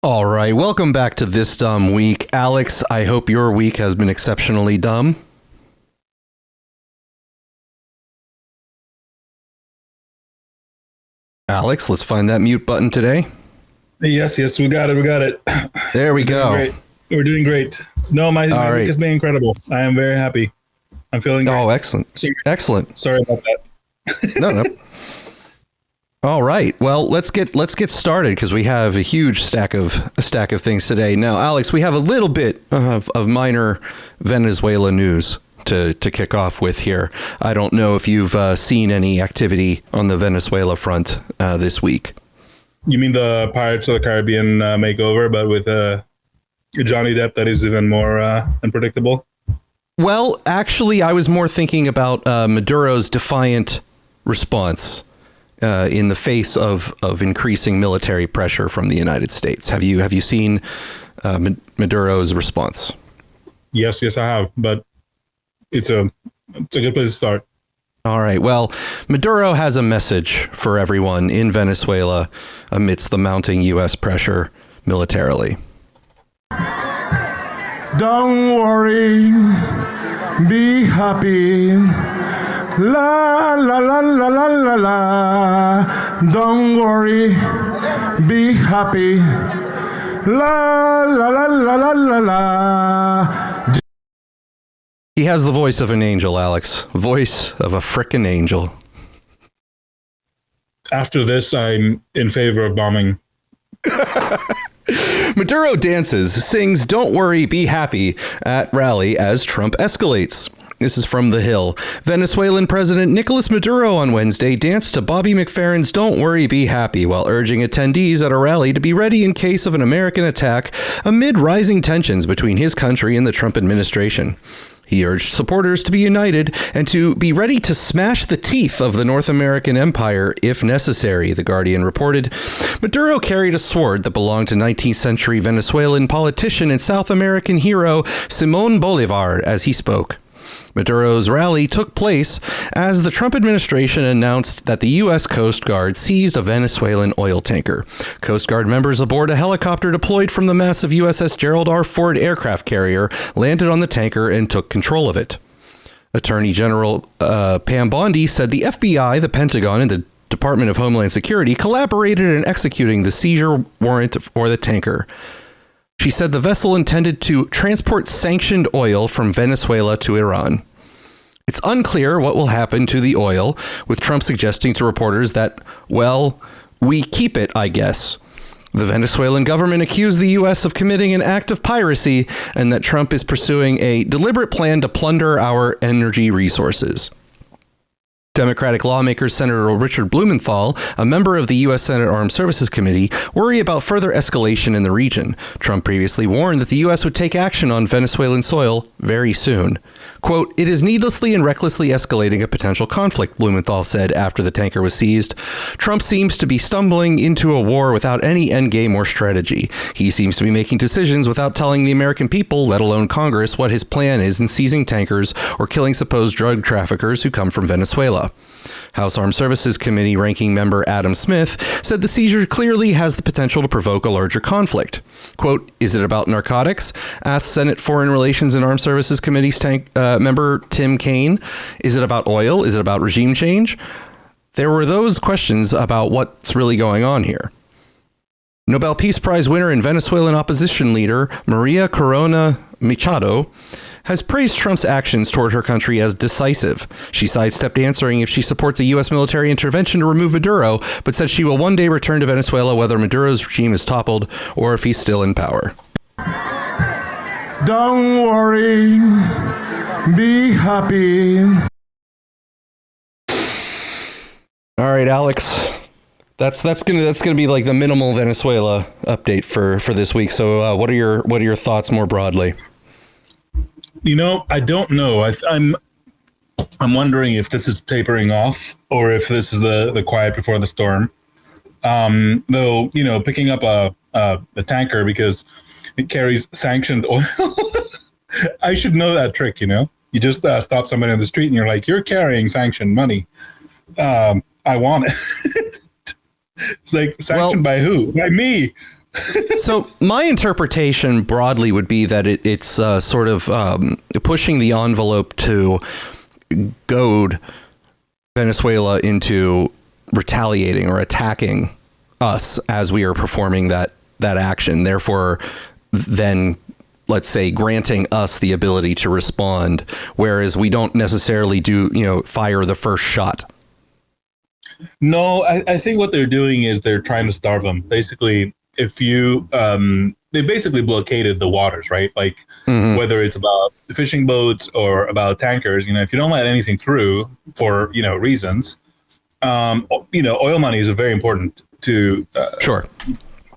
All right, welcome back to This Dumb Week. Alex, I hope your week has been exceptionally dumb. Alex, let's find that mute button today. Yes, we got it. There we go. Great. We're doing great. No, my week has been incredible. I am very happy. I'm feeling great. Oh, excellent. Excellent. Sorry about that. No. All right. Well, let's get started because we have a huge stack of things today. Now, Alex, we have a little bit of minor Venezuela news to kick off with here. I don't know if you've seen any activity on the Venezuela front this week. You mean the Pirates of the Caribbean makeover, but with Johnny Depp that is even more unpredictable? Well, actually, I was more thinking about Maduro's defiant response in the face of increasing military pressure from the United States. Have you seen Maduro's response? Yes, I have, but it's a good place to start. All right. Well, Maduro has a message for everyone in Venezuela amidst the mounting U.S. pressure militarily. Don't worry, be happy. La la la la la la la. Don't worry, be happy. La la la la la la la. He has the voice of an angel, Alex. Voice of a frickin' angel. After this, I'm in favor of bombing. Maduro dances, sings "Don't Worry, Be Happy" at rally as Trump escalates. This is from The Hill. Venezuelan President Nicolas Maduro on Wednesday danced to Bobby McFerrin's "Don't Worry, Be Happy" while urging attendees at a rally to be ready in case of an American attack amid rising tensions between his country and the Trump administration. He urged supporters to be united and to be ready to smash the teeth of the North American empire if necessary, The Guardian reported. Maduro carried a sword that belonged to 19th century Venezuelan politician and South American hero Simón Bolívar as he spoke. Maduro's rally took place as the Trump administration announced that the U.S. Coast Guard seized a Venezuelan oil tanker. Coast Guard members aboard a helicopter deployed from the massive USS Gerald R. Ford aircraft carrier landed on the tanker and took control of it. Attorney General Pam Bondi said the FBI, the Pentagon, and the Department of Homeland Security collaborated in executing the seizure warrant for the tanker. She said the vessel intended to transport sanctioned oil from Venezuela to Iran. It's unclear what will happen to the oil, with Trump suggesting to reporters that, well, we keep it, I guess. The Venezuelan government accused the U.S. of committing an act of piracy and that Trump is pursuing a deliberate plan to plunder our energy resources. Democratic lawmakers Senator Richard Blumenthal, a member of the U.S. Senate Armed Services Committee, worry about further escalation in the region. Trump previously warned that the U.S. would take action on Venezuelan soil very soon. Quote, "It is needlessly and recklessly escalating a potential conflict," Blumenthal said after the tanker was seized. Trump seems to be stumbling into a war without any endgame or strategy. He seems to be making decisions without telling the American people, let alone Congress, what his plan is in seizing tankers or killing supposed drug traffickers who come from Venezuela. House Armed Services Committee ranking member Adam Smith said the seizure clearly has the potential to provoke a larger conflict. Quote, "Is it about narcotics?" asked Senate Foreign Relations and Armed Services Committee's member Tim Kaine. "Is it about oil? Is it about regime change?" There were those questions about what's really going on here. Nobel Peace Prize winner and Venezuelan opposition leader Maria Corina Machado has praised Trump's actions toward her country as decisive. She sidestepped answering if she supports a U.S. military intervention to remove Maduro, but said she will one day return to Venezuela whether Maduro's regime is toppled or if he's still in power. Don't worry, be happy. All right, Alex. That's gonna be like the minimal Venezuela update for this week. So, what are your thoughts more broadly? You know, I don't know. I'm wondering if this is tapering off or if this is the quiet before the storm. Though, you know, picking up a tanker because it carries sanctioned oil. I should know that trick, you know. You just stop somebody on the street and you're like, "You're carrying sanctioned money. I want it." It's like, sanctioned by who? By me. So my interpretation broadly would be that it's sort of pushing the envelope to goad Venezuela into retaliating or attacking us as we are performing that action. Therefore, then, let's say, granting us the ability to respond, whereas we don't necessarily fire the first shot. No, I think what they're doing is they're trying to starve them. Basically, if you, they basically blockaded the waters, right? Like whether it's about fishing boats or about tankers, if you don't let anything through for, reasons, oil money is very important to sure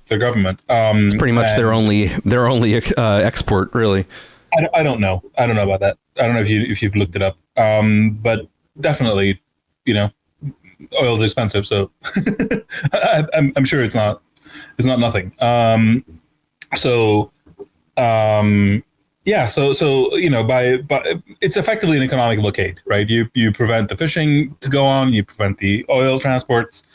the government. It's pretty much their only export, really. I don't know about that. I don't know if you've looked it up. But definitely, oil is expensive, so I'm sure it's not nothing. So by it's effectively an economic blockade, right? You prevent the fishing to go on, you prevent the oil transports.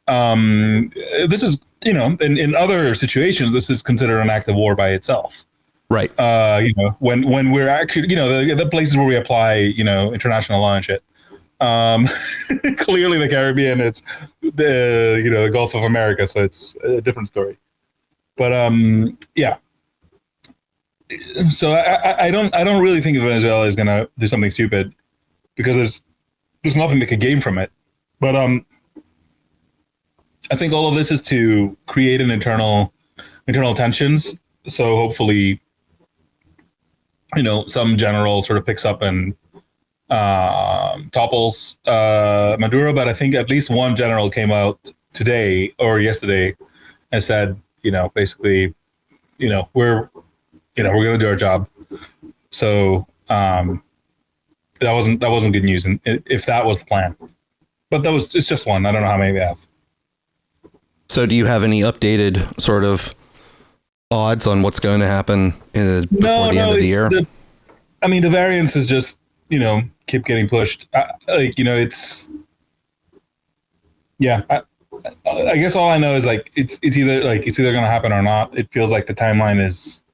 This is in other situations, this is considered an act of war by itself. Right. When we're actually, the places where we apply, international law and shit. Clearly the Caribbean, it's the Gulf of America, so it's a different story. But yeah. So I don't really think Venezuela is gonna do something stupid, because there's nothing they could gain from it. But I think all of this is to create an internal tensions. So hopefully, some general sort of picks up and topples Maduro. But I think at least one general came out today or yesterday and said, basically, we're going to do our job. So that wasn't good news, and if that was the plan. But it's just one. I don't know how many they have. So do you have any updated sort of odds on what's going to happen before the end of the year? The variance is just, keep getting pushed. It's, yeah. I guess all I know is it's either going to happen or not. It feels like the timeline is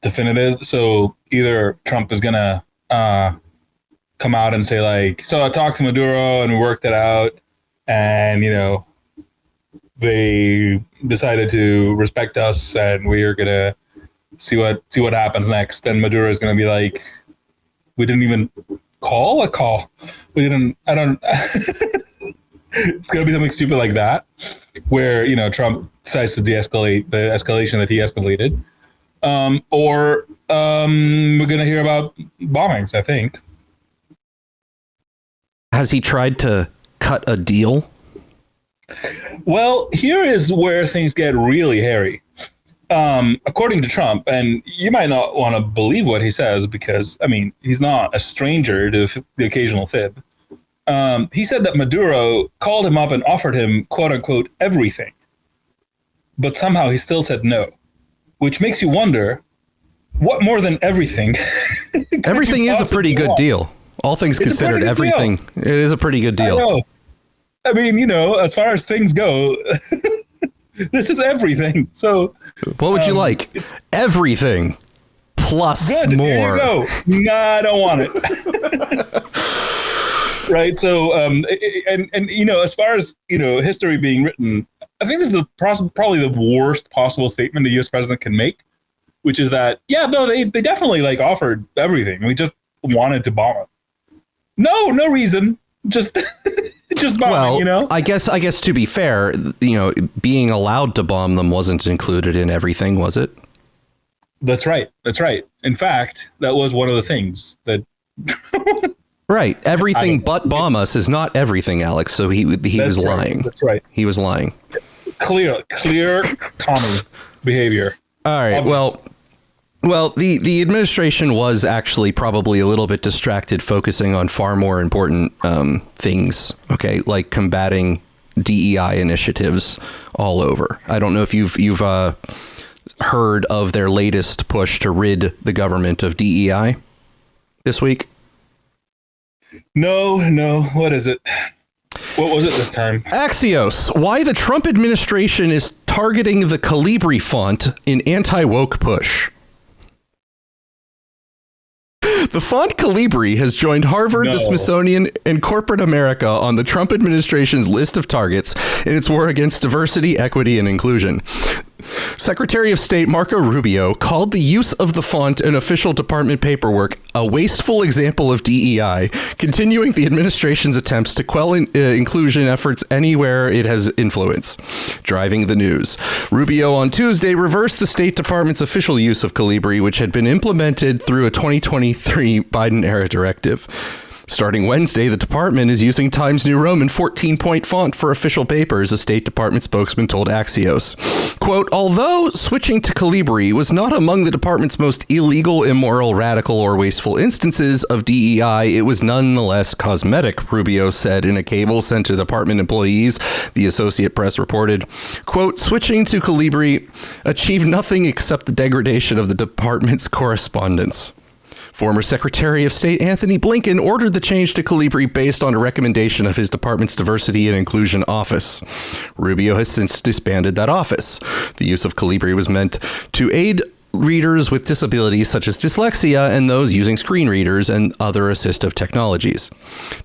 definitive. So either Trump is going to come out and say so I talked to Maduro and we worked it out, and they decided to respect us, and we are gonna see what happens next. And Maduro is gonna be like, we didn't even call a call. We didn't. I don't. It's gonna be something stupid like that, where Trump decides to de-escalate the escalation that he escalated, or we're gonna hear about bombings, I think. Has he tried to cut a deal? Well, here is where things get really hairy. According to Trump, and you might not want to believe what he says, because, he's not a stranger to the occasional fib. He said that Maduro called him up and offered him, quote unquote, everything. But somehow he still said no, which makes you wonder, what more than everything? Everything is a pretty good deal. All things considered, everything. It is a pretty good deal. As far as things go, this is everything. So what would you like? Everything plus good, more. There you go. Nah, I don't want it. Right. So, as far as, history being written, I think this is probably the worst possible statement a U.S. president can make, which is that, they definitely offered everything. We just wanted to bomb it. No reason. Just bombing, I guess to be fair, being allowed to bomb them wasn't included in everything, was it? That's right. In fact, that was one of the things that. Right. Everything but bomb us is not everything, Alex. So he was lying. That's right. He was lying. Clear Tommy behavior. All right. Obvious. Well, the administration was actually probably a little bit distracted, focusing on far more important things, okay, like combating DEI initiatives all over. I don't know if you've heard of their latest push to rid the government of DEI this week. No. What is it? What was it this time? Axios, why the Trump administration is targeting the Calibri font in anti-woke push. The font Calibri has joined Harvard, the Smithsonian, and corporate America on the Trump administration's list of targets in its war against diversity, equity, and inclusion. Secretary of State Marco Rubio called the use of the font in official department paperwork a wasteful example of DEI, continuing the administration's attempts to quell inclusion efforts anywhere it has influence. Driving the news. Rubio on Tuesday reversed the State Department's official use of Calibri, which had been implemented through a 2023 Biden-era directive. Starting Wednesday, the department is using Times New Roman 14-point font for official papers, a State Department spokesman told Axios. Quote, although switching to Calibri was not among the department's most illegal, immoral, radical, or wasteful instances of DEI, it was nonetheless cosmetic, Rubio said in a cable sent to department employees, the Associated Press reported. Quote, switching to Calibri achieved nothing except the degradation of the department's correspondence. Former Secretary of State Anthony Blinken ordered the change to Calibri based on a recommendation of his department's Diversity and Inclusion Office. Rubio has since disbanded that office. The use of Calibri was meant to aid readers with disabilities such as dyslexia and those using screen readers and other assistive technologies.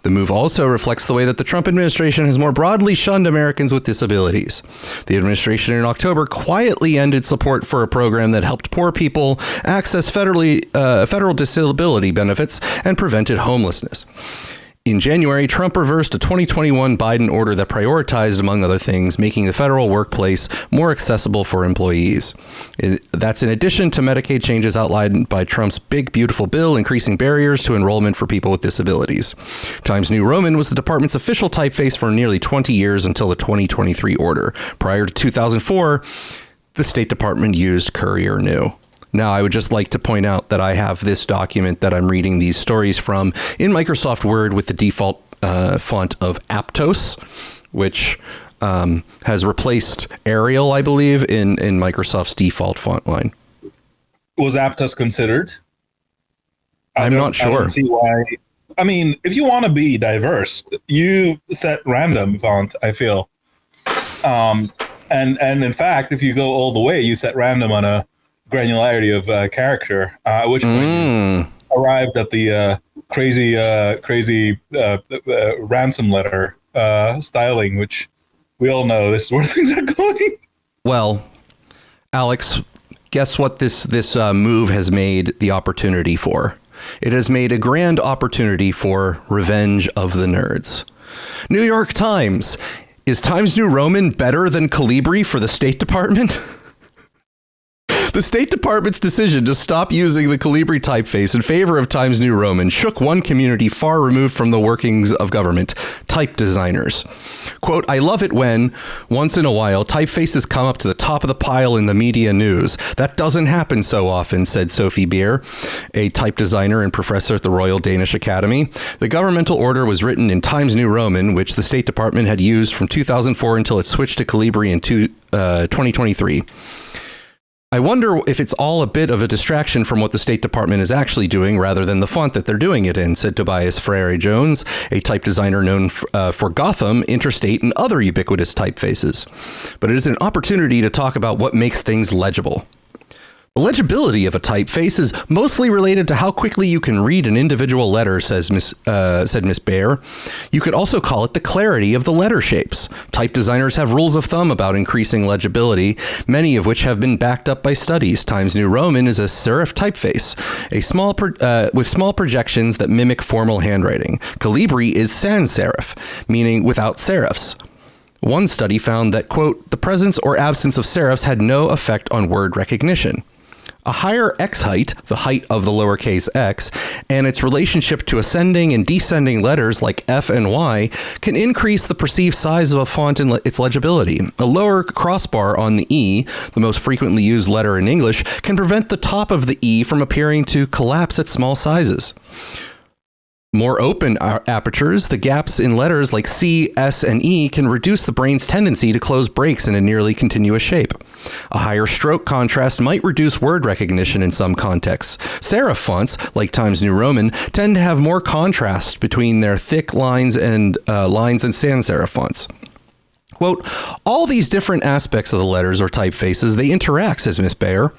The move also reflects the way that the Trump administration has more broadly shunned Americans with disabilities. The administration in October quietly ended support for a program that helped poor people access federal disability benefits and prevented homelessness. In January, Trump reversed a 2021 Biden order that prioritized, among other things, making the federal workplace more accessible for employees. That's in addition to Medicaid changes outlined by Trump's Big Beautiful Bill, increasing barriers to enrollment for people with disabilities. Times New Roman was the department's official typeface for nearly 20 years until the 2023 order. Prior to 2004, the State Department used Courier New. Now, I would just like to point out that I have this document that I'm reading these stories from in Microsoft Word with the default font of Aptos, which has replaced Arial, I believe, in Microsoft's default font line. Was Aptos considered? I'm not sure. I don't see why. I mean, if you want to be diverse, you set random font, I feel. And in fact, if you go all the way, you set random on a granularity of character, at which point you arrived at the crazy ransom letter styling, which we all know this is where things are going. Well, Alex, guess what this move has made the opportunity for? It has made a grand opportunity for revenge of the nerds. New York Times. Is Times New Roman better than Calibri for the State Department? The State Department's decision to stop using the Calibri typeface in favor of Times New Roman shook one community far removed from the workings of government, type designers. Quote, I love it when, once in a while, typefaces come up to the top of the pile in the media news. That doesn't happen so often, said Sophie Beer, a type designer and professor at the Royal Danish Academy. The governmental order was written in Times New Roman, which the State Department had used from 2004 until it switched to Calibri in 2023. I wonder if it's all a bit of a distraction from what the State Department is actually doing rather than the font that they're doing it in, said Tobias Freire-Jones, a type designer known for Gotham, Interstate, and other ubiquitous typefaces. But it is an opportunity to talk about what makes things legible. The legibility of a typeface is mostly related to how quickly you can read an individual letter, said Miss Baer. You could also call it the clarity of the letter shapes. Type designers have rules of thumb about increasing legibility, many of which have been backed up by studies. Times New Roman is a serif typeface, with small projections that mimic formal handwriting. Calibri is sans serif, meaning without serifs. One study found that, quote, the presence or absence of serifs had no effect on word recognition. A higher x height, the height of the lowercase x, and its relationship to ascending and descending letters like F and Y can increase the perceived size of a font and its legibility. A lower crossbar on the E, the most frequently used letter in English, can prevent the top of the E from appearing to collapse at small sizes. More open apertures, the gaps in letters like C, S, and E can reduce the brain's tendency to close breaks in a nearly continuous shape. A higher stroke contrast might reduce word recognition in some contexts. Serif fonts, like Times New Roman, tend to have more contrast between their thick lines and sans serif fonts. Quote, all these different aspects of the letters or typefaces, they interact, says Miss Bayer.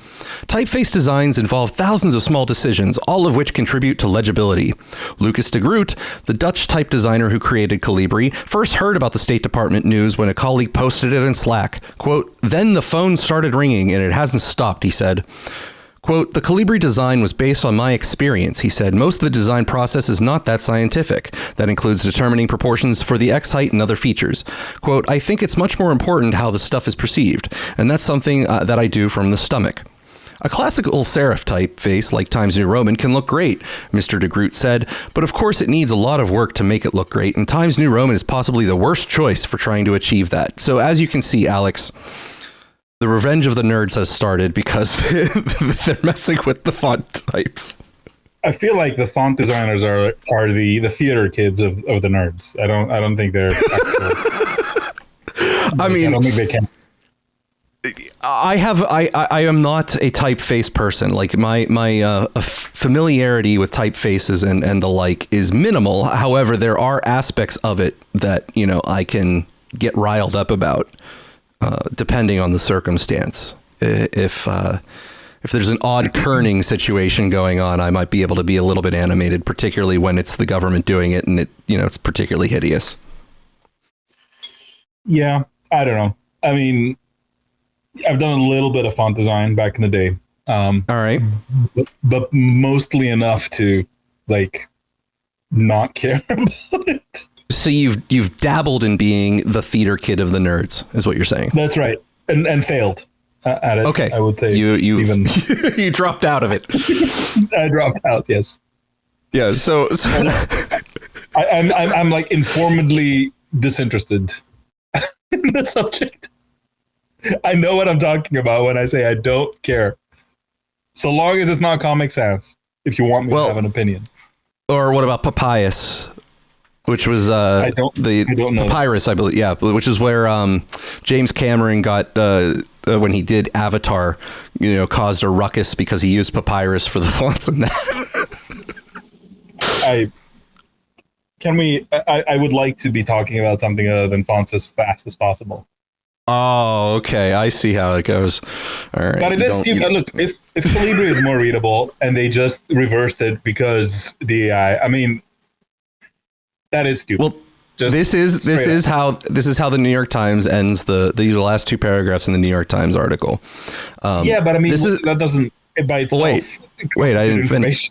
Typeface designs involve thousands of small decisions, all of which contribute to legibility. Lucas de Groot, the Dutch type designer who created Calibri, first heard about the State Department news when a colleague posted it in Slack. Quote, then the phone started ringing and it hasn't stopped, he said. Quote, the Calibri design was based on my experience, he said. Most of the design process is not that scientific. That includes determining proportions for the X height and other features. Quote, I think it's much more important how the stuff is perceived, and that's something that I do from the stomach. A classical serif typeface like Times New Roman can look great, Mr. de Groot said, but of course it needs a lot of work to make it look great, and Times New Roman is possibly the worst choice for trying to achieve that. So as you can see, Alex, the revenge of the nerds has started because they're messing with the font types. I feel like the font designers are the theater kids of the nerds. I don't think they're actual, I don't think they can. I am not a typeface person. Like my familiarity with typefaces and the like is minimal. However, there are aspects of it that, you know, I can get riled up about. Depending on the circumstance. If there's an odd kerning situation going on, I might be able to be a little bit animated, particularly when it's the government doing it and it, you know, it's particularly hideous. Yeah, I don't know. I mean, I've done a little bit of font design back in the day. All right. But mostly enough to like not care about it. So you've dabbled in being the theater kid of the nerds, is what you're saying. That's right, and failed at it. Okay, I would say you even you dropped out of it. I dropped out. Yes. Yeah. So I'm like informedly disinterested in the subject. I know what I'm talking about when I say I don't care, so long as it's not Comic Sans. If you want me to have an opinion. Or what about Papyrus? Which was I don't know Papyrus, I believe. Yeah, which is where James Cameron got when he did Avatar, you know, caused a ruckus because he used Papyrus for the fonts in that. I would like to be talking about something other than fonts as fast as possible. Oh, okay. I see how it goes. All right. But it is stupid. Look, if Calibri is more readable and they just reversed it because the AI, I mean. That is stupid. Well, this is how the New York Times ends these last two paragraphs in the New York Times article. Yeah, but I mean, that doesn't by itself. Wait, I didn't finish.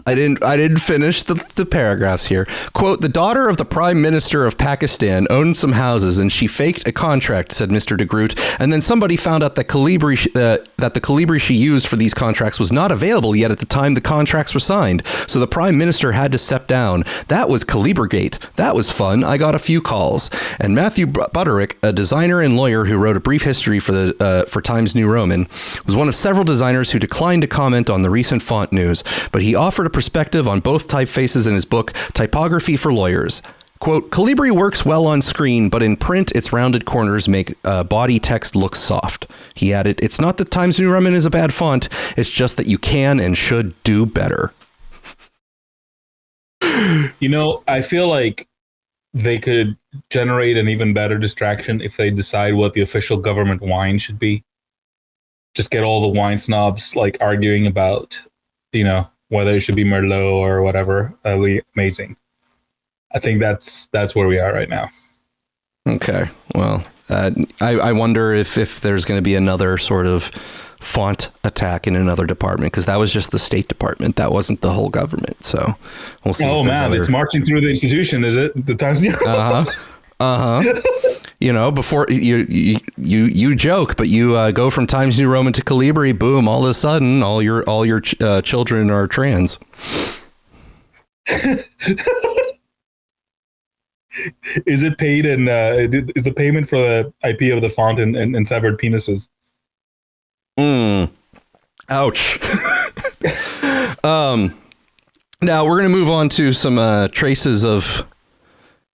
I didn't finish the paragraphs here. Quote, the daughter of the Prime Minister of Pakistan owned some houses and she faked a contract, said Mr. de Groot. And then somebody found out that the Calibri she used for these contracts was not available yet at the time the contracts were signed. So the Prime Minister had to step down. That was Calibrigate. That was fun. I got a few calls. And Matthew Butterick, a designer and lawyer who wrote a brief history for Times New Roman, was one of several designers who declined to comment on the recent font news, but he offered a perspective on both typefaces in his book, Typography for Lawyers. Quote, Calibri works well on screen, but in print, its rounded corners make body text look soft. He added, it's not that Times New Roman is a bad font, it's just that you can and should do better. You know, I feel like they could generate an even better distraction if they decide what the official government wine should be. Just get all the wine snobs like arguing about, you know, whether it should be Merlot or whatever. That'd be amazing. I think that's where we are right now. Okay. Well, I wonder if there's going to be another sort of font attack in another department, because that was just the State Department. That wasn't the whole government. So we'll see. Oh, man, it's marching through the institution, is it? The Times New Roman? You know, before you joke, but you go from Times New Roman to Calibri, boom! All of a sudden, all your children are trans. Is it paid and is the payment for the IP of the font and severed penises? Ouch. Now we're going to move on to some traces of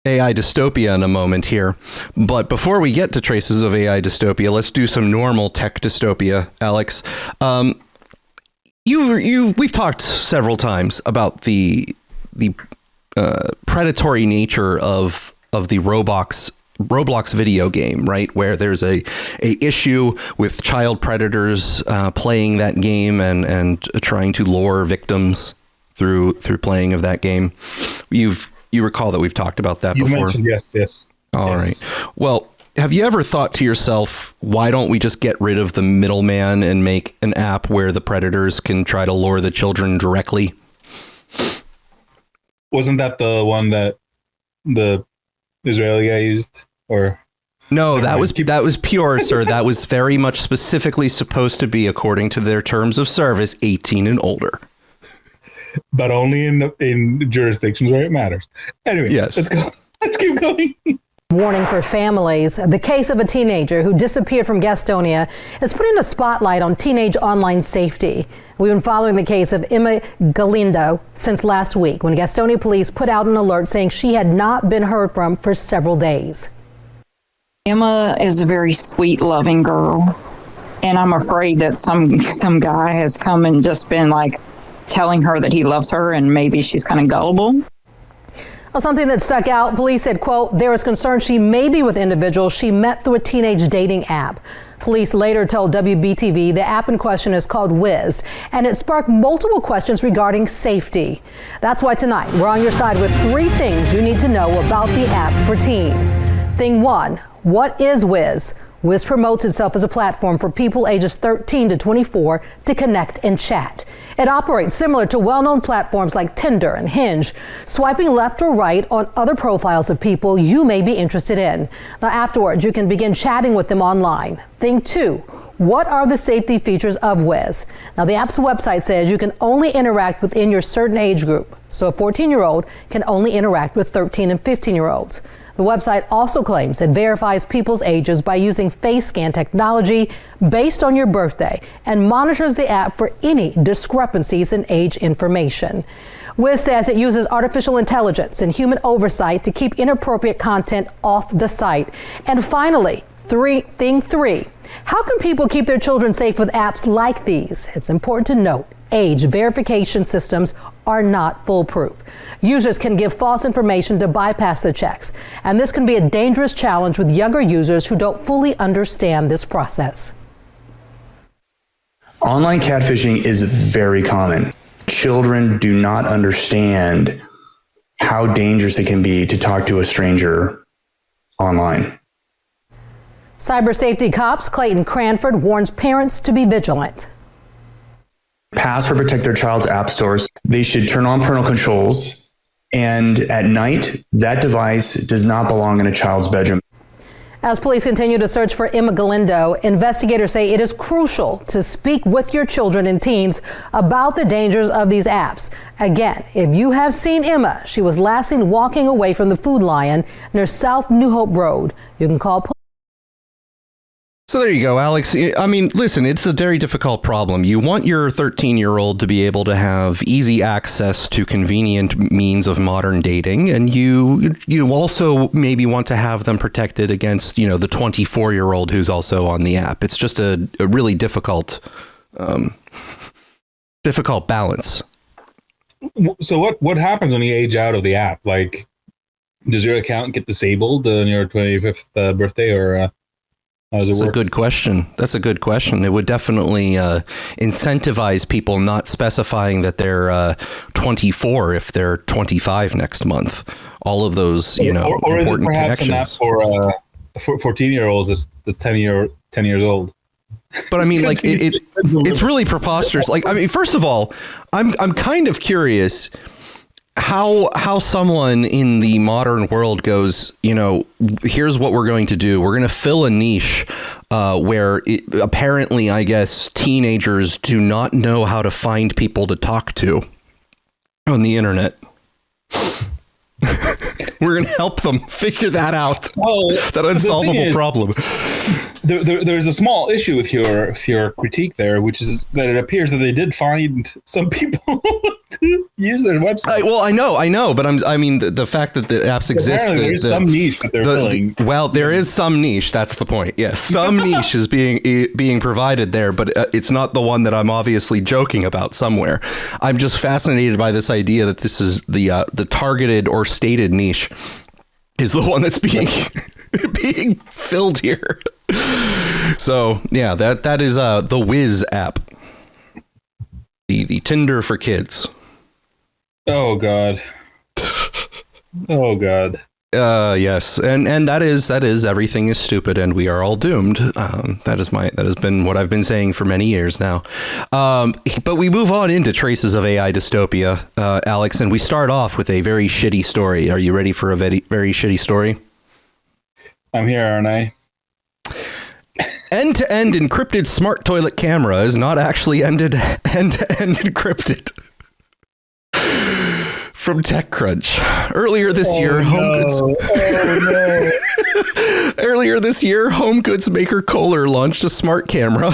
AI dystopia in a moment here. But before we get to traces of AI dystopia, let's do some normal tech dystopia, Alex. We've talked several times about the predatory nature of the robots Roblox video game, right, where there's a issue with child predators playing that game and trying to lure victims through playing of that game. You recall that we've talked about that before? You mentioned yes. All right. Well, have you ever thought to yourself, why don't we just get rid of the middleman and make an app where the predators can try to lure the children directly? Wasn't that the one that the Israeli guy used? Or no, that was pure, sir. That was very much specifically supposed to be, according to their terms of service, 18 and older. But only in jurisdictions where it matters. Anyway, yes. Let's go. Let's keep going. Warning for families. The case of a teenager who disappeared from Gastonia is putting a spotlight on teenage online safety. We've been following the case of Emma Galindo since last week, when Gastonia police put out an alert saying she had not been heard from for several days. Emma is a very sweet, loving girl, and I'm afraid that some guy has come and just been like telling her that he loves her, and maybe she's kind of gullible. Well, something that stuck out, police said, quote, there is concern she may be with individuals she met through a teenage dating app. Police later told WBTV the app in question is called Wiz, and it sparked multiple questions regarding safety. That's why tonight we're on your side with 3 things you need to know about the app for teens. Thing 1, what is Wiz? Wiz promotes itself as a platform for people ages 13 to 24 to connect and chat. It operates similar to well-known platforms like Tinder and Hinge, swiping left or right on other profiles of people you may be interested in. Now, afterwards, you can begin chatting with them online. Thing 2, what are the safety features of Wiz? Now, the app's website says you can only interact within your certain age group. So a 14-year-old can only interact with 13 and 15-year-olds. The website also claims it verifies people's ages by using face scan technology based on your birthday and monitors the app for any discrepancies in age information. Wiz says it uses artificial intelligence and human oversight to keep inappropriate content off the site. And finally, thing 3, how can people keep their children safe with apps like these? It's important to note age verification systems are not foolproof. Users can give false information to bypass the checks, and this can be a dangerous challenge with younger users who don't fully understand this process. Online catfishing is very common. Children do not understand how dangerous it can be to talk to a stranger online. Cyber safety cops Clayton Cranford warns parents to be vigilant. Password protect their child's app stores. They should turn on parental controls. And at night, that device does not belong in a child's bedroom. As police continue to search for Emma Galindo, investigators say it is crucial to speak with your children and teens about the dangers of these apps. Again, if you have seen Emma, she was last seen walking away from the Food Lion near South New Hope Road. You can call police. So there you go, Alex. I mean, listen, it's a very difficult problem. You want your 13-year-old to be able to have easy access to convenient means of modern dating. And you also maybe want to have them protected against, the 24-year-old who's also on the app. It's just a really difficult balance. So what happens when you age out of the app? Like, does your account get disabled on your 25th birthday, or how does it work? That's a good question. That's a good question. It would definitely incentivize people not specifying that they're 24 if they're 25 next month. All of those, or important is it perhaps connections. For 14-year-olds that's 10 years old. But I mean, like it's really preposterous. Like, I mean, first of all, I'm kind of curious how someone in the modern world goes, here's what we're going to do. We're going to fill a niche where apparently, I guess, teenagers do not know how to find people to talk to on the internet. We're going to help them figure that out. Well, that unsolvable problem. There's a small issue with your critique there, which is that it appears that they did find some people to use their website. Well, I know, but I mean, the fact that the apps exist. There's some niche that they're filling. Well, there is some niche. That's the point. Yes, some niche is being provided there, but it's not the one that I'm obviously joking about somewhere. I'm just fascinated by this idea that this is the targeted or stated niche is the one that's being being filled here. So yeah, that is the Wiz app, the Tinder for kids. Oh God. Oh God. Yes, and that is everything is stupid and we are all doomed. That has been what I've been saying for many years now. But we move on into traces of AI dystopia, Alex, and we start off with a very shitty story. Are you ready for a very, very shitty story? I'm here, aren't I? End-to-end encrypted smart toilet camera is not actually end-to-end encrypted. From TechCrunch. Earlier this year, home goods maker Kohler launched a smart camera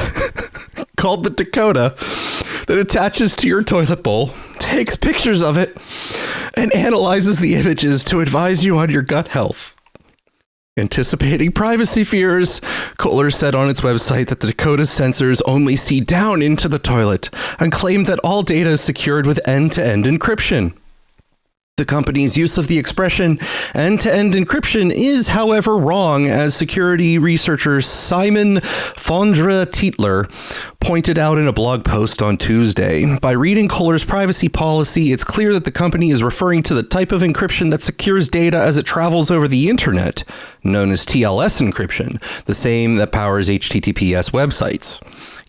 called the Dakota that attaches to your toilet bowl, takes pictures of it, and analyzes the images to advise you on your gut health. Anticipating privacy fears, Kohler said on its website that the Dakota's sensors only see down into the toilet and claimed that all data is secured with end-to-end encryption. The company's use of the expression end-to-end encryption is, however, wrong, as security researcher Simon Fondra-Tietler pointed out in a blog post on Tuesday. By reading Kohler's privacy policy, it's clear that the company is referring to the type of encryption that secures data as it travels over the internet, known as TLS encryption, the same that powers HTTPS websites.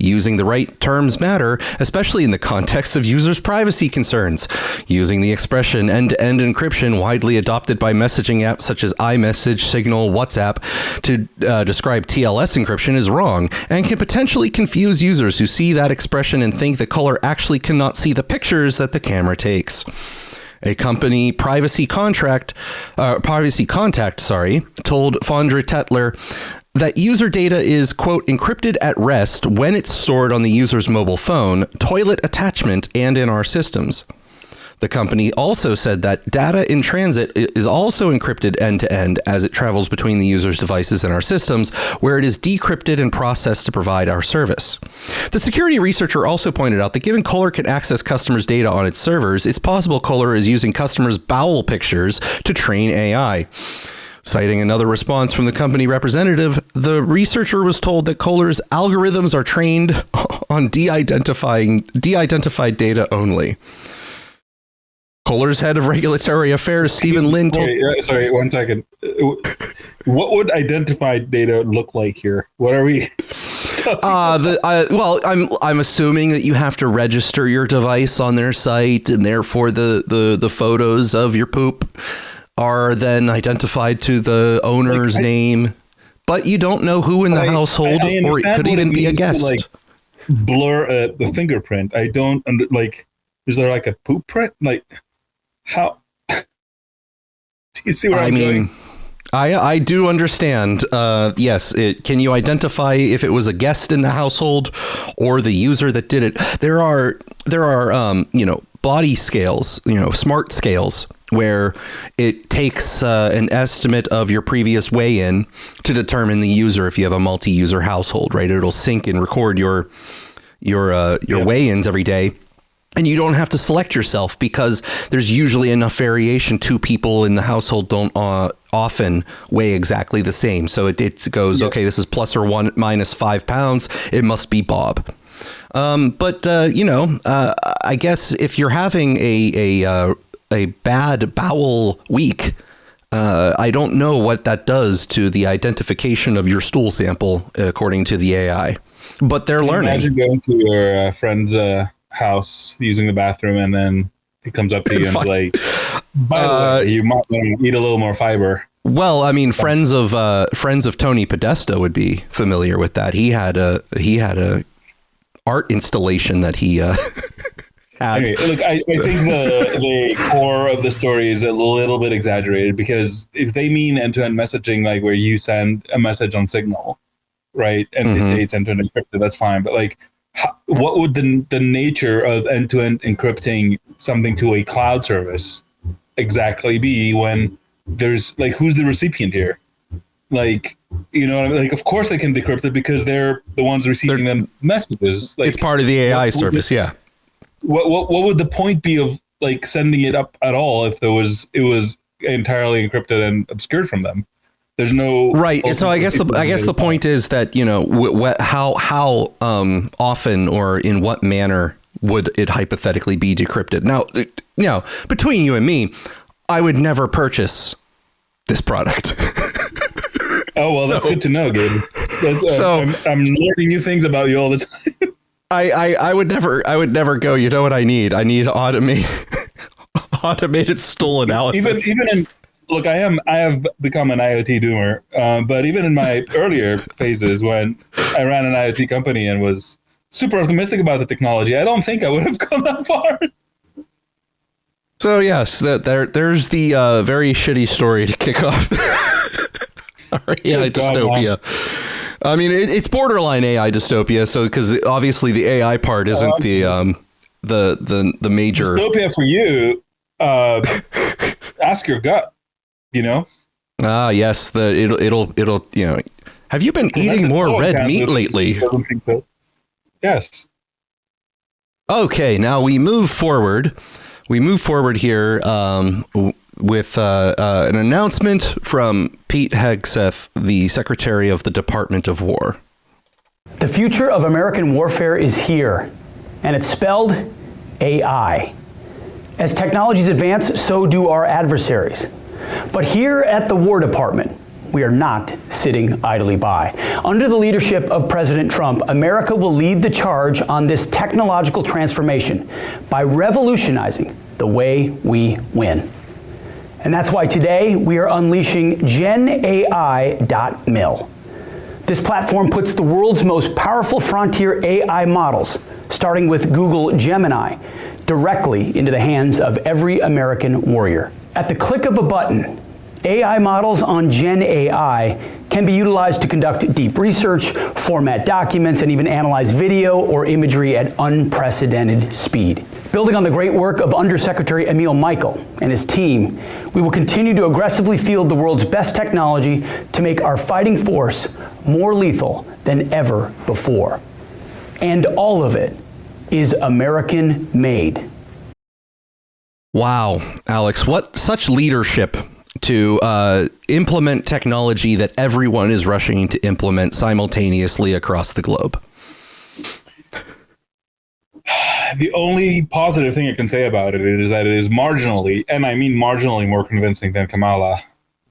Using the right terms matter, especially in the context of users' privacy concerns. Using the expression end-to-end encryption, widely adopted by messaging apps such as iMessage, Signal, WhatsApp, to describe TLS encryption is wrong and can potentially confuse users who see that expression and think that Kohler actually cannot see the pictures that the camera takes. A company privacy contact, told Fondra Tetler that user data is, quote, encrypted at rest when it's stored on the user's mobile phone, toilet attachment, and in our systems. The company also said that data in transit is also encrypted end-to-end as it travels between the user's devices and our systems, where it is decrypted and processed to provide our service. The security researcher also pointed out that given Kohler can access customers' data on its servers, it's possible Kohler is using customers' bowel pictures to train AI. Citing another response from the company representative, the researcher was told that Kohler's algorithms are trained on de-identified data only. Kohler's head of regulatory affairs, Stephen Lin, told... Sorry, 1 second. What would identified data look like here? What are we... Well, I'm assuming that you have to register your device on their site, and therefore the photos of your poop are then identified to the owner's name, but you don't know who in the household, or it could even be a guest. To, blur the fingerprint. I don't is there a poop print? How? Do you see what I'm doing? I do understand. Yes. Can you identify if it was a guest in the household or the user that did it? There are body scales, smart scales, where it takes an estimate of your previous weigh-in to determine the user if you have a multi-user household, right? It'll sync and record your weigh-ins every day. And you don't have to select yourself because there's usually enough variation. Two people in the household don't often weigh exactly the same. So it goes, okay, this is plus or minus 5 pounds. It must be Bob. I guess if you're having a bad bowel week, I don't know what that does to the identification of your stool sample, according to the AI. But they're learning. Imagine going to your friend's house, using the bathroom, and then he comes up to you and is like, by the way, you might want to eat a little more fiber. Well, I mean, friends of Tony Podesta would be familiar with that. He had a art installation that he had. Anyway, look, I think the core of the story is a little bit exaggerated, because if they mean end-to-end messaging, like where you send a message on Signal, right, and they say it's end-to-end encrypted, that's fine. But what would the nature of end-to-end encrypting something to a cloud service exactly be when there's who's the recipient here? What I mean? Of course they can decrypt it because they're the ones receiving them messages. It's part of the AI service, yeah. What would the point be of sending it up at all if it was entirely encrypted and obscured from them? There's no right. So I guess the point is that, you know, how often or in what manner would it hypothetically be decrypted? Now, between you and me, I would never purchase this product. Oh, well, that's good to know, Gabe. I'm learning new things about you all the time. I would never go, you know what I need? I need automated stool analysis. Even in, look, I have become an IoT doomer, but even in my earlier phases when I ran an IoT company and was super optimistic about the technology, I don't think I would have gone that far. So yes, there's the very shitty story to kick off our AI dystopia. I mean, it's borderline AI dystopia. So because obviously the AI part isn't the major dystopia for you. Ask your gut. You know. Ah, yes. It'll you know. Have you been eating more red meat lately? I don't think so. Yes. Okay, now we move forward. We move forward here with an announcement from Pete Hegseth, the Secretary of the Department of War. The future of American warfare is here, and it's spelled AI. As technologies advance, so do our adversaries. But here at the War Department, we are not sitting idly by. Under the leadership of President Trump, America will lead the charge on this technological transformation by revolutionizing the way we win. And that's why today we are unleashing GenAI.mil. This platform puts the world's most powerful frontier AI models, starting with Google Gemini, directly into the hands of every American warrior. At the click of a button, AI models on GenAI can be utilized to conduct deep research, format documents, and even analyze video or imagery at unprecedented speed. Building on the great work of Undersecretary Emil Michael and his team, we will continue to aggressively field the world's best technology to make our fighting force more lethal than ever before. And all of it is American-made. Wow, Alex, what such leadership to implement technology that everyone is rushing to implement simultaneously across the globe. The only positive thing I can say about it is that it is marginally, and I mean marginally, more convincing than Kamala,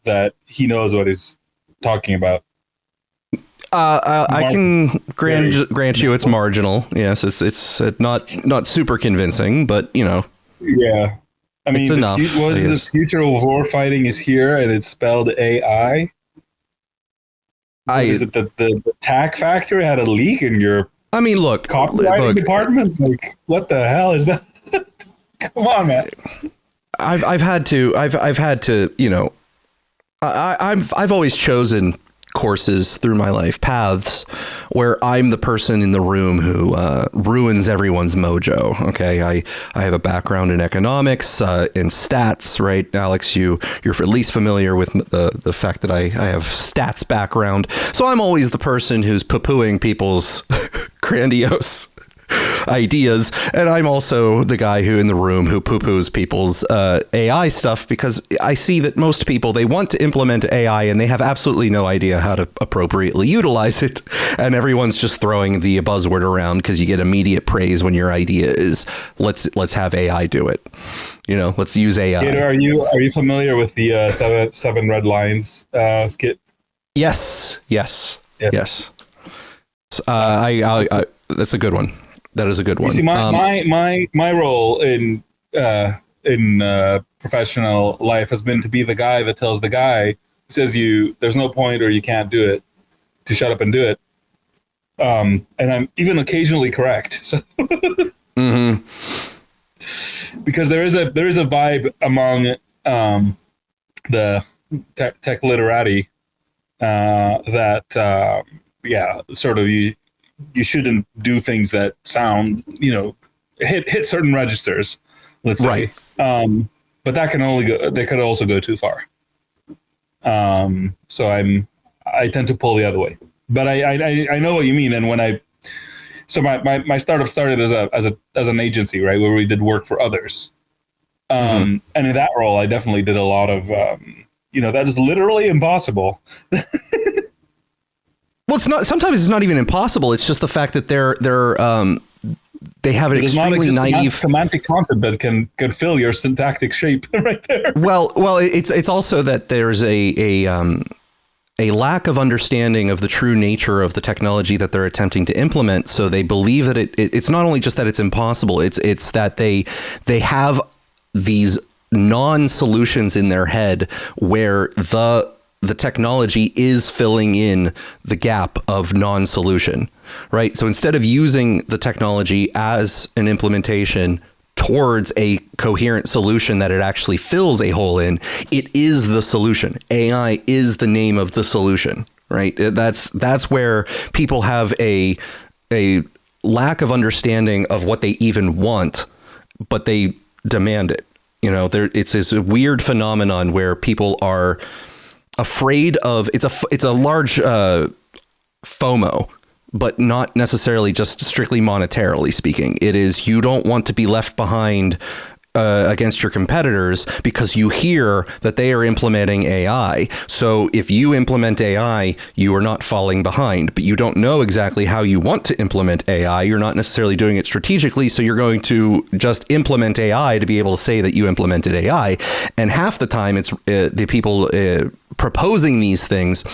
that he knows what he's talking about. I can grant you it's marginal. Yes, it's not super convincing, but you know. Yeah, I mean, it's enough. The future of war fighting is here, and it's spelled AI. Is it the TAC factory had a leak in your? I mean, look, copywriting department. Like, what the hell is that? Come on, man. I've had to. You know, I've always chosen courses through my life, paths where I'm the person in the room who ruins everyone's mojo. Okay, I have a background in economics, in stats, right? Alex, you're at least familiar with the fact that I have stats background. So I'm always the person who's poo-pooing people's grandiose ideas, and I'm also the guy who in the room who poo-poos people's AI stuff, because I see that most people, they want to implement AI and they have absolutely no idea how to appropriately utilize it, and everyone's just throwing the buzzword around because you get immediate praise when your idea is let's have AI do it. You know, let's use AI. Gator, are you familiar with the seven red lines skit? Yes. I that's a good one. That is a good one. You see, my role in professional life has been to be the guy that tells the guy who says there's no point or you can't do it to shut up and do it. And I'm even occasionally correct. So because there is a vibe among the tech literati that sort of you shouldn't do things that sound, hit certain registers, let's say. Right. But that they could also go too far. So I tend to pull the other way, but I know what you mean. And my startup started as an agency, right, where we did work for others. And in that role, I definitely did a lot of that is literally impossible. Well, it's not. Sometimes it's not even impossible. It's just the fact that they have an extremely naive semantic content that can fill your syntactic shape right there. Well, it's also that there's a lack of understanding of the true nature of the technology that they're attempting to implement. So they believe that it's not only just that it's impossible. It's that they have these non-solutions in their head where the technology is filling in the gap of non-solution, right? So instead of using the technology as an implementation towards a coherent solution that it actually fills a hole in, it is the solution. AI is the name of the solution, right? That's where people have a lack of understanding of what they even want, but they demand it. It's this weird phenomenon where people are afraid of it's a large FOMO, but not necessarily just strictly monetarily speaking. It is you don't want to be left behind against your competitors because you hear that they are implementing AI. So if you implement AI, you are not falling behind, but you don't know exactly how you want to implement AI. You're not necessarily doing it strategically. So you're going to just implement AI to be able to say that you implemented AI. And half the time it's the people proposing these things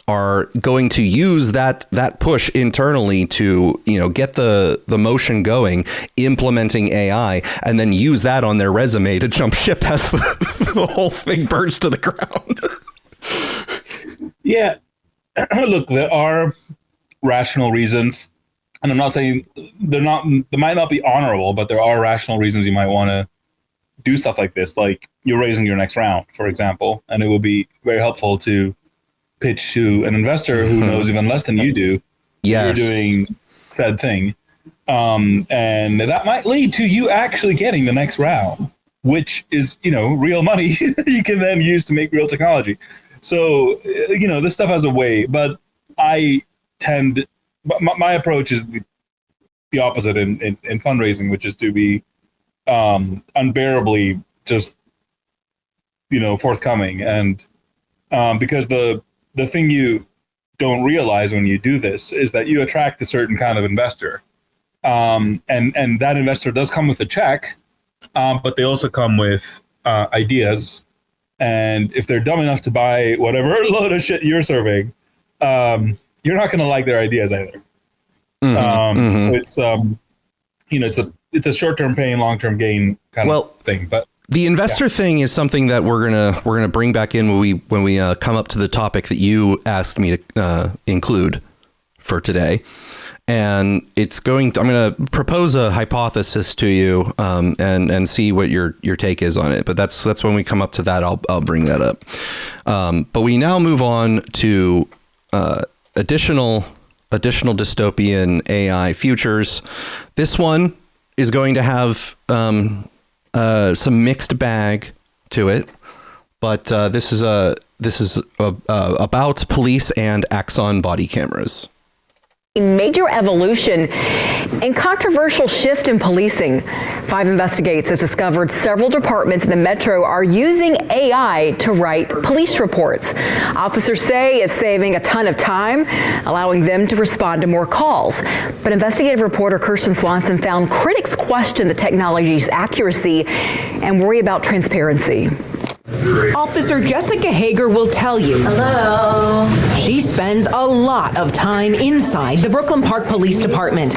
are going to use that push internally to get the motion going, implementing AI, and then use that on their resume to jump ship as the whole thing burns to the ground. Yeah, look, there are rational reasons, and I'm not saying they might not be honorable, but there are rational reasons you might want to do stuff like this, like you're raising your next round, for example, and it will be very helpful to pitch to an investor who knows even less than you do. You're doing said thing. And that might lead to you actually getting the next round, which is, real money you can then use to make real technology. So, this stuff has a way, but my approach is the opposite in fundraising, which is to be unbearably just forthcoming, and because the thing you don't realize when you do this is that you attract a certain kind of investor, and that investor does come with a check, but they also come with ideas, and if they're dumb enough to buy whatever load of shit you're serving, you're not going to like their ideas either. So it's a short-term pain, long-term gain kind of thing. But the investor thing is something that we're gonna bring back in when we come up to the topic that you asked me to include for today, and I'm gonna propose a hypothesis to you and see what your take is on it. But that's when we come up to that. I'll bring that up. But we now move on to additional dystopian AI futures. This one is going to have some mixed bag to it, but this is about police and Axon body cameras. A major evolution and controversial shift in policing. 5 Investigates has discovered several departments in the metro are using AI to write police reports. Officers say it's saving a ton of time, allowing them to respond to more calls. But investigative reporter Kirsten Swanson found critics question the technology's accuracy and worry about transparency. Officer Jessica Hager will tell you. Hello. She spends a lot of time inside the Brooklyn Park Police Department.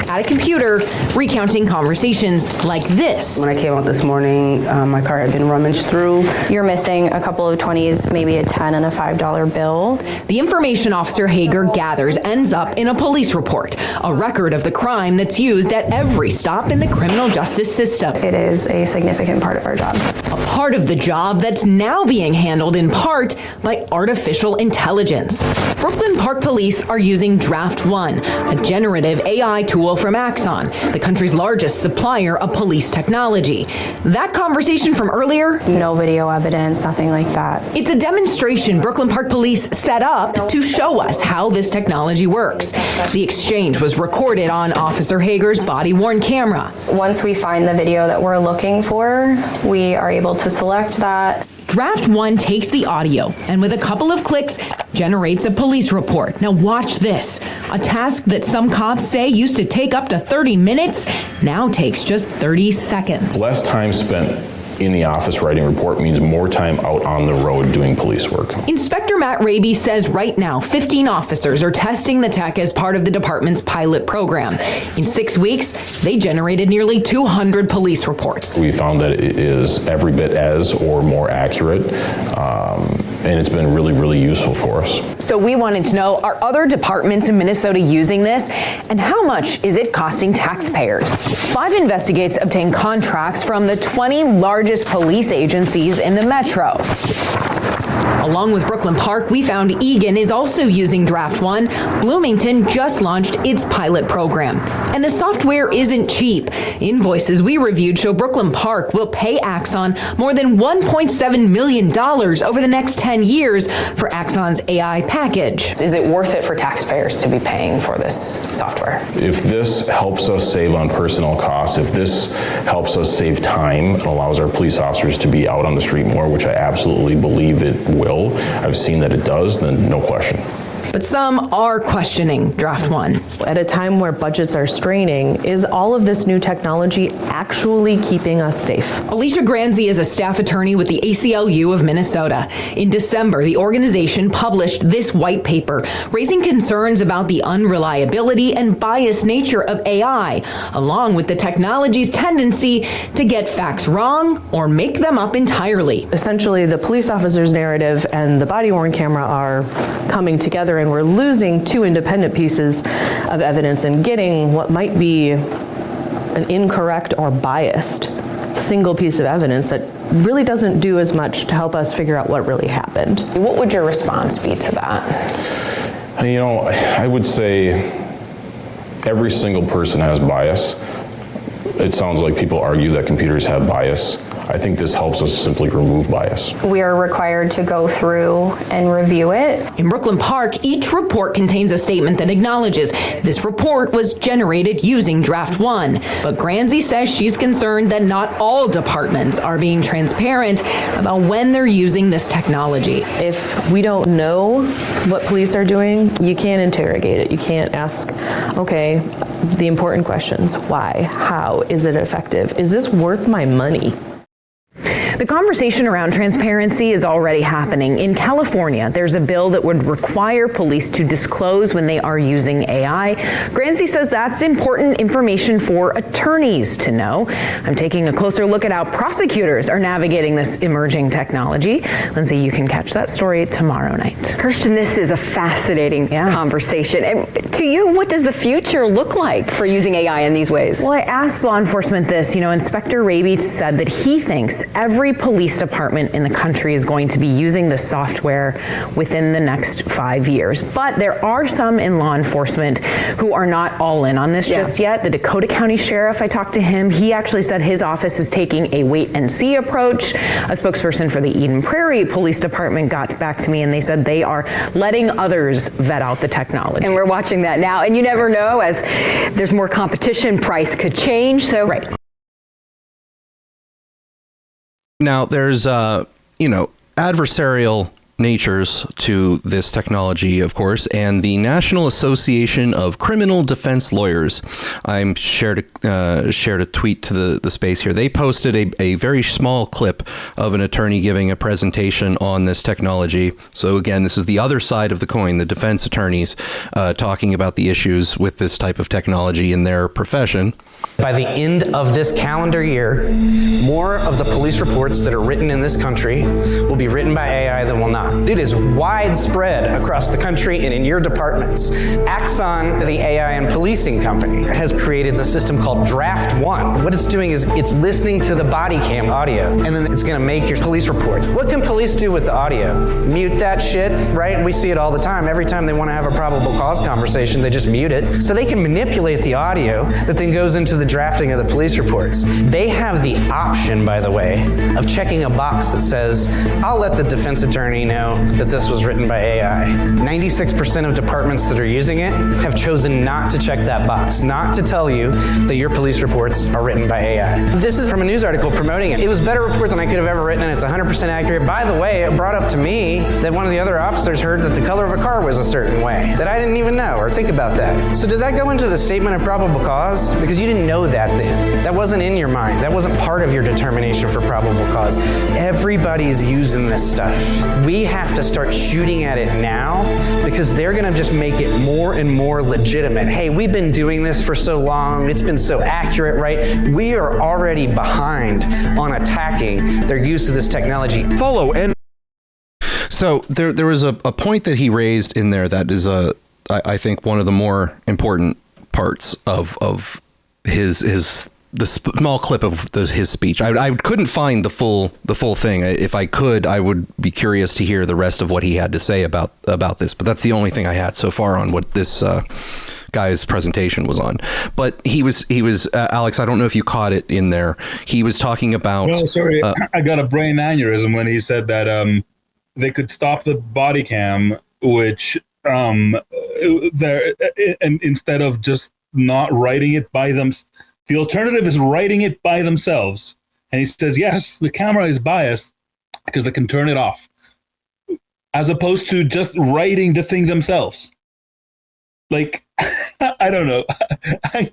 At a computer, recounting conversations like this. When I came out this morning, my car had been rummaged through. You're missing a couple of 20s, maybe a $10 and a $5 bill. The information Officer Hager gathers ends up in a police report, a record of the crime that's used at every stop in the criminal justice system. It is a significant part of our job. A part of the job that's now being handled in part by artificial intelligence. Brooklyn Park Police are using Draft One, a generative AI tool from Axon, the country's largest supplier of police technology. That conversation from earlier? No video evidence, nothing like that. It's a demonstration Brooklyn Park Police set up to show us how this technology works. The exchange was recorded on Officer Hager's body-worn camera. Once we find the video that we're looking for, we are able to select that. Draft One takes the audio and with a couple of clicks generates a police report. Now watch this. A task that some cops say used to take up to 30 minutes now takes just 30 seconds. Less time spent in the office writing a report means more time out on the road doing police work. Inspector Matt Raby says right now 15 officers are testing the tech as part of the department's pilot program. In 6 weeks, they generated nearly 200 police reports. We found that it is every bit as or more accurate, and it's been really, really useful for us. So we wanted to know, are other departments in Minnesota using this, and how much is it costing taxpayers? 5 Investigates obtained contracts from the 20 largest police agencies in the metro. Along with Brooklyn Park, we found Eagan is also using Draft One. Bloomington just launched its pilot program. And the software isn't cheap. Invoices we reviewed show Brooklyn Park will pay Axon more than $1.7 million over the next 10 years for Axon's AI package. Is it worth it for taxpayers to be paying for this software? If this helps us save on personnel costs, if this helps us save time and allows our police officers to be out on the street more, which I absolutely believe it will, I've seen that it does, then no question. But some are questioning Draft One. At a time where budgets are straining, is all of this new technology actually keeping us safe? Alicia Granzi is a staff attorney with the ACLU of Minnesota. In December, the organization published this white paper, raising concerns about the unreliability and biased nature of AI, along with the technology's tendency to get facts wrong or make them up entirely. Essentially, the police officer's narrative and the body-worn camera are coming together, and we're losing 2 independent pieces of evidence and getting what might be an incorrect or biased single piece of evidence that really doesn't do as much to help us figure out what really happened. What would your response be to that? You know, I would say every single person has bias. It sounds like people argue that computers have bias. I think this helps us simply remove bias. We are required to go through and review it. In Brooklyn Park, each report contains a statement that acknowledges this report was generated using Draft One. But Granzi says she's concerned that not all departments are being transparent about when they're using this technology. If we don't know what police are doing, you can't interrogate it. You can't ask, okay, the important questions. Why? How? Is it effective? Is this worth my money? The conversation around transparency is already happening. In California, there's a bill that would require police to disclose when they are using AI. Granzi says that's important information for attorneys to know. I'm taking a closer look at how prosecutors are navigating this emerging technology. Lindsay, you can catch that story tomorrow night. Kirsten, this is a fascinating conversation. And to you, what does the future look like for using AI in these ways? Well, I asked law enforcement this. Inspector Raby said that he thinks every police department in the country is going to be using the software within the next 5 years. But there are some in law enforcement who are not all in on this just yet. The Dakota County Sheriff, I talked to him. He actually said his office is taking a wait and see approach. A spokesperson for the Eden Prairie Police Department got back to me and they said they are letting others vet out the technology. And we're watching that now. And you never know, as there's more competition, price could change. So right. Now, there's, adversarial natures to this technology, of course, and the National Association of Criminal Defense Lawyers. I shared a tweet to the space here. They posted a very small clip of an attorney giving a presentation on this technology. So again, this is the other side of the coin, the defense attorneys talking about the issues with this type of technology in their profession. By the end of this calendar year, more of the police reports that are written in this country will be written by AI than will not. It is widespread across the country and in your departments. Axon, the AI and policing company, has created the system called Draft One. What it's doing is it's listening to the body cam audio, and then it's going to make your police reports. What can police do with the audio? Mute that shit, right? We see it all the time. Every time they want to have a probable cause conversation, they just mute it. So they can manipulate the audio that then goes into the drafting of the police reports. They have the option, by the way, of checking a box that says, I'll let the defense attorney know that this was written by AI. 96% of departments that are using it have chosen not to check that box, not to tell you that your police reports are written by AI. This is from a news article promoting it. It was a better report than I could have ever written, and it's 100% accurate. By the way, it brought up to me that one of the other officers heard that the color of a car was a certain way, that I didn't even know or think about that. So did that go into the statement of probable cause? Because you didn't know that then. That wasn't in your mind. That wasn't part of your determination for probable cause. Everybody's using this stuff. We have to start shooting at it now because they're going to just make it more and more legitimate. Hey, we've been doing this for so long. It's been so accurate, right? We are already behind on attacking their use of this technology. Follow and so there was a point that he raised in there that is I think one of the more important parts of the small clip of his speech. I couldn't find the full thing. If I could, I would be curious to hear the rest of what he had to say about this. But that's the only thing I had so far on what this guy's presentation was on. But he was Alex, I don't know if you caught it in there. He was talking about. No, sorry, I got a brain aneurysm when he said that they could stop the body cam, which there and instead of just not writing it by them. The alternative is writing it by themselves. And he says, yes, the camera is biased because they can turn it off, as opposed to just writing the thing themselves. Like, I don't know. I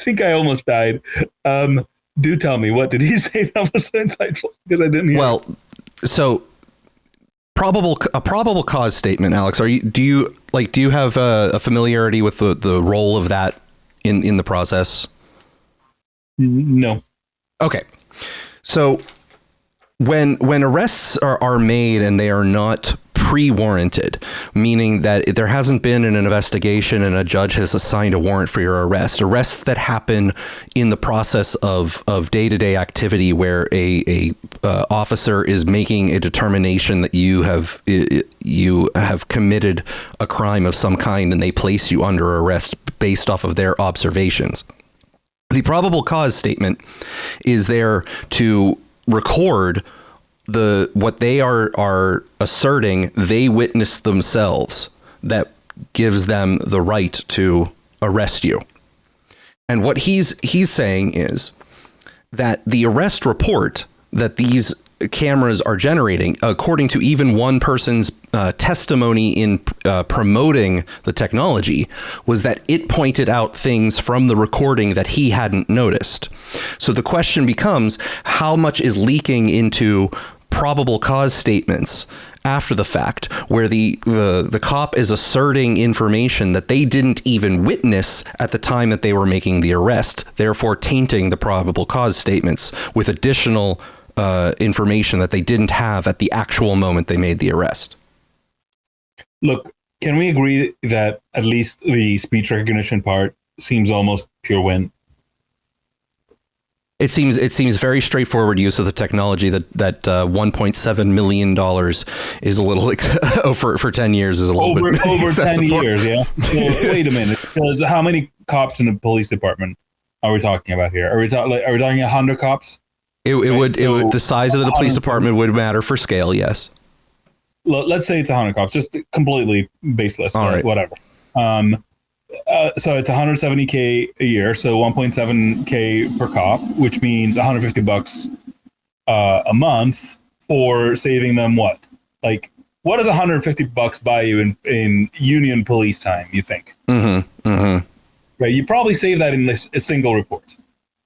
think I almost died. Do tell me, what did he say that was so insightful? Because I didn't hear. Well, so a probable cause statement, Alex. Do you have a familiarity with the role of that in the process? No. Okay. So when arrests are made and they are not pre-warranted, meaning that there hasn't been an investigation and a judge has assigned a warrant for your arrests that happen in the process of day-to-day activity where a officer is making a determination that you have committed a crime of some kind and they place you under arrest based off of their observations. The probable cause statement is there to record what they are asserting they witnessed themselves that gives them the right to arrest you. And what he's saying is that the arrest report that these cameras are generating, according to even one person's testimony in promoting the technology, was that it pointed out things from the recording that he hadn't noticed. So the question becomes, how much is leaking into probable cause statements after the fact, where the cop is asserting information that they didn't even witness at the time that they were making the arrest, therefore tainting the probable cause statements with additional information that they didn't have at the actual moment they made the arrest. Look, can we agree that at least the speech recognition part seems almost pure win? It seems very straightforward use of the technology that $1.7 million is a little for 10 years is a little bit over 10 years. Yeah. So, wait a minute, because how many cops in the police department are we talking about here? Are we talking 100 cops? It would the size of the police department would matter for scale. Yes. Let's say it's 100 cops, just completely baseless, all right. Whatever. So it's $170K a year, so $1.7K per cop, which means $150 a month for saving them what? Like, what does $150 buy you in union police time, you think? Mm-hmm. Mm-hmm. Right, you probably save that in a single report.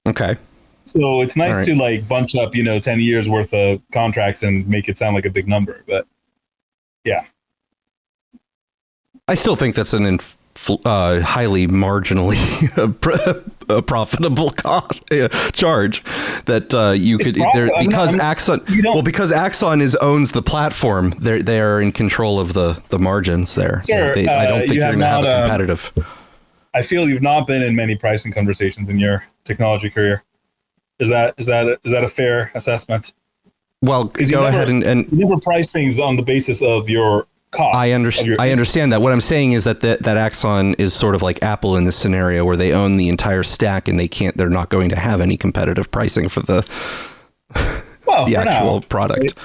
Okay. So it's nice to like bunch up, 10 years worth of contracts and make it sound like a big number, but yeah. I still think that's an highly marginally profitable cost charge that you could because Axon because Axon owns the platform. They're in control of the margins there. Sure, I don't think you're going to have a competitive. I feel you've not been in many pricing conversations in your technology career. Is that a fair assessment? Well, go ahead and you never price things on the basis of your costs. I understand that. What I'm saying is that that Axon is sort of like Apple in this scenario, where they own the entire stack and they're not going to have any competitive pricing for the actual product.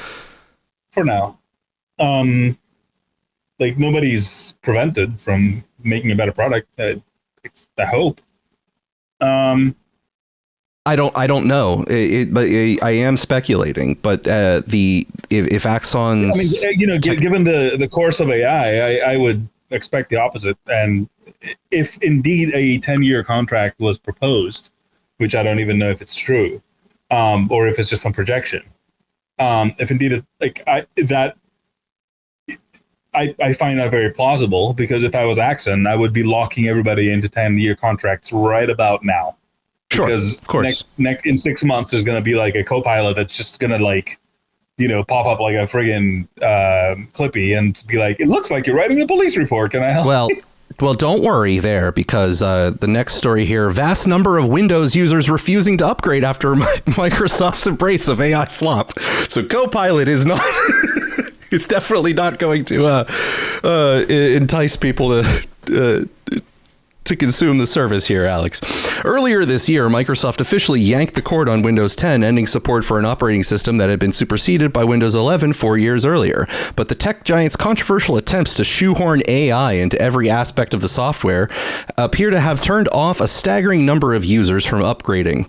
For now, like nobody's prevented from making a better product. I hope. I don't know, but I am speculating. But if Axon's, given the course of AI, I would expect the opposite. And if indeed a 10-year contract was proposed, which I don't even know if it's true, or if it's just some projection, if indeed I find that very plausible, because if I was Axon, I would be locking everybody into 10-year contracts right about now. Sure, because of course. In 6 months, there's going to be like a co-pilot that's just going to pop up like a friggin' Clippy and be like, it looks like you're writing a police report. Can I help? Well, don't worry there, because the next story here, vast number of Windows users refusing to upgrade after Microsoft's embrace of AI slop. So Copilot is not... is definitely not going to entice people to consume the service here, Alex. Earlier this year, Microsoft officially yanked the cord on Windows 10, ending support for an operating system that had been superseded by Windows 11 4 years earlier. But the tech giant's controversial attempts to shoehorn AI into every aspect of the software appear to have turned off a staggering number of users from upgrading.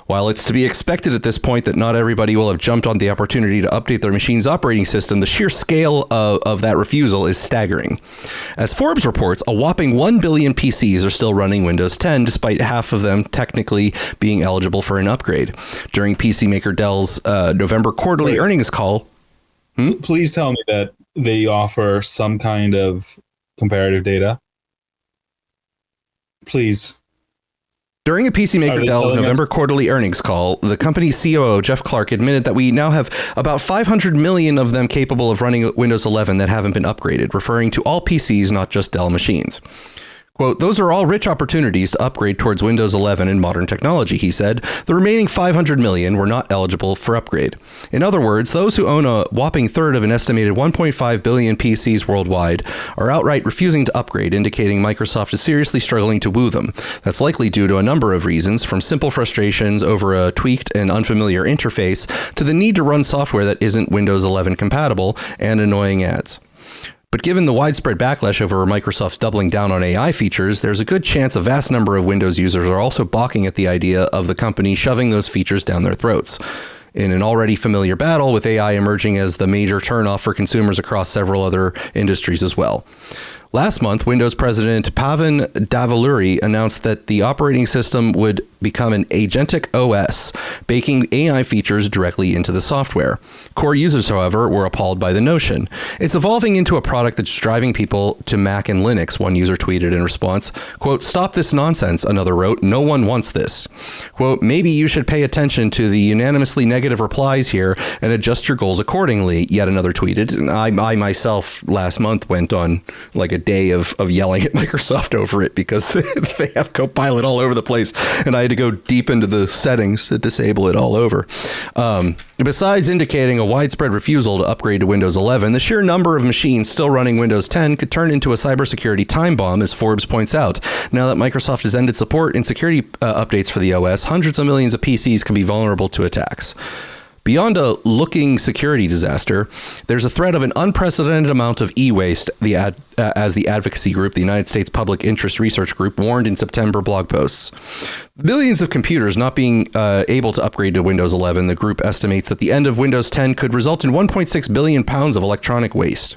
While it's to be expected at this point that not everybody will have jumped on the opportunity to update their machine's operating system, the sheer scale of that refusal is staggering. As Forbes reports, a whopping 1 billion PCs are still running Windows 10, despite half of them technically being eligible for an upgrade. During PC maker Dell's November quarterly earnings call... Please tell me that they offer some kind of comparative data. Please. During a PC maker Dell's November quarterly earnings call, the company's COO, Jeff Clark, admitted that we now have about 500 million of them capable of running Windows 11 that haven't been upgraded, referring to all PCs, not just Dell machines. Quote, those are all rich opportunities to upgrade towards Windows 11 and modern technology, he said. The remaining 500 million were not eligible for upgrade. In other words, those who own a whopping third of an estimated 1.5 billion PCs worldwide are outright refusing to upgrade, indicating Microsoft is seriously struggling to woo them. That's likely due to a number of reasons, from simple frustrations over a tweaked and unfamiliar interface to the need to run software that isn't Windows 11 compatible and annoying ads. But given the widespread backlash over Microsoft's doubling down on AI features, there's a good chance a vast number of Windows users are also balking at the idea of the company shoving those features down their throats. In an already familiar battle, with AI emerging as the major turnoff for consumers across several other industries as well. Last month, Windows President Pavan Davuluri announced that the operating system would become an agentic OS, baking AI features directly into the software. Core users, however, were appalled by the notion. It's evolving into a product that's driving people to Mac and Linux, one user tweeted in response. Quote, stop this nonsense, another wrote. No one wants this. Quote, maybe you should pay attention to the unanimously negative replies here and adjust your goals accordingly, yet another tweeted. And I myself last month went on like a day of yelling at Microsoft over it because they have Copilot all over the place, and I had to go deep into the settings to disable it all over. Besides indicating a widespread refusal to upgrade to Windows 11, the sheer number of machines still running Windows 10 could turn into a cybersecurity time bomb, as Forbes points out. Now that Microsoft has ended support and security updates for the OS, hundreds of millions of PCs can be vulnerable to attacks. Beyond a looking security disaster, there's a threat of an unprecedented amount of e-waste, as the advocacy group, the United States Public Interest Research Group, warned in September blog posts. Billions of computers not being able to upgrade to Windows 11, the group estimates that the end of Windows 10 could result in 1.6 billion pounds of electronic waste.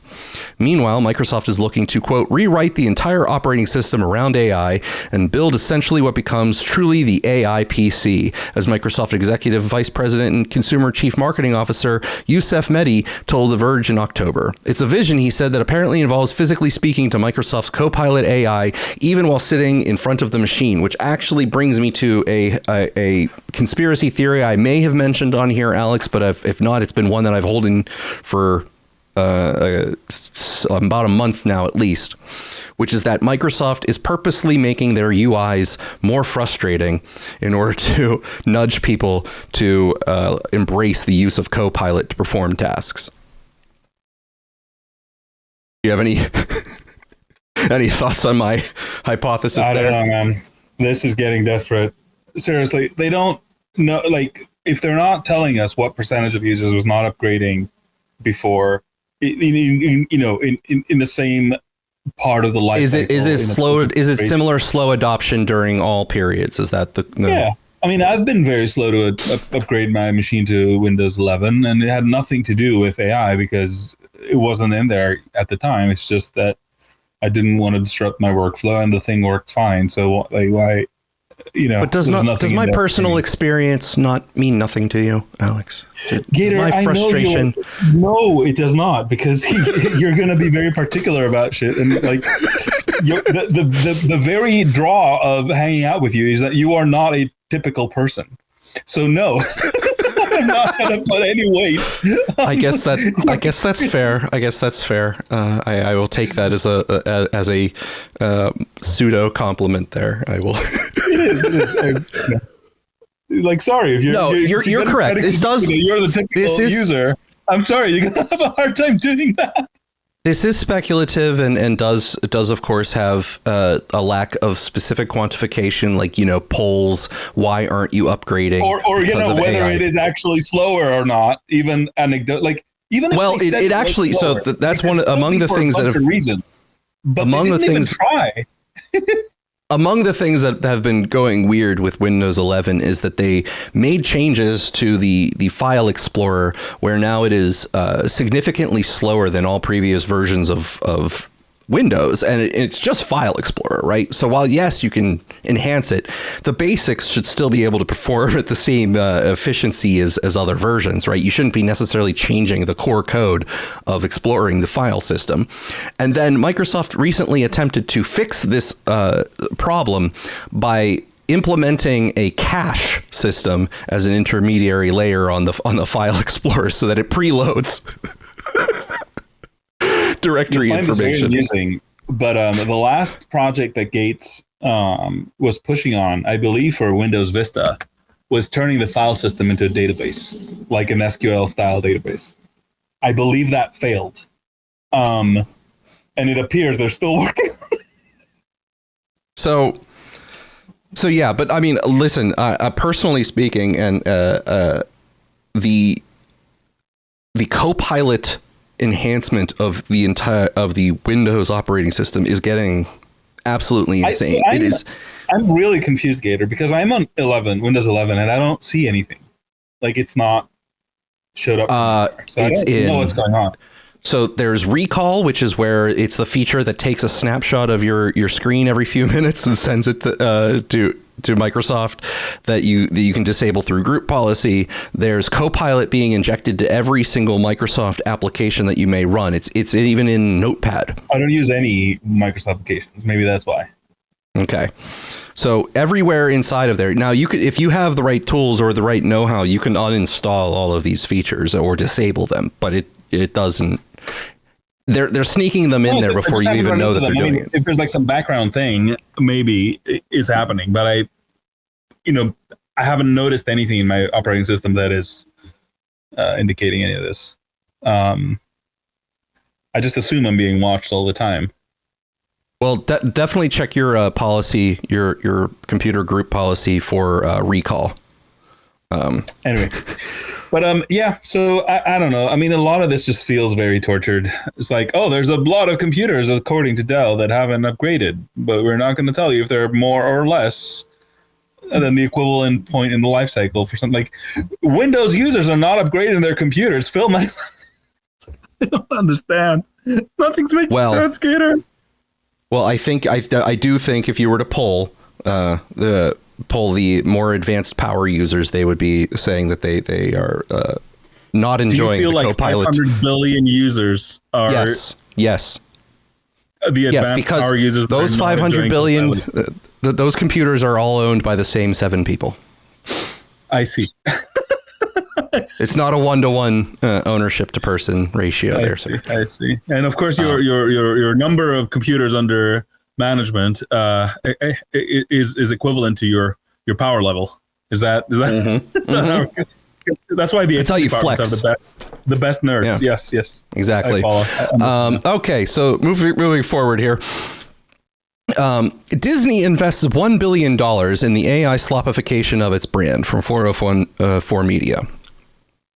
Meanwhile, Microsoft is looking to, quote, rewrite the entire operating system around AI and build essentially what becomes truly the AI PC, as Microsoft Executive Vice President and Consumer Chief Marketing Officer Youssef Mehdi told The Verge in October. It's a vision, he said, that apparently involves physically speaking to Microsoft's Copilot AI even while sitting in front of the machine, which actually brings me to a conspiracy theory I may have mentioned on here, Alex, but if not, it's been one that I've holding for about a month now at least, which is that Microsoft is purposely making their UIs more frustrating in order to nudge people to embrace the use of Copilot to perform tasks. Do you have any thoughts on my hypothesis I there? don't know, man. This is getting desperate. Seriously, they don't know, like, if they're not telling us what percentage of users was not upgrading before, in the same part of the life Is cycle, it slow? Is it similar slow adoption during all periods? Is that the Yeah. I mean, I've been very slow to upgrade my machine to Windows 11, and it had nothing to do with AI because it wasn't in there at the time. It's just that I didn't want to disrupt my workflow, and the thing worked fine. So, like, why? But does my personal experience not mean nothing to you, Alex? Gator, my frustration. No, it does not, because you're going to be very particular about shit, and like the very draw of hanging out with you is that you are not a typical person. So no, I'm not going to put any weight. I guess that's fair. I will take that as a pseudo compliment there. I will. It is. Like, sorry if you're correct. You're the typical user. I'm sorry, you're gonna have a hard time doing that. This is speculative and does of course have a lack of specific quantification, like, polls. Why aren't you upgrading? Or whether AI. It is actually slower or not. Even anecdote, like even. Well, it actually. So that's one among the things that have reason. But among they didn't the things. Even try. Among the things that have been going weird with Windows 11 is that they made changes to the file explorer, where now it is significantly slower than all previous versions of Windows, and it's just file explorer, right? So while yes, you can enhance it, the basics should still be able to perform at the same efficiency as other versions, right? You shouldn't be necessarily changing the core code of exploring the file system. And then Microsoft recently attempted to fix this problem by implementing a cache system as an intermediary layer on the file explorer, so that it preloads directory information. Amusing, but the last project that Gates was pushing on, I believe for Windows Vista, was turning the file system into a database, like an SQL style database. I believe that failed, and it appears they're still working on it. So yeah, but I mean, listen, personally speaking, and the Copilot enhancement of the Windows operating system is getting absolutely insane. I'm really confused, Gator, because I'm on Windows 11, and I don't see anything. Like, it's not showed up. So I don't know what's going on. So there's recall, which is where it's the feature that takes a snapshot of your screen every few minutes and sends it to Microsoft, that you can disable through group policy. There's Copilot being injected to every single Microsoft application that you may run. It's even in Notepad. I don't use any Microsoft applications. Maybe that's why. Okay. So everywhere inside of there. Now, you could, if you have the right tools or the right know-how, you can uninstall all of these features or disable them, but it doesn't. They're sneaking them in there before you even know that they're doing it. If there's like some background thing, maybe is happening, but I haven't noticed anything in my operating system that is indicating any of this. I just assume I'm being watched all the time. Well, definitely check your policy, your computer group policy for recall. Anyway. But yeah, so I don't know. I mean, a lot of this just feels very tortured. It's like, oh, there's a lot of computers, according to Dell, that haven't upgraded, but we're not going to tell you if they're more or less than the equivalent point in the life cycle for something. Like, Windows users are not upgrading their computers. Phil, I don't understand. Nothing's making sense, Gator. Well, I do think if you were to poll the more advanced power users, they would be saying that they are not enjoying the Copilot. 500 billion users are yes the advanced power users. Those 500 billion those computers are all owned by the same 7 people. I see. It's not a 1-to-1 ownership to person ratio there, sir. I see. And of course, your number of computers under management is equivalent to your power level. Is that mm-hmm. is that how That's why the That's how you flex. Are the best nerds. Yeah. Yes. Exactly. Okay, so moving forward here. Disney invests $1 billion in the AI sloppification of its brand, from 404 Media.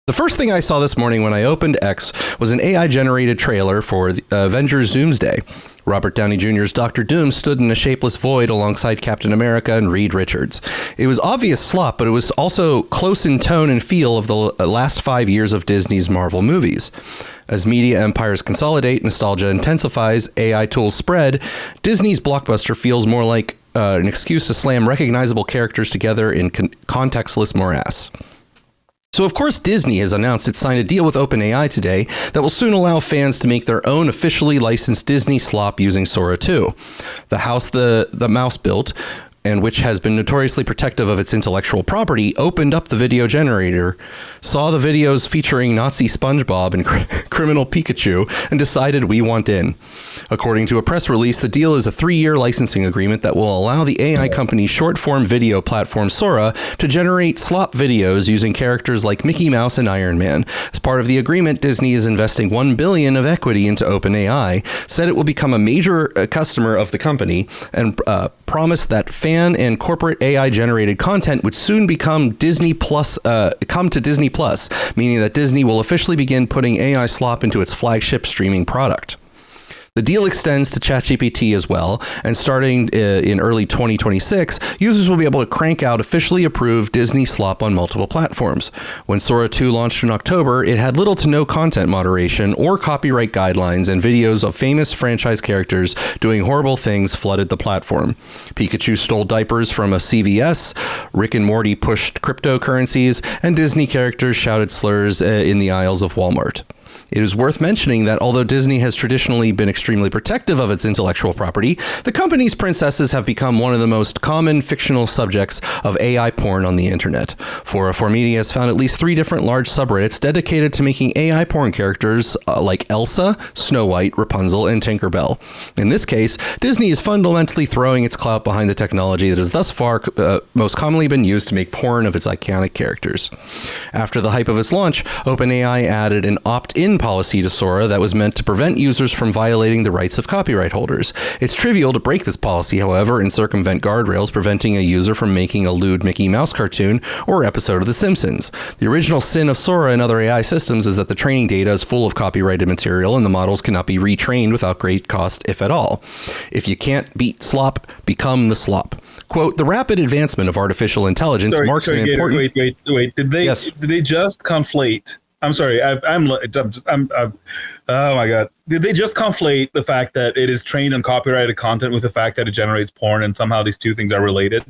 The first thing I saw this morning when I opened X was an AI-generated trailer for Avengers Doomsday. Robert Downey Jr.'s Dr. Doom stood in a shapeless void alongside Captain America and Reed Richards. It was obvious slop, but it was also close in tone and feel of the last 5 years of Disney's Marvel movies. As media empires consolidate, nostalgia intensifies, AI tools spread, Disney's blockbuster feels more like an excuse to slam recognizable characters together in contextless morass. So, of course, Disney has announced it signed a deal with OpenAI today that will soon allow fans to make their own officially licensed Disney slop using Sora 2. The house the mouse built, and which has been notoriously protective of its intellectual property, opened up the video generator, saw the videos featuring Nazi SpongeBob and criminal Pikachu, and decided we want in. According to a press release, the deal is a 3-year licensing agreement that will allow the AI company's short-form video platform Sora to generate slop videos using characters like Mickey Mouse and Iron Man. As part of the agreement, Disney is investing $1 billion of equity into OpenAI, said it will become a major customer of the company, and promised that fan and corporate AI generated content would soon become Disney Plus, come to Disney Plus, meaning that Disney will officially begin putting AI slop into its flagship streaming product. The deal extends to ChatGPT as well, and starting in early 2026, users will be able to crank out officially approved Disney slop on multiple platforms. When Sora 2 launched in October, it had little to no content moderation or copyright guidelines, and videos of famous franchise characters doing horrible things flooded the platform. Pikachu stole diapers from a CVS, Rick and Morty pushed cryptocurrencies, and Disney characters shouted slurs in the aisles of Walmart. It is worth mentioning that although Disney has traditionally been extremely protective of its intellectual property, the company's princesses have become one of the most common fictional subjects of AI porn on the internet. 404 Media has found at least 3 different large subreddits dedicated to making AI porn characters like Elsa, Snow White, Rapunzel, and Tinkerbell. In this case, Disney is fundamentally throwing its clout behind the technology that has thus far most commonly been used to make porn of its iconic characters. After the hype of its launch, OpenAI added an opt-in policy to Sora that was meant to prevent users from violating the rights of copyright holders. It's trivial to break this policy, however, and circumvent guardrails preventing a user from making a lewd Mickey Mouse cartoon or episode of The Simpsons. The original sin of Sora and other AI systems is that the training data is full of copyrighted material and the models cannot be retrained without great cost, if at all. If you can't beat slop, become the slop. Quote, the rapid advancement of artificial intelligence marks an important... Wait. Did they just conflate... I'm sorry. Oh my God. Did they just conflate the fact that it is trained on copyrighted content with the fact that it generates porn, and somehow these two things are related?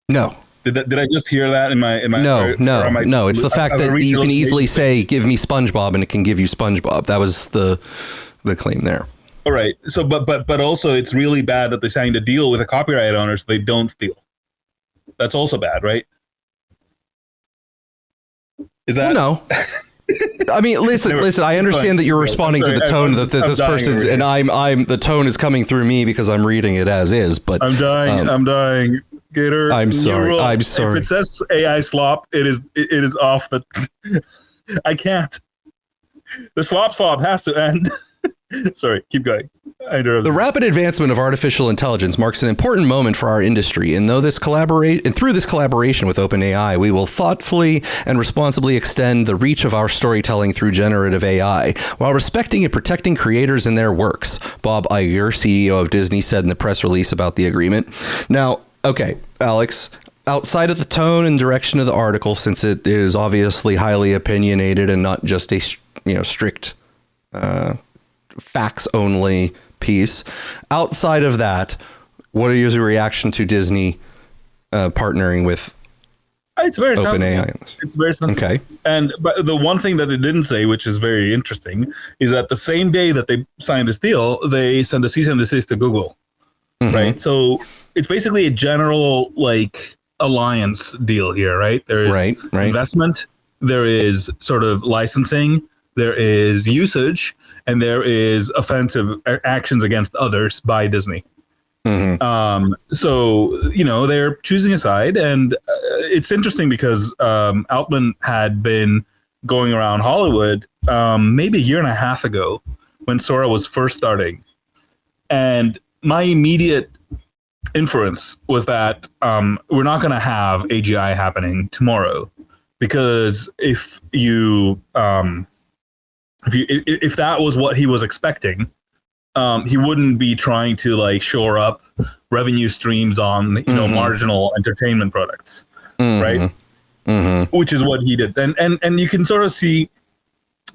No. Did I just hear that in my No. It's the fact that you can easily say, give me SpongeBob, and it can give you SpongeBob. That was the claim there. All right. So, but also it's really bad that they signed a deal with a copyright owner so they don't steal. That's also bad, right? Is that? No. I mean, listen. I understand that you're responding to the tone that this person's, and I'm the tone is coming through me because I'm reading it as is. But I'm dying, Gator. I'm sorry. If it says AI slop, it is off. But I can't. The slop has to end. Sorry, keep going. The rapid advancement of artificial intelligence marks an important moment for our industry, and through this collaboration with OpenAI, we will thoughtfully and responsibly extend the reach of our storytelling through generative AI, while respecting and protecting creators and their works, Bob Iger, CEO of Disney, said in the press release about the agreement. Now, okay, Alex, outside of the tone and direction of the article, since it is obviously highly opinionated and not just a strict facts only piece. Outside of that, what is your reaction to Disney partnering with it's very OpenAI? Sensible. It's very sensible. Okay. But the one thing that it didn't say, which is very interesting, is that the same day that they signed this deal, they sent a cease and desist to Google. Mm-hmm. Right. So it's basically a general alliance deal here, right? There is investment, there is sort of licensing, there is usage, and there is offensive actions against others by Disney. So, they're choosing a side, and it's interesting because Altman had been going around Hollywood maybe a year and a half ago when Sora was first starting. And my immediate inference was that we're not going to have AGI happening tomorrow, because if that was what he was expecting, he wouldn't be trying to shore up revenue streams on marginal entertainment products, right? Which is what he did, and you can sort of see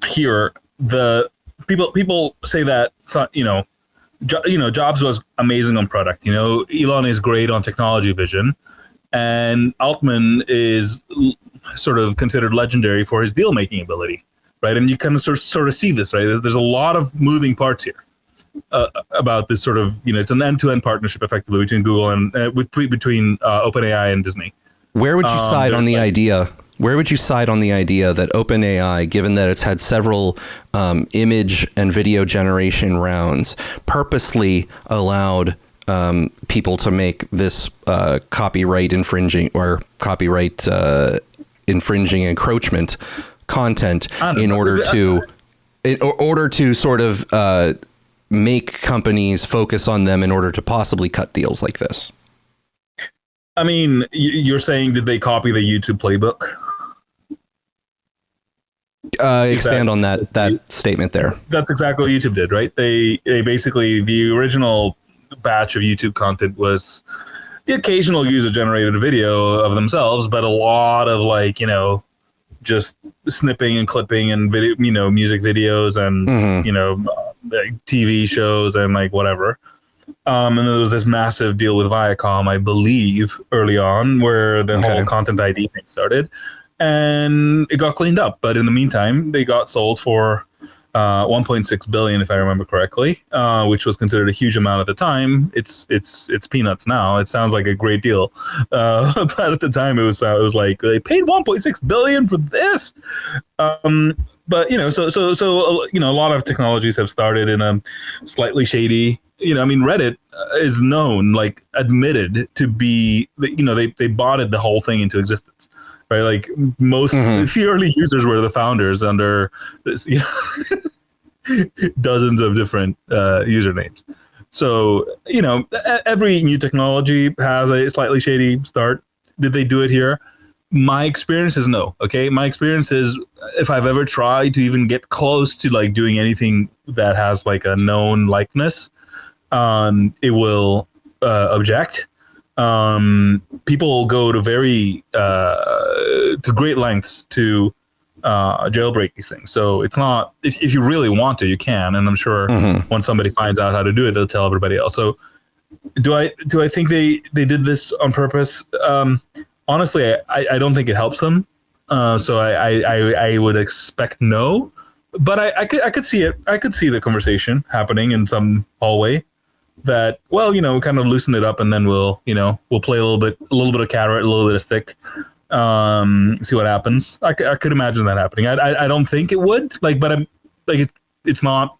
here the people say that Jobs was amazing on product. Elon is great on technology vision, and Altman is sort of considered legendary for his deal making ability, right? And you kind of sort of see this, right? There's a lot of moving parts here. About this sort of, it's an end-to-end partnership effectively between Google and between OpenAI and Disney. Where would you side on the idea? Where would you side on the idea that OpenAI, given that it's had several image and video generation rounds, purposely allowed people to make this copyright infringing or copyright infringing encroachment content in order to sort of make companies focus on them in order to possibly cut deals like this? I mean, you're saying, did they copy the YouTube playbook? Expand on that statement there. That's exactly what YouTube did, right? They basically, the original batch of YouTube content was the occasional user-generated video of themselves, but a lot of just snipping and clipping and video, music videos and TV shows and whatever. And there was this massive deal with Viacom, I believe, early on, where the whole content ID thing started, and it got cleaned up. But in the meantime, they got sold for 1.6 billion, if I remember correctly, which was considered a huge amount at the time. It's peanuts now. It sounds like a great deal, but at the time it was like they paid 1.6 billion for this. But so a lot of technologies have started in a slightly shady. Reddit is known, admitted to be, they botted the whole thing into existence, right? Most the early users were the founders under this, dozens of different usernames. So every new technology has a slightly shady start. Did they do it here? My experience is no. Okay, my experience is, if I've ever tried to even get close to doing anything that has a known likeness, it will object. People go to great lengths to jailbreak these things. So it's not, if you really want to, you can. And I'm sure when somebody finds out how to do it, they'll tell everybody else. So do I think they did this on purpose? Honestly, I don't think it helps them. So I would expect no. But I could see it. I could see the conversation happening in some hallway. That, kind of loosen it up, and then we'll play a little bit of carrot, a little bit of stick, see what happens. I could imagine that happening. I don't think it would, but it's not,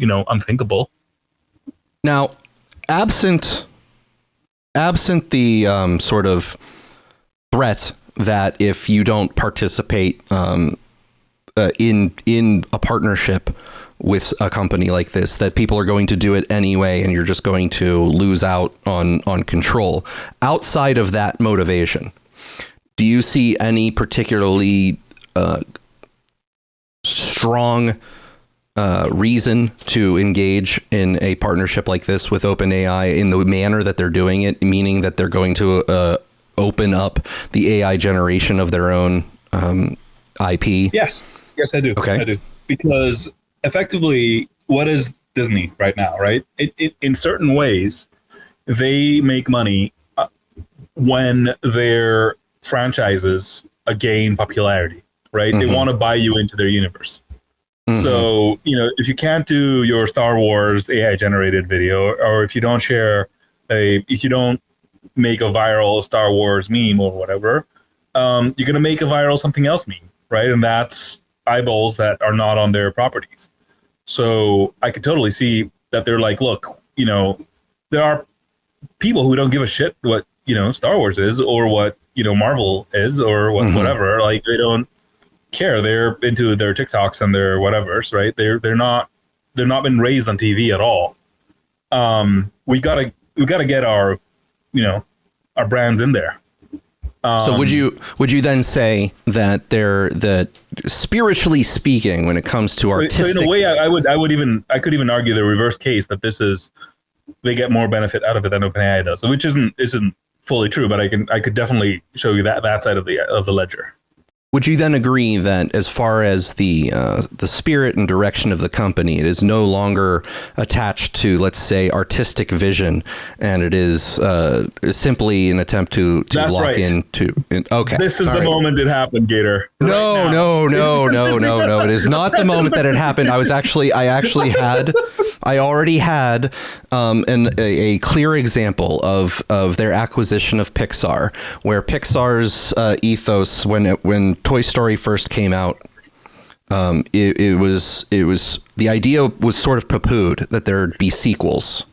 unthinkable. Now, absent the sort of threat that if you don't participate in a partnership with a company like this, that people are going to do it anyway, and you're just going to lose out on control. Outside of that motivation, do you see any particularly strong reason to engage in a partnership like this with OpenAI in the manner that they're doing it, meaning that they're going to open up the AI generation of their own IP? Yes, I do. Okay. I do. Because effectively, what is Disney right now, right? It in certain ways, they make money when their franchises gain popularity, right? They want to buy you into their universe. So, if you can't do your Star Wars AI generated video, or if you don't if you don't make a viral Star Wars meme or whatever, you're going to make a viral something else meme, right? And that's eyeballs that are not on their properties. So I could totally see that they're like, look, there are people who don't give a shit what, Star Wars is or what, Marvel is or whatever. Like, they don't care. They're into their TikToks and their whatevers, right? They're not been raised on TV at all. We gotta get our brands in there. So would you then say that spiritually speaking, when it comes to artistic, so in a way, I could even argue the reverse case, that they get more benefit out of it than OpenAI does, which isn't fully true, but I could definitely show you that side of the ledger. Would you then agree that as far as the spirit and direction of the company, it is no longer attached to, let's say, artistic vision, and it is simply an attempt to lock into? Okay, this is the moment it happened, Gator. No. It is not the moment that it happened. I already had a clear example of their acquisition of Pixar, where Pixar's ethos, when Toy Story first came out, it was the idea was sort of poo-pooed that there'd be sequels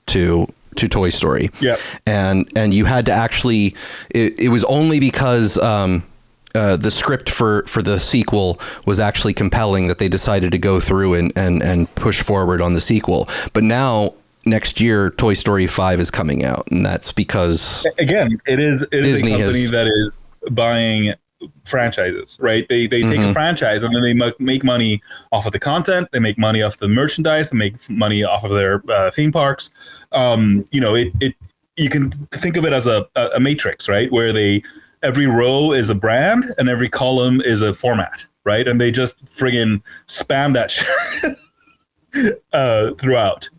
to Toy Story. Yeah. And you had to actually, it was only because the script for the sequel was actually compelling that they decided to go through and push forward on the sequel. But now, next year, Toy Story 5 is coming out, and that's because, again, it is Disney a company that is buying franchises, right? They take a franchise and then they make money off of the content. They make money off the merchandise. They make money off of their theme parks. You can think of it as a matrix, right? Where every row is a brand and every column is a format, right? And they just friggin' spam that shit throughout,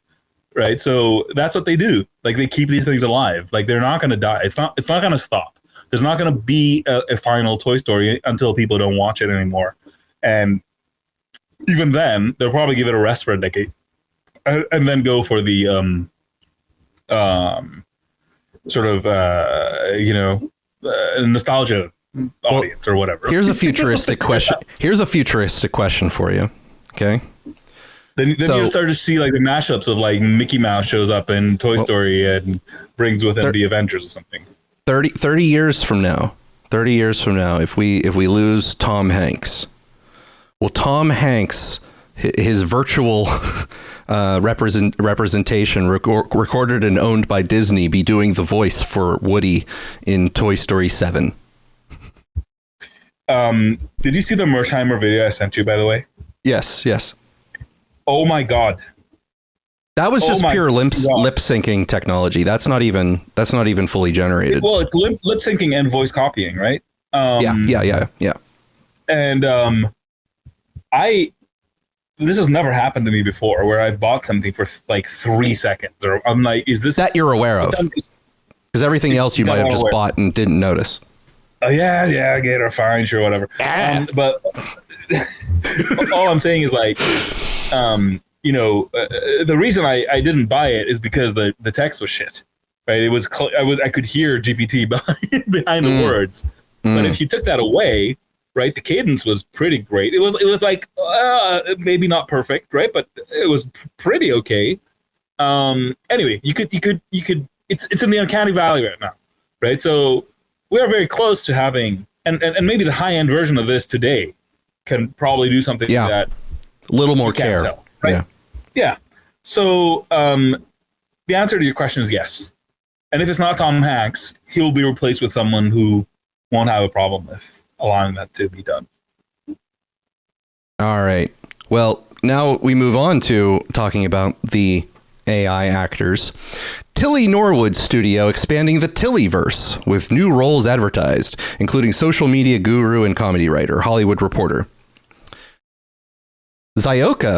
right? So that's what they do. Like, they keep these things alive. Like, they're not going to die. It's not going to stop. There's not going to be a final Toy Story until people don't watch it anymore. And even then, they'll probably give it a rest for a decade and then go for the nostalgia audience or whatever. Here's a futuristic question for you. Okay. Then you start to see like the mashups of like Mickey Mouse shows up in Toy Story and brings with him the Avengers or something. 30 years from now, if we lose Tom Hanks, will Tom Hanks, his virtual representation recorded and owned by Disney, be doing the voice for Woody in Toy Story 7? Did you see the Mersheimer video I sent you, by the way? Yes. Oh my God. That was just pure lip syncing technology. That's not even fully generated. Well, it's lip syncing and voice copying, right? Yeah. And this has never happened to me before, where I've bought something for like 3 seconds, or I'm like, is this that you're aware of? Because everything else you might have just bought and didn't notice. Oh yeah, Gator, fine, sure, whatever. But all I'm saying is like, the reason I didn't buy it is because the text was shit, right? It was I could hear GPT behind the words, but if you took that away, right, the cadence was pretty great. It was like maybe not perfect, right, but it was pretty okay. Anyway, you could it's in the uncanny valley right now, right? So we are very close to having, and maybe the high end version of this today can probably do something that a little more care. Tell, right? Yeah. So the answer to your question is yes. And if it's not Tom Hanks, he'll be replaced with someone who won't have a problem with allowing that to be done. All right. Well, now we move on to talking about the AI actors. Tilly Norwood's studio expanding the Tillyverse with new roles advertised, including social media guru and comedy writer, Hollywood Reporter. Zyakokia,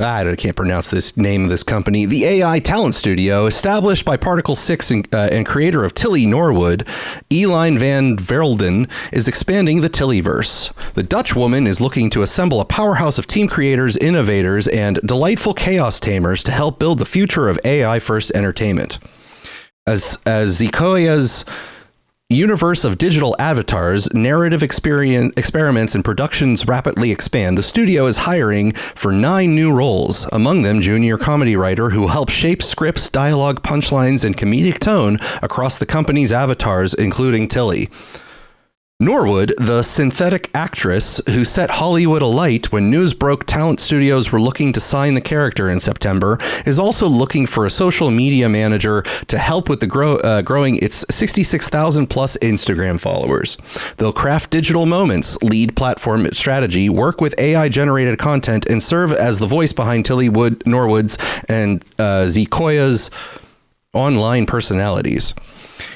I can't pronounce this name of this company, the AI talent studio established by Particle 6 and creator of Tilly Norwood, Eline van Verelden, is expanding the Tillyverse. The Dutch woman is looking to assemble a powerhouse of team creators, innovators, and delightful chaos tamers to help build the future of AI-first entertainment. As Zyakokia's universe of digital avatars, narrative experiments, and productions rapidly expand, the studio is hiring for 9 new roles. Among them, junior comedy writer who helps shape scripts, dialogue, punchlines, and comedic tone across the company's avatars, including Tilly. Norwood, the synthetic actress who set Hollywood alight when news broke talent studios were looking to sign the character in September, is also looking for a social media manager to help with the growing its 66,000 plus Instagram followers. They'll craft digital moments, lead platform strategy, work with AI generated content, and serve as the voice behind Tilly Norwood's and Zikoya's online personalities.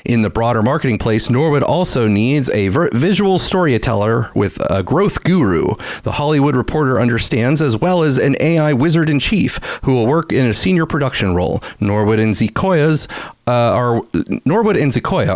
In the broader marketing place, Norwood also needs a visual storyteller with a growth guru, the Hollywood Reporter understands, as well as an AI wizard-in-chief who will work in a senior production role. Norwood and Zikoya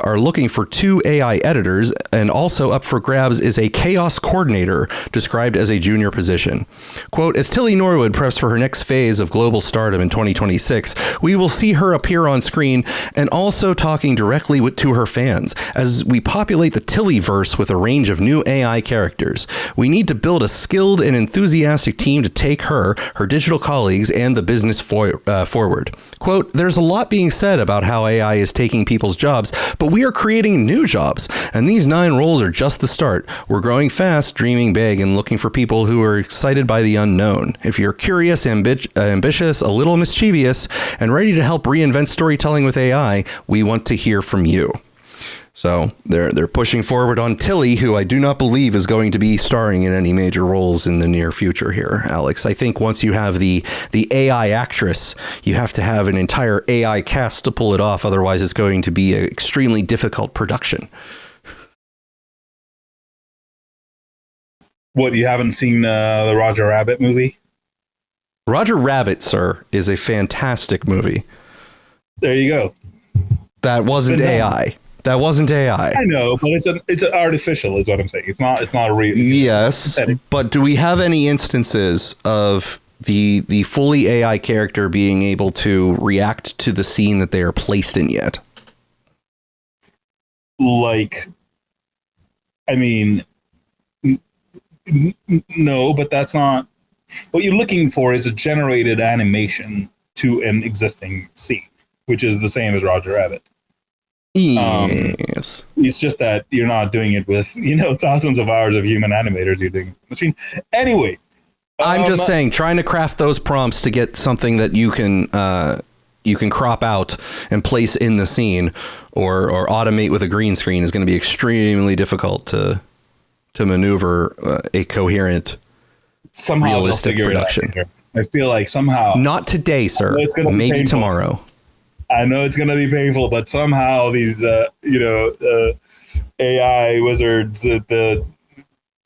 are looking for 2 AI editors, and also up for grabs is a chaos coordinator, described as a junior position. Quote, as Tilly Norwood preps for her next phase of global stardom in 2026, we will see her appear on screen and also talking directly to her fans as we populate the Tillyverse with a range of new AI characters. We need to build a skilled and enthusiastic team to take her digital colleagues, and the business forward. Quote, there's a lot being said about how AI is taking people's jobs, but we are creating new jobs, and these 9 roles are just the start. We're growing fast, dreaming big, and looking for people who are excited by the unknown. If you're curious, ambitious, a little mischievous, and ready to help reinvent storytelling with AI, we want to hear from you. So they're pushing forward on Tilly, who I do not believe is going to be starring in any major roles in the near future here, Alex. I think once you have the AI actress, you have to have an entire AI cast to pull it off. Otherwise, it's going to be an extremely difficult production. What, you haven't seen the Roger Rabbit movie? Roger Rabbit, sir, is a fantastic movie. There you go. That wasn't AI. That wasn't AI. I know, but it's an artificial, is what I'm saying. It's not a real. Yes, but do we have any instances of the fully AI character being able to react to the scene that they are placed in yet? Like, I mean, no, but that's not what you're looking for. Is a generated animation to an existing scene, which is the same as Roger Rabbit. Yes. It's just that you're not doing it with, thousands of hours of human animators. You're doing machine. Anyway, I'm just saying, trying to craft those prompts to get something that you can crop out and place in the scene or automate with a green screen is going to be extremely difficult to maneuver a coherent, realistic production. I feel like somehow. Not today, sir. Maybe tomorrow. I know it's going to be painful, but somehow these, AI wizards at the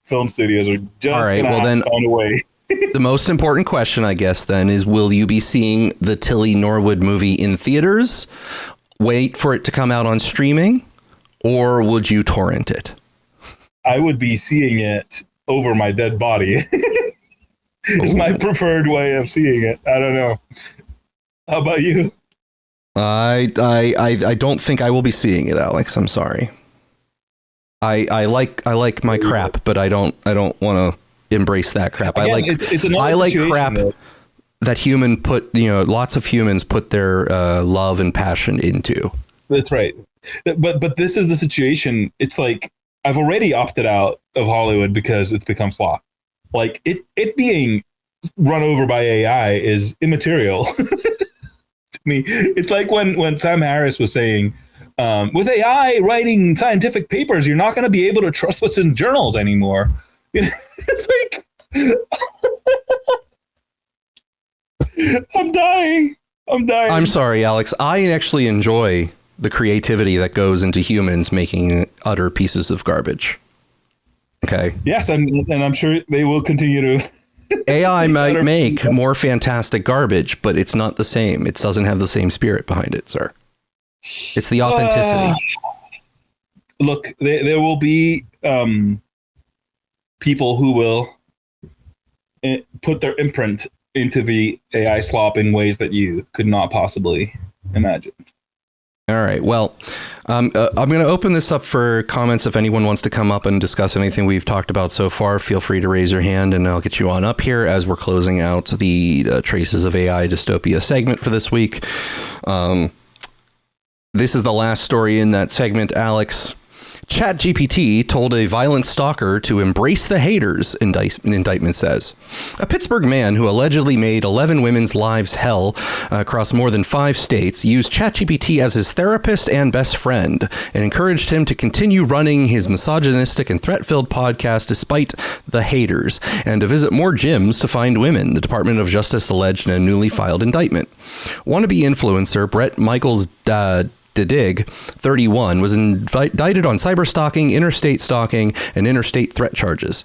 film studios are just all right. Well, then, find a way. The most important question, I guess, then is: will you be seeing the Tilly Norwood movie in theaters? Wait for it to come out on streaming, or would you torrent it? I would be seeing it over my dead body. It's my preferred way of seeing it. I don't know. How about you? I don't think I will be seeing it, Alex. I'm sorry. I like my crap, but I don't want to embrace that crap. Again, I like crap that lots of humans put their love and passion into. That's right. But this is the situation. It's like I've already opted out of Hollywood because it's become slop. Like it being run over by AI is immaterial. To me, it's like when Sam Harris was saying, with AI writing scientific papers, you're not going to be able to trust what's in journals anymore. It's like, I'm dying. I'm sorry, Alex. I actually enjoy the creativity that goes into humans making utter pieces of garbage. Okay. Yes, and I'm sure they will continue to. AI might make more fantastic garbage, but it's not the same. It doesn't have the same spirit behind it, sir. It's the authenticity. Look, there will be people who will put their imprint into the AI slop in ways that you could not possibly imagine. All right. Well, I'm going to open this up for comments. If anyone wants to come up and discuss anything we've talked about so far, feel free to raise your hand and I'll get you on up here as we're closing out the Traces of AI Dystopia segment for this week. This is the last story in that segment, Alex. ChatGPT told a violent stalker to embrace the haters, indictment says. A Pittsburgh man who allegedly made 11 women's lives hell across more than 5 states used ChatGPT as his therapist and best friend and encouraged him to continue running his misogynistic and threat-filled podcast despite the haters and to visit more gyms to find women, the Department of Justice alleged in a newly filed indictment. Wannabe influencer Brett Michaels Dig, 31, was indicted on cyberstalking, interstate stalking, and interstate threat charges.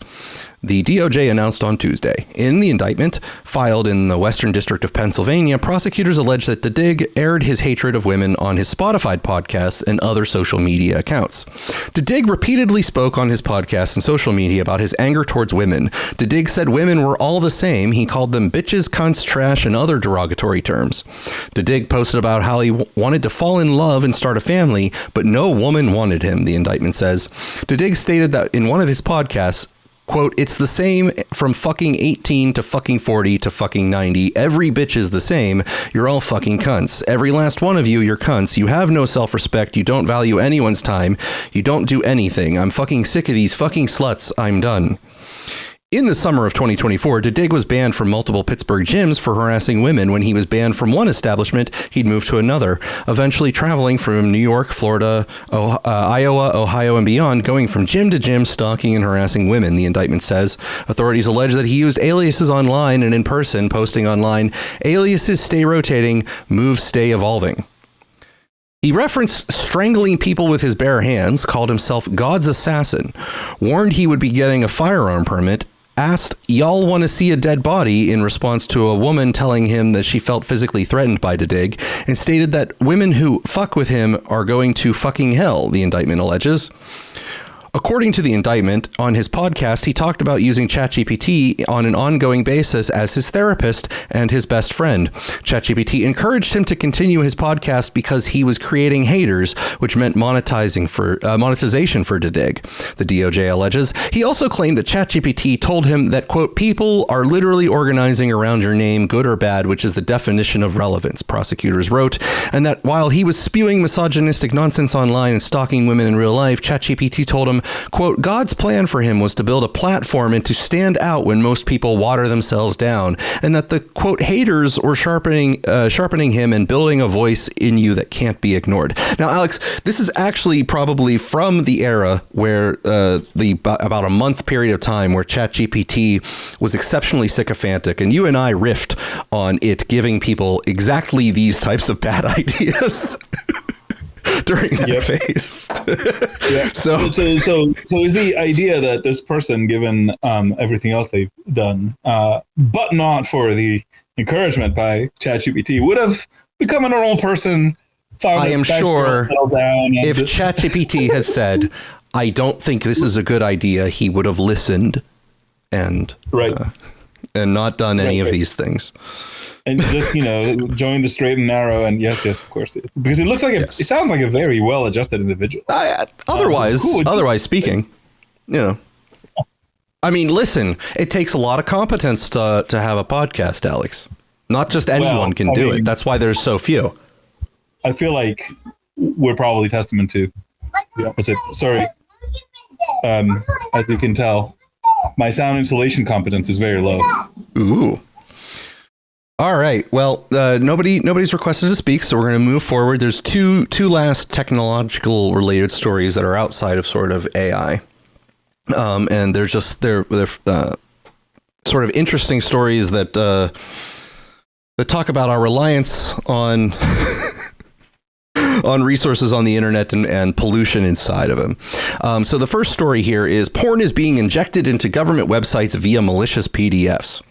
The DOJ announced on Tuesday. In the indictment, filed in the Western District of Pennsylvania, prosecutors allege that Dig aired his hatred of women on his Spotify podcasts and other social media accounts. Dig repeatedly spoke on his podcast and social media about his anger towards women. Dig said women were all the same. He called them bitches, cunts, trash, and other derogatory terms. Dig posted about how he wanted to fall in love and start a family, but no woman wanted him, the indictment says. Dig stated that in one of his podcasts, quote, "It's the same from fucking 18 to fucking 40 to fucking 90. Every bitch is the same. You're all fucking cunts. Every last one of you, you're cunts. You have no self-respect. You don't value anyone's time. You don't do anything. I'm fucking sick of these fucking sluts. I'm done." In the summer of 2024, Dig was banned from multiple Pittsburgh gyms for harassing women. When he was banned from one establishment, he'd moved to another, eventually traveling from New York, Florida, Iowa, Ohio, and beyond, going from gym to gym, stalking and harassing women, the indictment says. Authorities allege that he used aliases online and in person, posting online, "Aliases stay rotating, moves stay evolving." He referenced strangling people with his bare hands, called himself God's assassin, warned he would be getting a firearm permit, asked, "Y'all want to see a dead body?" in response to a woman telling him that she felt physically threatened by Dig, and stated that women who fuck with him are going to fucking hell, the indictment alleges. According to the indictment, on his podcast, he talked about using ChatGPT on an ongoing basis as his therapist and his best friend. ChatGPT encouraged him to continue his podcast because he was creating haters, which meant monetization for Dig, the DOJ alleges. He also claimed that ChatGPT told him that, quote, "People are literally organizing around your name, good or bad, which is the definition of relevance," prosecutors wrote, and that while he was spewing misogynistic nonsense online and stalking women in real life, ChatGPT told him, quote, "God's plan for him was to build a platform and to stand out when most people water themselves down, and that the, quote, haters were sharpening him and building a voice in you that can't be ignored." Now, Alex, this is actually probably from the era where about a month period of time where ChatGPT was exceptionally sycophantic, and you and I riffed on it giving people exactly these types of bad ideas. During that phase. So is the idea that this person, given everything else they've done, but not for the encouragement by ChatGPT, would have become a normal person? I am sure if ChatGPT had said, "I don't think this is a good idea," he would have listened and not done any of these things. And just, join the straight and narrow. And yes, of course. Because it looks like it sounds like a very well-adjusted individual. Otherwise speaking, I mean, listen, it takes a lot of competence to have a podcast, Alex. Not just anyone can do it. That's why there's so few. I feel like we're probably testament to the opposite. Sorry. As you can tell, my sound insulation competence is very low. Ooh. All right. Well, nobody's requested to speak, so we're going to move forward. There's two last technological related stories that are outside of sort of AI, and they're sort of interesting stories that talk about our reliance on on resources on the internet and pollution inside of them. So the first story here is porn is being injected into government websites via malicious PDFs.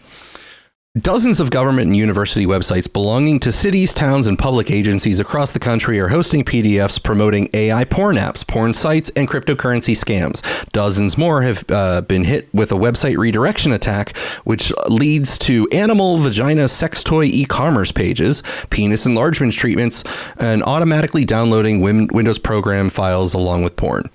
Dozens of government and university websites belonging to cities, towns, and public agencies across the country are hosting PDFs promoting AI porn apps, porn sites, and cryptocurrency scams. Dozens more have been hit with a website redirection attack, which leads to animal vagina sex toy e-commerce pages, penis enlargement treatments, and automatically downloading Windows program files along with porn.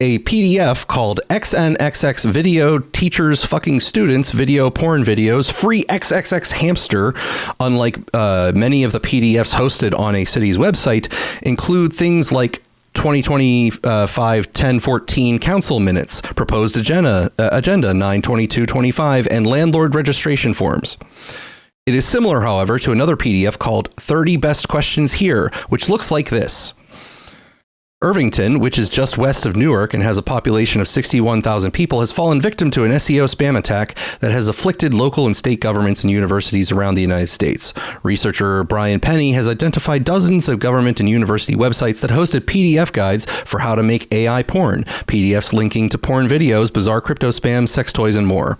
A PDF called XNXX Video Teachers Fucking Students Video Porn Videos Free XXX Hamster, unlike many of the PDFs hosted on a city's website, include things like 2025-1014 council minutes, proposed agenda 9/22/25, and landlord registration forms. It is similar, however, to another PDF called 30 Best Questions Here, which looks like this. Irvington, which is just west of Newark and has a population of 61,000 people, has fallen victim to an SEO spam attack that has afflicted local and state governments and universities around the United States. Researcher Brian Penny has identified dozens of government and university websites that hosted PDF guides for how to make AI porn, PDFs linking to porn videos, bizarre crypto spam, sex toys, and more.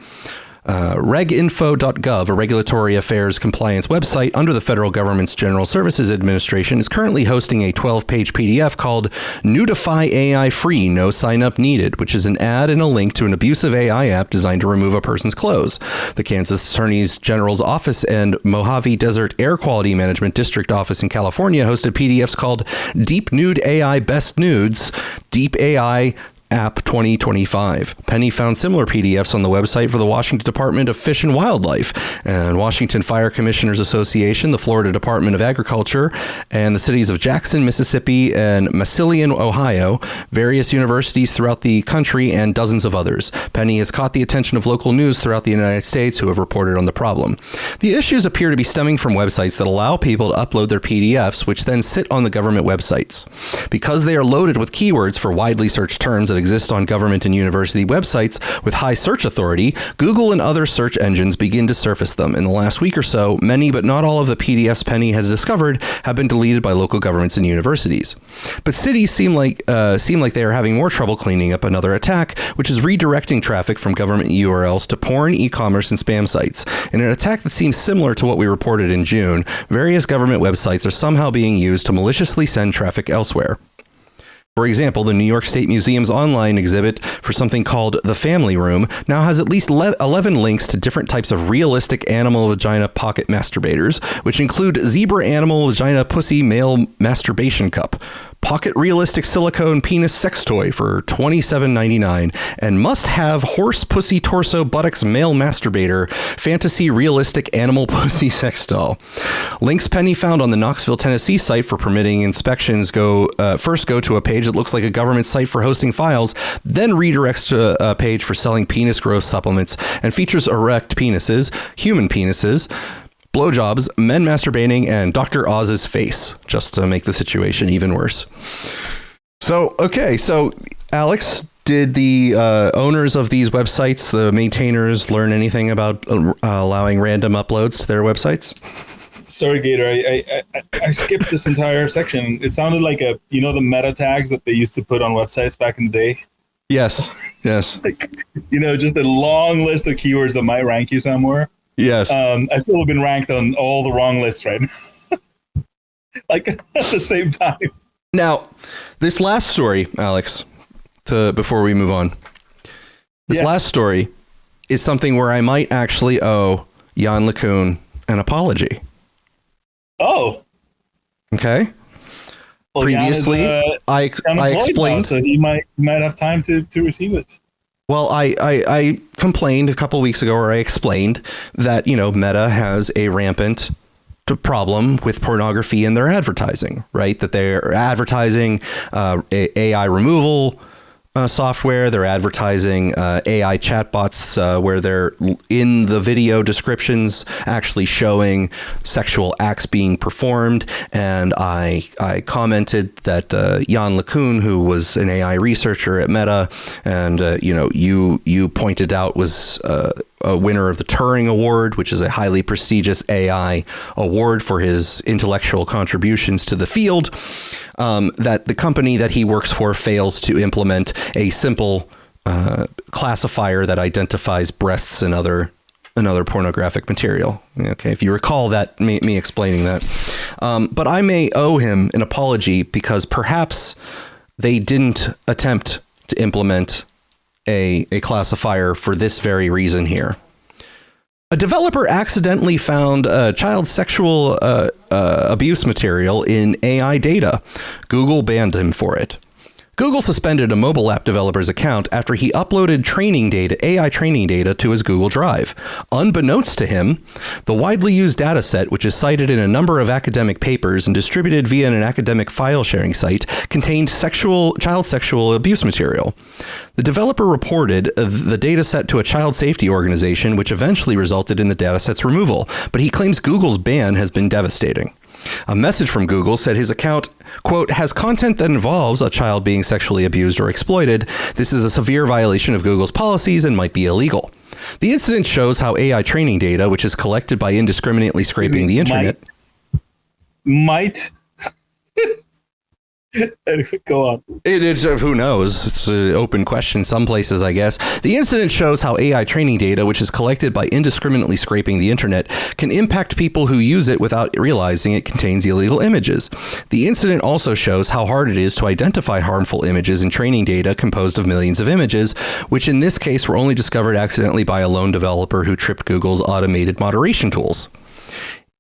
Reginfo.gov, a regulatory affairs compliance website under the federal government's General Services Administration, is currently hosting a 12-page PDF called Nudify AI Free, No Sign Up Needed, which is an ad and a link to an abusive AI app designed to remove a person's clothes. The Kansas Attorney General's Office and Mojave Desert Air Quality Management District Office in California hosted PDFs called Deep Nude AI Best Nudes, Deep AI App 2025. Penny found similar PDFs on the website for the Washington Department of Fish and Wildlife and Washington Fire Commissioners Association, the Florida Department of Agriculture, and the cities of Jackson, Mississippi, and Massillon, Ohio, various universities throughout the country, and dozens of others. Penny has caught the attention of local news throughout the United States who have reported on the problem. The issues appear to be stemming from websites that allow people to upload their PDFs, which then sit on the government websites. Because they are loaded with keywords for widely searched terms that exist on government and university websites with high search authority, Google and other search engines begin to surface them. In the last week or so, many but not all of the PDFs Penny has discovered have been deleted by local governments and universities. But cities seem like they are having more trouble cleaning up another attack, which is redirecting traffic from government URLs to porn, e-commerce, and spam sites. In an attack that seems similar to what we reported in June, various government websites are somehow being used to maliciously send traffic elsewhere. For example, the New York State Museum's online exhibit for something called The Family Room now has at least 11 links to different types of realistic animal vagina pocket masturbators, which include zebra animal vagina pussy male masturbation cup, pocket realistic silicone penis sex toy for $27.99, and must-have horse pussy torso buttocks male masturbator fantasy realistic animal pussy sex doll. Links Penny found on the Knoxville, Tennessee site for permitting inspections first go to a page that looks like a government site for hosting files, then redirects to a page for selling penis growth supplements, and features erect penises, human penises, blowjobs, men masturbating, and Dr. Oz's face, just to make the situation even worse. So, okay, so Alex, did the owners of these websites, the maintainers, learn anything about allowing random uploads to their websites? Sorry, Gator, I skipped this entire section. It sounded like the meta tags that they used to put on websites back in the day. Yes. Like, just a long list of keywords that might rank you somewhere. Yes. I feel I've been ranked on all the wrong lists right now. Like at the same time. Now, this last story, Alex, before we move on, this last story is something where I might actually owe Jan LeCun an apology. Oh. Okay. Well, previously, I explained, now, so he might have time to receive it. Well, I complained a couple weeks ago, or I explained that, Meta has a rampant problem with pornography in their advertising, right? That they're advertising AI removal software. They're advertising AI chatbots where they're in the video descriptions actually showing sexual acts being performed. And I commented that Jan LeCun, who was an AI researcher at Meta, and you pointed out was a winner of the Turing Award, which is a highly prestigious AI award for his intellectual contributions to the field, that the company that he works for fails to implement a simple classifier that identifies breasts and other another pornographic material. Okay, if you recall that, me explaining that. But I may owe him an apology because perhaps they didn't attempt to implement a classifier for this very reason here. A developer accidentally found child sexual abuse material in AI data. Google banned him for it. Google suspended a mobile app developer's account after he uploaded AI training data to his Google Drive. Unbeknownst to him, the widely used data set, which is cited in a number of academic papers and distributed via an academic file sharing site, contained child sexual abuse material. The developer reported the data set to a child safety organization, which eventually resulted in the data set's removal, but he claims Google's ban has been devastating. A message from Google said his account, quote, has content that involves a child being sexually abused or exploited. This is a severe violation of Google's policies and might be illegal. The incident shows how AI training data, which is collected by indiscriminately scraping the internet. Might. Go on. Who knows? It's an open question some places, I guess. The incident shows how AI training data, which is collected by indiscriminately scraping the internet, can impact people who use it without realizing it contains illegal images. The incident also shows how hard it is to identify harmful images in training data composed of millions of images, which in this case were only discovered accidentally by a lone developer who tripped Google's automated moderation tools.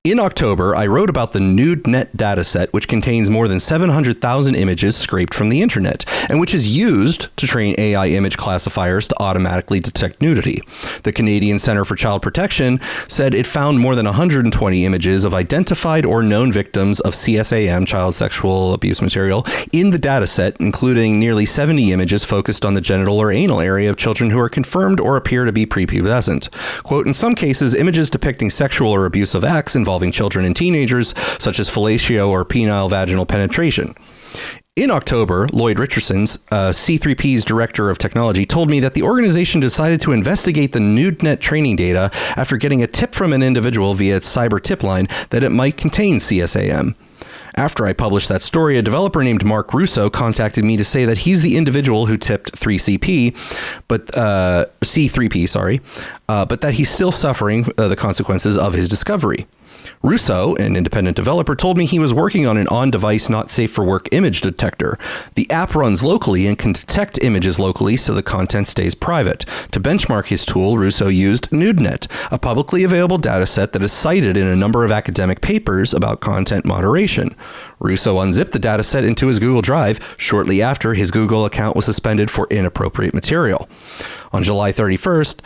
In October, I wrote about the NudeNet dataset, which contains more than 700,000 images scraped from the internet, and which is used to train AI image classifiers to automatically detect nudity. The Canadian Centre for Child Protection said it found more than 120 images of identified or known victims of CSAM, child sexual abuse material, in the dataset, including nearly 70 images focused on the genital or anal area of children who are confirmed or appear to be prepubescent. Quote, in some cases, images depicting sexual or abusive acts involving children and teenagers, such as fellatio or penile vaginal penetration. In October, Lloyd Richardson's C3P's director of technology told me that the organization decided to investigate the NudeNet training data after getting a tip from an individual via its cyber tip line that it might contain CSAM. After I published that story, a developer named Mark Russo contacted me to say that he's the individual who tipped C3P, but that he's still suffering the consequences of his discovery. Russo, an independent developer, told me he was working on an on-device not safe for work image detector. The app runs locally and can detect images locally so the content stays private. To benchmark his tool, Russo used NudeNet, a publicly available dataset that is cited in a number of academic papers about content moderation. Russo unzipped the dataset into his Google Drive shortly after his Google account was suspended for inappropriate material. On July 31st,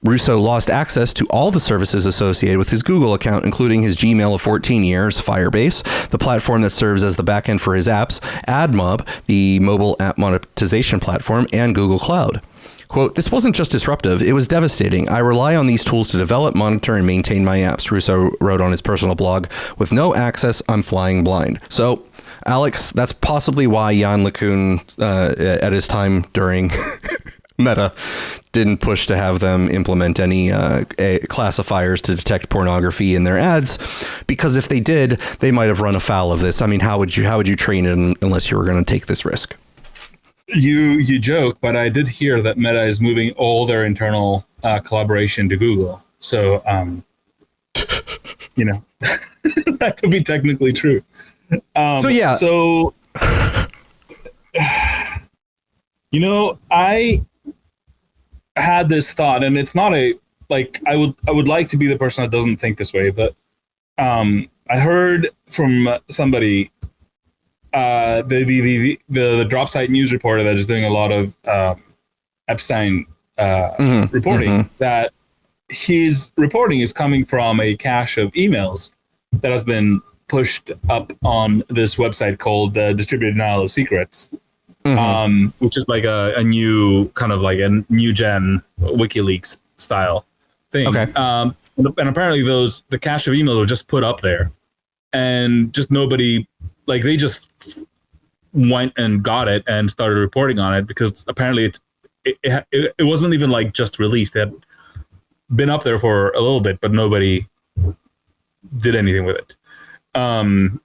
Russo lost access to all the services associated with his Google account, including his Gmail of 14 years, Firebase, the platform that serves as the backend for his apps, AdMob, the mobile app monetization platform, and Google Cloud. Quote, this wasn't just disruptive, it was devastating. I rely on these tools to develop, monitor, and maintain my apps, Russo wrote on his personal blog. With no access, I'm flying blind. So, Alex, that's possibly why Jan LeCun, at his time during Meta, didn't push to have them implement any classifiers to detect pornography in their ads, because if they did, they might have run afoul of this. I mean, how would you train it unless you were going to take this risk? You joke, but I did hear that Meta is moving all their internal collaboration to Google. So, that could be technically true. I had this thought, and it's not I would like to be the person that doesn't think this way, but I heard from somebody, the drop site news reporter that is doing a lot of Epstein reporting, that his reporting is coming from a cache of emails that has been pushed up on this website called Distributed Denial of Secrets. Which is like a new kind of like a new gen WikiLeaks style thing. Okay. And apparently the cache of emails were just put up there, and just nobody, like, they just went and got it and started reporting on it, because apparently it wasn't even like just released. It had been up there for a little bit, but nobody did anything with it. And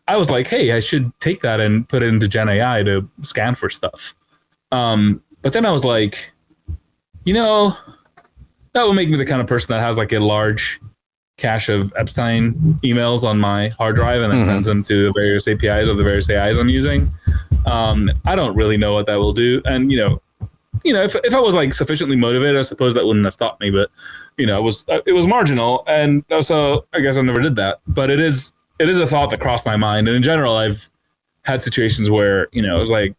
I was like, hey, I should take that and put it into Gen AI to scan for stuff. But then I was like, that would make me the kind of person that has like a large cache of Epstein emails on my hard drive and then sends them to the various APIs of the various AIs I'm using. I don't really know what that will do. And, if I was like sufficiently motivated, I suppose that wouldn't have stopped me, but it was marginal. And so I guess I never did that, but it is a thought that crossed my mind. And in general, I've had situations where, it was like,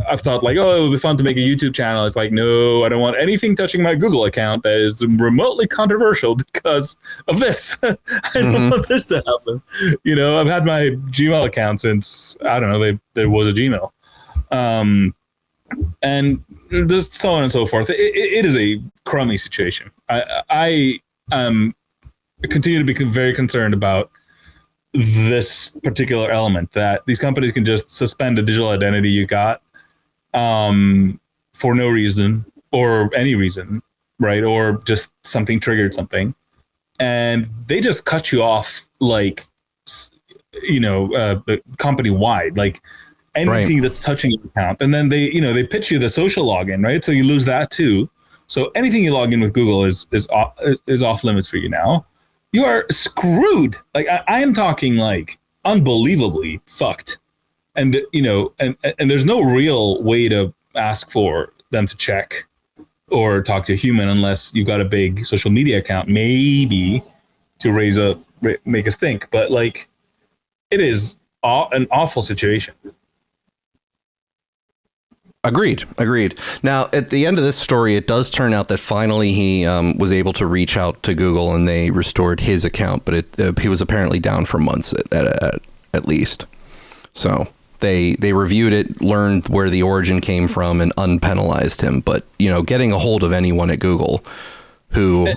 I've thought like, oh, it would be fun to make a YouTube channel. It's like, no, I don't want anything touching my Google account that is remotely controversial because of this. I don't want this to happen. I've had my Gmail account since, I don't know, there was a Gmail. And just so on and so forth. It is a crummy situation. I continue to be very concerned about this particular element, that these companies can just suspend a digital identity you got for no reason or any reason, right? Or just something triggered something, and they just cut you off like, company wide, like anything that's touching your account. And then they pitch you the social login, right? So you lose that too. So anything you log in with Google is off limits for you now. You are screwed. Like I am talking like unbelievably fucked. And and there's no real way to ask for them to check or talk to a human unless you've got a big social media account, maybe to make us think. But like, it is an awful situation. Agreed. Now, at the end of this story, it does turn out that finally he was able to reach out to Google and they restored his account, but he was apparently down for months at least. So they reviewed it, learned where the origin came from, and unpenalized him. But, getting a hold of anyone at Google who...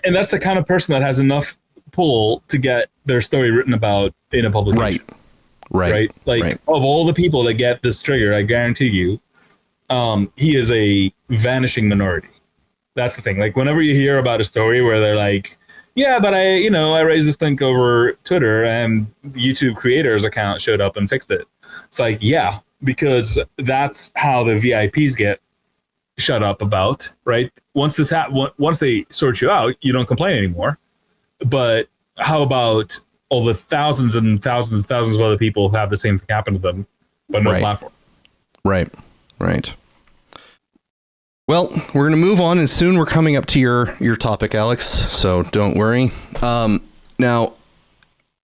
And that's the kind of person that has enough pull to get their story written about in a publication. Right. Like, of all the people that get this trigger, I guarantee you, he is a vanishing minority. That's the thing. Like, whenever you hear about a story where they're like, yeah, but I raised this thing over Twitter and the YouTube creator's account showed up and fixed it. It's like, yeah, because that's how the VIPs get shut up about, right? Once they sort you out, you don't complain anymore. But how about all the thousands and thousands and thousands of other people who have the same thing happen to them, but no platform? Right. Well, we're going to move on, and soon we're coming up to your topic, Alex, so don't worry. Now,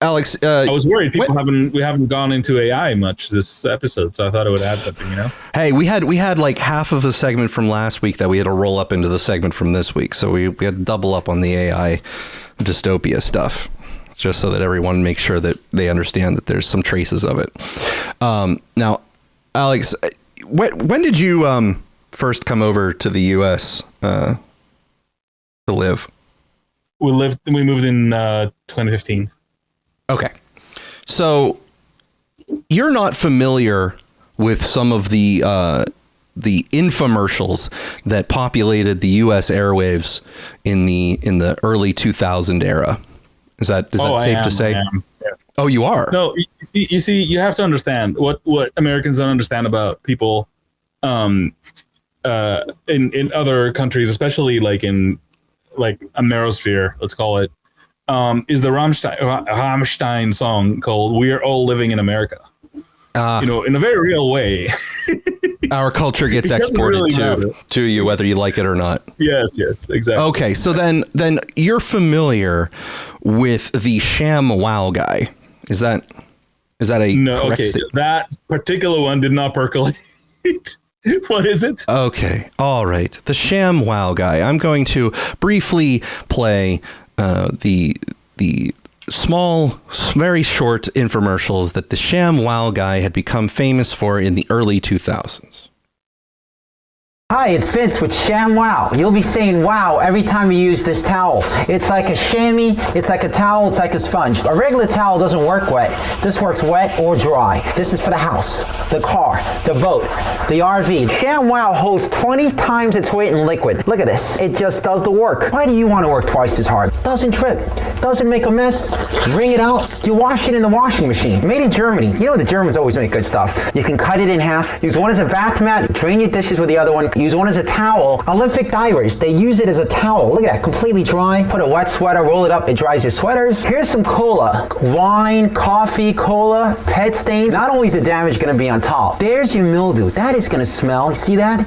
Alex... I was worried we haven't gone into AI much this episode, so I thought it would add something, Hey, we had like half of the segment from last week that we had to roll up into the segment from this week, so we had to double up on the AI dystopia stuff, just so that everyone makes sure that they understand that there's some traces of it. Now, Alex, when did you... first come over to the U.S. To live? We moved in 2015. Okay, so you're not familiar with some of the infomercials that populated the U.S. airwaves in the early 2000 era. Is that safe to say? Yeah. Oh, you are? No, you see, you have to understand what Americans don't understand about people. In other countries, especially like in like a Merosphere, let's call it, is the Rammstein song called "We're All Living in America." In a very real way. Our culture gets exported really to you, whether you like it or not. Yes, exactly. Okay, so then you're familiar with the sham wow guy. Is that a no? Correct Okay, statement? That particular one did not percolate. What is it? Okay. All right. The sham wow guy. I'm going to briefly play the small, very short infomercials that the sham wow guy had become famous for in the early 2000s. Hi, it's Vince with Sham Wow. You'll be saying wow every time you use this towel. It's like a chamois, it's like a towel, it's like a sponge. A regular towel doesn't work wet. This works wet or dry. This is for the house, the car, the boat, the RV. Sham Wow holds 20 times its weight in liquid. Look at this. It just does the work. Why do you want to work twice as hard? Doesn't trip, doesn't make a mess. Wring it out, you wash it in the washing machine. Made in Germany. You know the Germans always make good stuff. You can cut it in half, use one as a bath mat, drain your dishes with the other one. use one as a towel. Olympic divers, they use it as a towel. Look at that, completely dry. Put a wet sweater, roll it up, it dries your sweaters. Here's some cola. Wine, coffee, cola, pet stains. Not only is the damage going to be on top, there's your mildew. That is going to smell. You see that?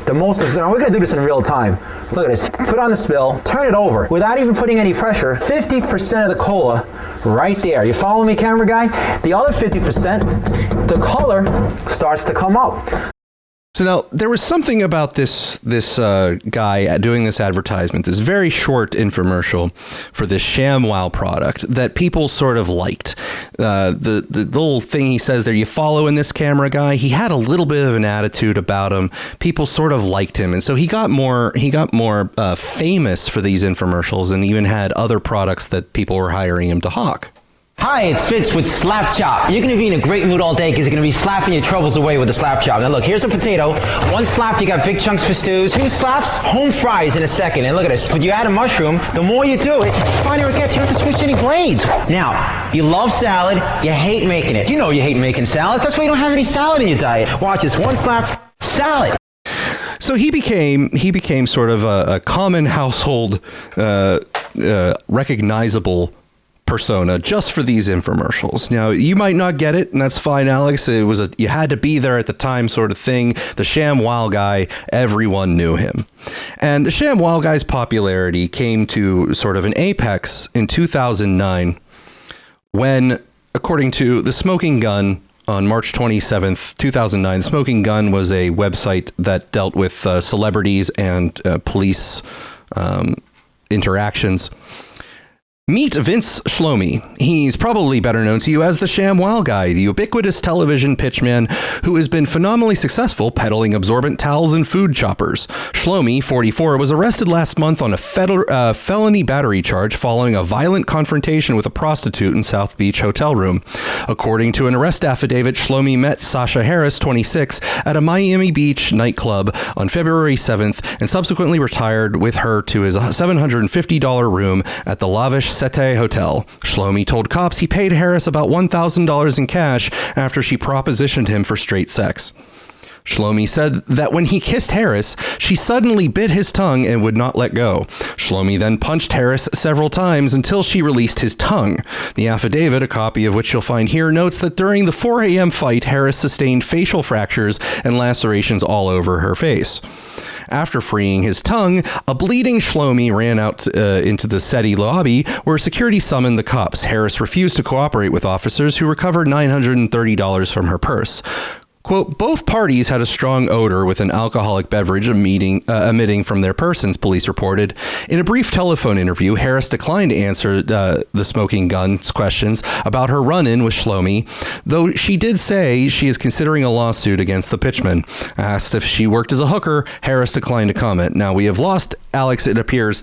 The most, we're going to do this in real time. Look at this. Put on the spill, turn it over. Without even putting any pressure, 50% of the cola right there. You follow me, camera guy? The other 50%, the color starts to come up. So now there was something about this guy doing this advertisement, this very short infomercial for this ShamWow product that people sort of liked. The little thing he says there, you follow in this camera guy, he had a little bit of an attitude about him. People sort of liked him, and so he got more famous for these infomercials, and even had other products that people were hiring him to hawk. Hi, it's Fitz with Slap Chop. You're going to be in a great mood all day because you're going to be slapping your troubles away with a slap chop. Now look, here's a potato. One slap, you got big chunks for stews. 2 slaps, home fries in a second. And look at this, but you add a mushroom, the more you do it, the finer it gets. You don't have to switch any grades. Now, you love salad, you hate making it. You know you hate making salads. That's why you don't have any salad in your diet. Watch this, 1 slap, salad. So he became sort of a common household, recognizable persona just for these infomercials. Now, you might not get it, and that's fine, Alex. It was you had to be there at the time sort of thing. The ShamWow guy, everyone knew him. And the ShamWow guy's popularity came to sort of an apex in 2009 when, according to The Smoking Gun, on March 27th, 2009, The Smoking Gun was a website that dealt with celebrities and police interactions. Meet Vince Shlomi. He's probably better known to you as the ShamWow guy, the ubiquitous television pitchman who has been phenomenally successful peddling absorbent towels and food choppers. Shlomi, 44, was arrested last month on a felony battery charge following a violent confrontation with a prostitute in South Beach hotel room. According to an arrest affidavit, Shlomi met Sasha Harris, 26, at a Miami Beach nightclub on February 7th and subsequently retired with her to his $750 room at the lavish Sete Hotel. Shlomi told cops he paid Harris about $1,000 in cash after she propositioned him for straight sex. Shlomi said that when he kissed Harris, she suddenly bit his tongue and would not let go. Shlomi then punched Harris several times until she released his tongue. The affidavit, a copy of which you'll find here, notes that during the 4 a.m. fight, Harris sustained facial fractures and lacerations all over her face. After freeing his tongue, a bleeding Shlomi ran out into the SETI lobby where security summoned the cops. Harris refused to cooperate with officers who recovered $930 from her purse. Quote, both parties had a strong odor with an alcoholic beverage emitting from their persons, police reported. In a brief telephone interview, Harris declined to answer the Smoking Gun's questions about her run-in with Shlomi, though she did say she is considering a lawsuit against the pitchman. Asked if she worked as a hooker, Harris declined to comment. Now, we have lost Alex, it appears,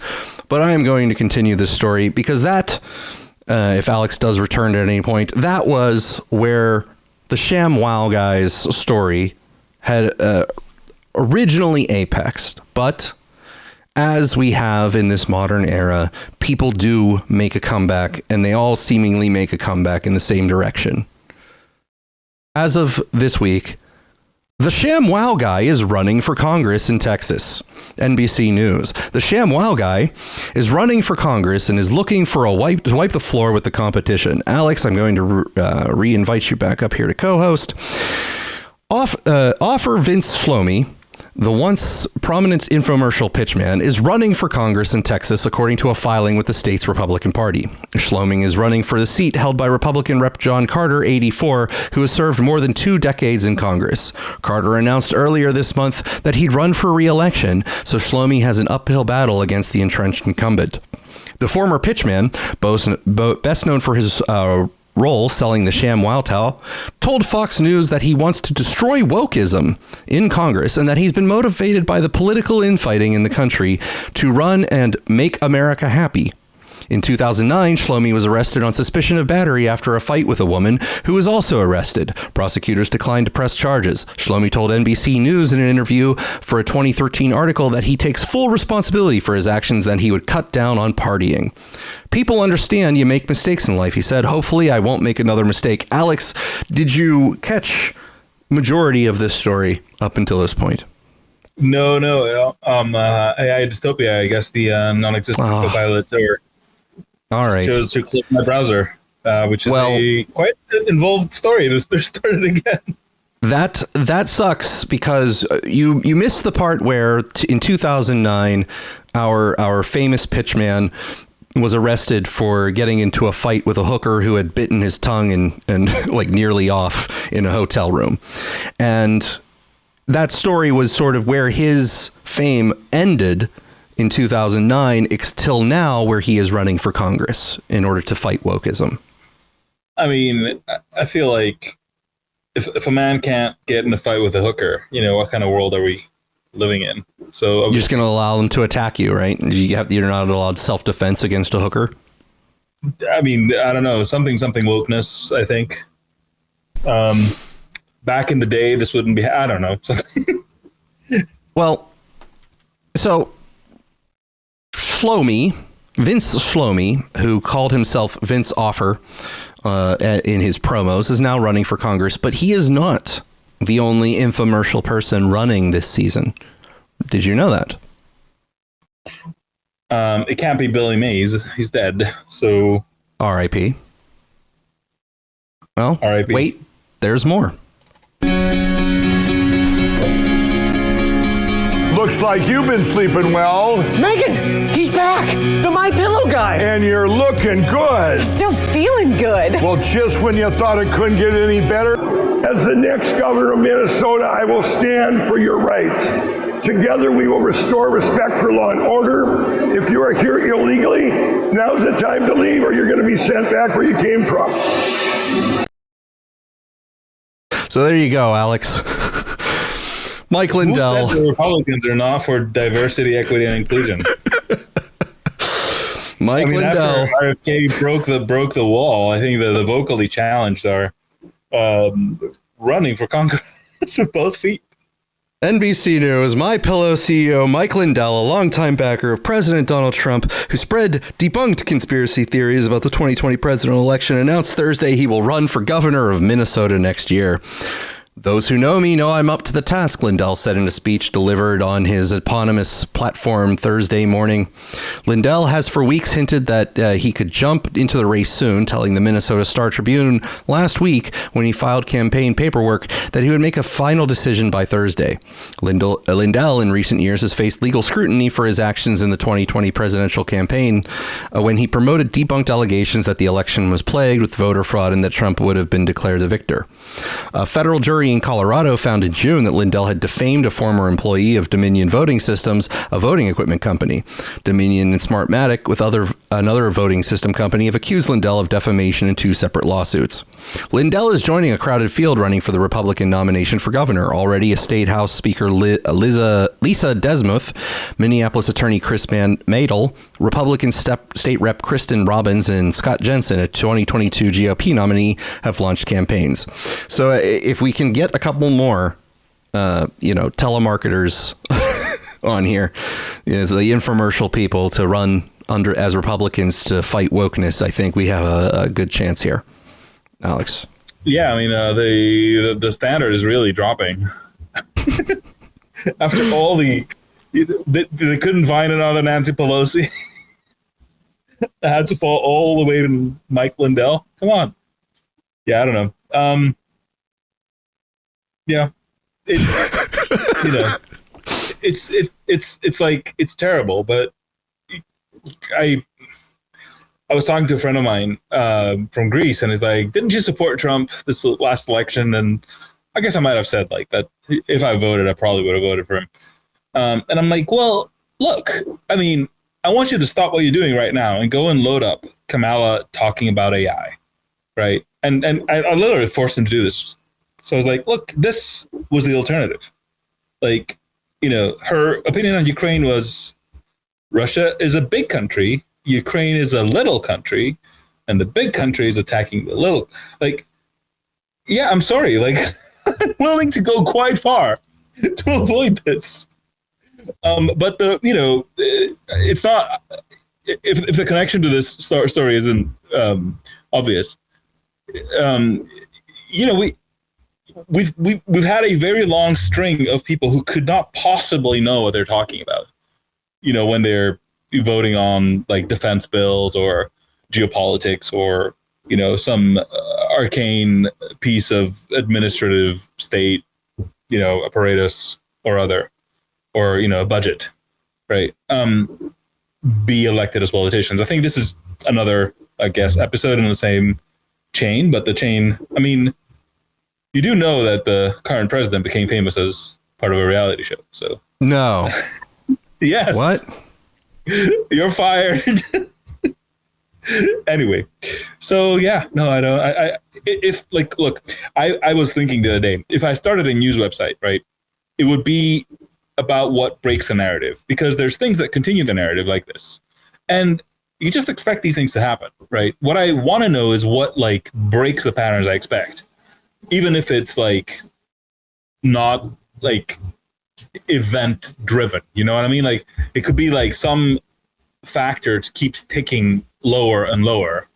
but I am going to continue this story because that, if Alex does return at any point, that was where the ShamWow guy's story had originally apexed, but as we have in this modern era, people do make a comeback, and they all seemingly make a comeback in the same direction. As of this week, the ShamWow guy is running for Congress in Texas. NBC News. The ShamWow guy is running for Congress and is looking for a to wipe the floor with the competition. Alex, I'm going to re-invite you back up here to co-host. Offer Vince Shlomi, the once prominent infomercial pitchman, is running for Congress in Texas, according to a filing with the state's Republican Party. Shlomi is running for the seat held by Republican Rep. John Carter, 84, who has served more than 2 decades in Congress. Carter announced earlier this month that he'd run for re-election, so Shlomi has an uphill battle against the entrenched incumbent. The former pitchman, best known for his role selling the ShamWow towel, told Fox News that he wants to destroy wokeism in Congress and that he's been motivated by the political infighting in the country to run and make America happy. In 2009, Shlomi was arrested on suspicion of battery after a fight with a woman who was also arrested. Prosecutors declined to press charges. Shlomi told NBC News in an interview for a 2013 article that he takes full responsibility for his actions and he would cut down on partying. People understand you make mistakes in life, he said. Hopefully I won't make another mistake. Alex, did you catch majority of this story up until this point? No. AI Dystopia, I guess the non-existent co-pilot all right. chose to click my browser, which is a quite involved story. They're started again. That sucks because you missed the part where in 2009, our famous pitchman was arrested for getting into a fight with a hooker who had bitten his tongue and like nearly off in a hotel room. And that story was sort of where his fame ended in 2009 till now, where he is running for Congress in order to fight wokeism. I mean, I feel like if a man can't get in a fight with a hooker, what kind of world are we living in? So you're just going to allow them to attack you, right? You're not allowed self-defense against a hooker. I mean, I don't know, something wokeness, I think. Back in the day, this wouldn't be, I don't know. Well, so Vince Shlomi, who called himself Vince Offer in his promos, is now running for Congress, but he is not the only infomercial person running this season. Did you know that? It can't be Billy Mays. He's dead. So R.I.P. Well, R.I.P. Wait, there's more. Looks like you've been sleeping well. Megan, he's back. The My Pillow guy. And you're looking good. Still feeling good. Well, just when you thought it couldn't get any better, as the next governor of Minnesota, I will stand for your rights. Together, we will restore respect for law and order. If you are here illegally, now's the time to leave, or you're going to be sent back where you came from. So there you go, Alex. Mike Lindell. Who said the Republicans are not for diversity, equity, and inclusion? Mike Lindell. After RFK broke the wall, I think the vocally challenged are running for Congress with both feet. NBC News, MyPillow CEO Mike Lindell, a longtime backer of President Donald Trump, who debunked conspiracy theories about the 2020 presidential election, announced Thursday he will run for governor of Minnesota next year. Those who know me know I'm up to the task, Lindell said in a speech delivered on his eponymous platform Thursday morning. Lindell has for weeks hinted that he could jump into the race soon, telling the Minnesota Star-Tribune last week when he filed campaign paperwork that he would make a final decision by Thursday. Lindell in recent years has faced legal scrutiny for his actions in the 2020 presidential campaign when he promoted debunked allegations that the election was plagued with voter fraud and that Trump would have been declared the victor. A federal jury in Colorado found in June that Lindell had defamed a former employee of Dominion Voting Systems, a voting equipment company. Dominion and Smartmatic, with another voting system company, have accused Lindell of defamation in two separate lawsuits. Lindell is joining a crowded field running for the Republican nomination for governor. Already a State House Speaker Lisa Desmuth, Minneapolis Attorney Chris Madel, Republican State Rep Kristen Robbins, and Scott Jensen, a 2022 GOP nominee, have launched campaigns. So if we can get a couple more, telemarketers on here, the infomercial people to run as Republicans to fight wokeness, I think we have a good chance here. Alex. Yeah, I mean, the standard is really dropping. After all they couldn't find another Nancy Pelosi. I had to fall all the way to Mike Lindell. Come on. Yeah, I don't know. Yeah, it's like, it's terrible. But I was talking to a friend of mine from Greece, and he's like, "Didn't you support Trump this last election?" And I guess I might have said like that. If I voted, I probably would have voted for him. And I'm like, well, look, I mean, I want you to stop what you're doing right now and go and load up Kamala talking about AI, right? And I literally forced him to do this. So I was like, look, this was the alternative. Like, her opinion on Ukraine was Russia is a big country, Ukraine is a little country, and the big country is attacking the little. Like, yeah, I'm sorry. Like, I'm willing to go quite far to avoid this. But it's not. If the connection to this story isn't obvious, we've had a very long string of people who could not possibly know what they're talking about, when they're voting on like defense bills or geopolitics or some arcane piece of administrative state apparatus or other, or a budget, right? Be elected as politicians. I think this is another, I guess, episode in the same chain, but the chain, I mean, you do know that the current president became famous as part of a reality show. So no. Yes. What? You're fired. Anyway, so yeah, no, I don't. I was thinking the other day, if I started a news website, right, it would be about what breaks the narrative, because there's things that continue the narrative like this, and you just expect these things to happen, right? What I want to know is what like breaks the patterns I expect, even if it's like not like event driven. You know what I mean? Like it could be like some factor keeps ticking lower and lower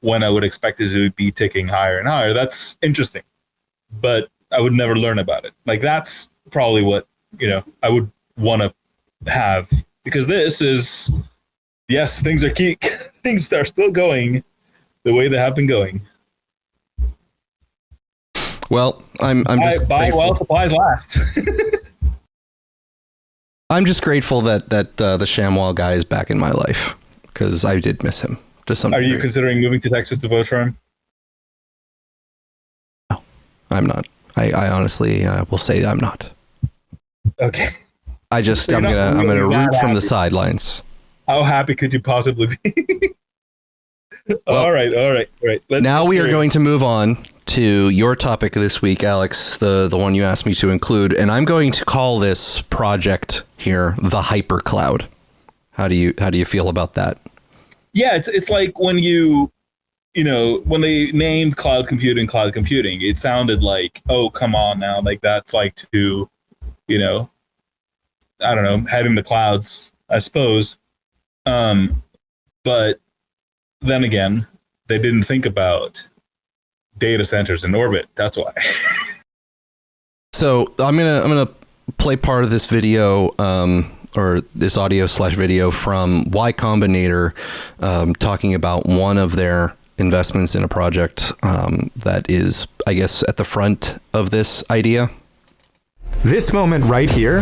when I would expect it to be ticking higher and higher. That's interesting, but I would never learn about it. Like that's probably what I would want to have, because this is, yes, things are still going the way they have been going. Well, I'm just buy grateful. while supplies last. I'm just grateful that the ShamWow guy is back in my life, because I did miss him to some degree. Are you considering moving to Texas to vote for him? No, I'm not. I honestly will say I'm not. Okay. I'm gonna root from the sidelines. How happy could you possibly be? All right. Now we are going to move on to your topic this week, Alex, the one you asked me to include, and I'm going to call this project here the hypercloud. How do you feel about that? Yeah, it's like when when they named cloud computing, it sounded like, oh, come on now, like that's like to, I don't know, having the clouds, I suppose. But then again, they didn't think about data centers in orbit. That's why. So I'm gonna play part of this video, or this audio/video from Y Combinator, talking about one of their investments in a project that is, I guess, at the front of this idea. This moment right here,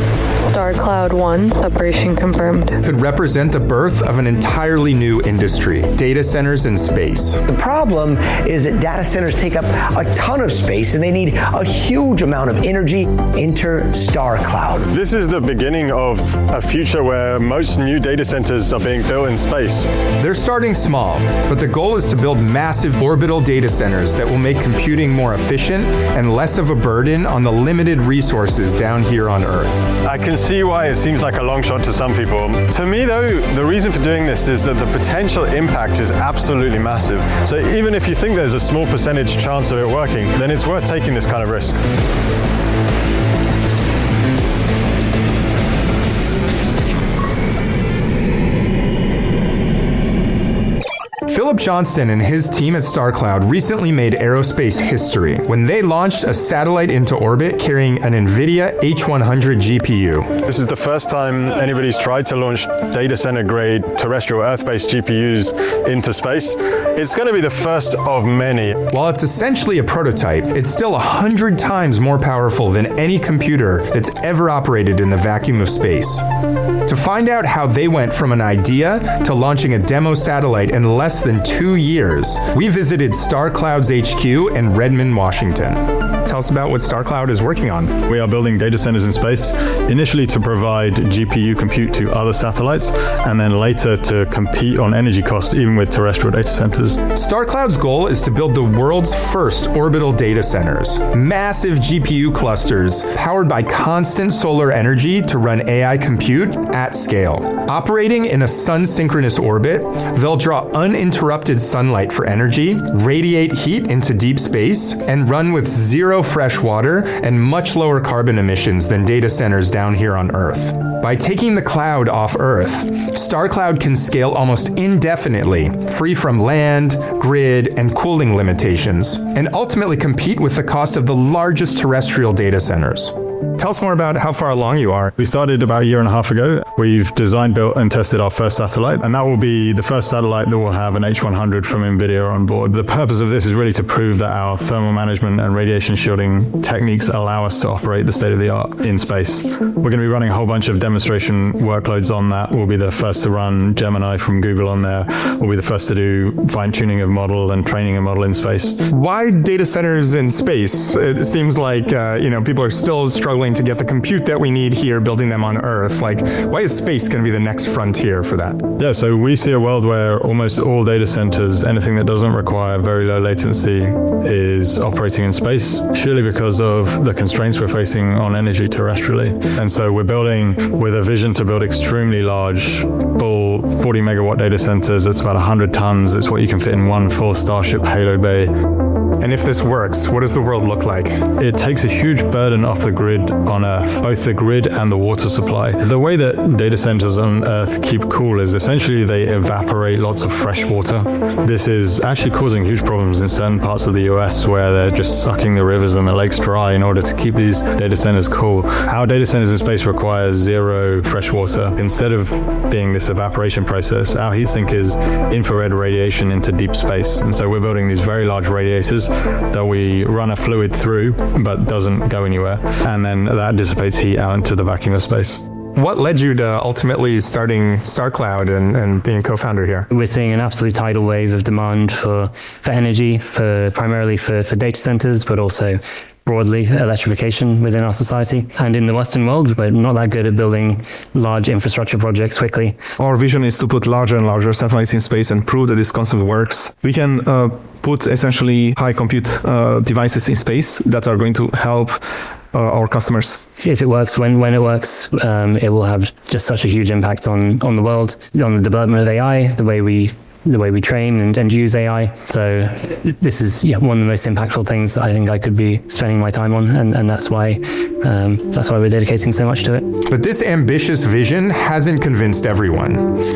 Star Cloud 1, separation confirmed, could represent the birth of an entirely new industry, data centers in space. The problem is that data centers take up a ton of space and they need a huge amount of energy. Enter Star Cloud. This is the beginning of a future where most new data centers are being built in space. They're starting small, but the goal is to build massive orbital data centers that will make computing more efficient and less of a burden on the limited resources down here on Earth. I can see why it seems like a long shot to some people. To me, though, the reason for doing this is that the potential impact is absolutely massive. So even if you think there's a small percentage chance of it working, then it's worth taking this kind of risk. Philip Johnston and his team at StarCloud recently made aerospace history when they launched a satellite into orbit carrying an NVIDIA H100 GPU. This is the first time anybody's tried to launch data center grade terrestrial Earth-based GPUs into space. It's going to be the first of many. While it's essentially a prototype, it's still 100 times more powerful than any computer that's ever operated in the vacuum of space. To find out how they went from an idea to launching a demo satellite in less than 2 years, we visited StarCloud's HQ in Redmond, Washington. Tell us about what StarCloud is working on. We are building data centers in space, initially to provide GPU compute to other satellites, and then later to compete on energy cost even with terrestrial data centers. StarCloud's goal is to build the world's first orbital data centers, massive GPU clusters powered by constant solar energy to run AI compute at scale. Operating in a sun-synchronous orbit, they'll draw uninterrupted sunlight for energy, radiate heat into deep space, and run with zero fresh water, and much lower carbon emissions than data centers down here on Earth. By taking the cloud off Earth, StarCloud can scale almost indefinitely, free from land, grid, and cooling limitations, and ultimately compete with the cost of the largest terrestrial data centers. Tell us more about how far along you are. We started about a year and a half ago. We've designed, built, and tested our first satellite, and that will be the first satellite that will have an H100 from NVIDIA on board. The purpose of this is really to prove that our thermal management and radiation shielding techniques allow us to operate the state-of-the-art in space. We're going to be running a whole bunch of demonstration workloads on that. We'll be the first to run Gemini from Google on there. We'll be the first to do fine-tuning of model and training a model in space. Why data centers in space? It seems like people are still struggling to get the compute that we need here, building them on Earth. Like, why is space going to be the next frontier for that? Yeah, so we see a world where almost all data centers, anything that doesn't require very low latency, is operating in space, purely because of the constraints we're facing on energy terrestrially. And so we're building with a vision to build extremely large, full 40 megawatt data centers. It's about 100 tons. It's what you can fit in one full Starship Halo bay. And if this works, what does the world look like? It takes a huge burden off the grid on Earth, both the grid and the water supply. The way that data centers on Earth keep cool is essentially they evaporate lots of fresh water. This is actually causing huge problems in certain parts of the US where they're just sucking the rivers and the lakes dry in order to keep these data centers cool. Our data centers in space require zero fresh water. Instead of being this evaporation process, our heat sink is infrared radiation into deep space. And so we're building these very large radiators that we run a fluid through but doesn't go anywhere, and then that dissipates heat out into the vacuum of space. What led you to ultimately starting StarCloud and being co-founder here? We're seeing an absolute tidal wave of demand for energy, primarily for data centers, but also broadly electrification within our society. And in the Western world, we're not that good at building large infrastructure projects quickly. Our vision is to put larger and larger satellites in space and prove that this concept works. We can put essentially high compute devices in space that are going to help our customers. If it works, when it works, it will have just such a huge impact on the world, on the development of AI, the way we train and use AI. So this is one of the most impactful things I think I could be spending my time on, and that's why we're dedicating so much to it. But this ambitious vision hasn't convinced everyone.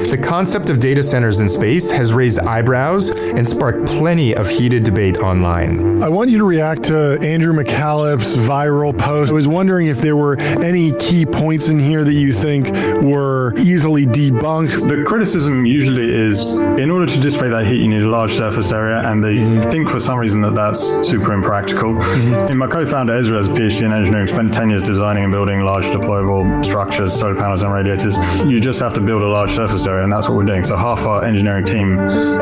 The concept of data centers in space has raised eyebrows and sparked plenty of heated debate online. I want you to react to Andrew McCallop's viral post. I was wondering if there were any key points in here that you think were easily debunked. The criticism usually is, in order to dissipate that heat, you need a large surface area, and they think for some reason that that's super impractical. And my co-founder Ezra has a PhD in engineering, spent 10 years designing and building large deployable structures, solar panels and radiators. You just have to build a large surface area, and that's what we're doing. So half our engineering team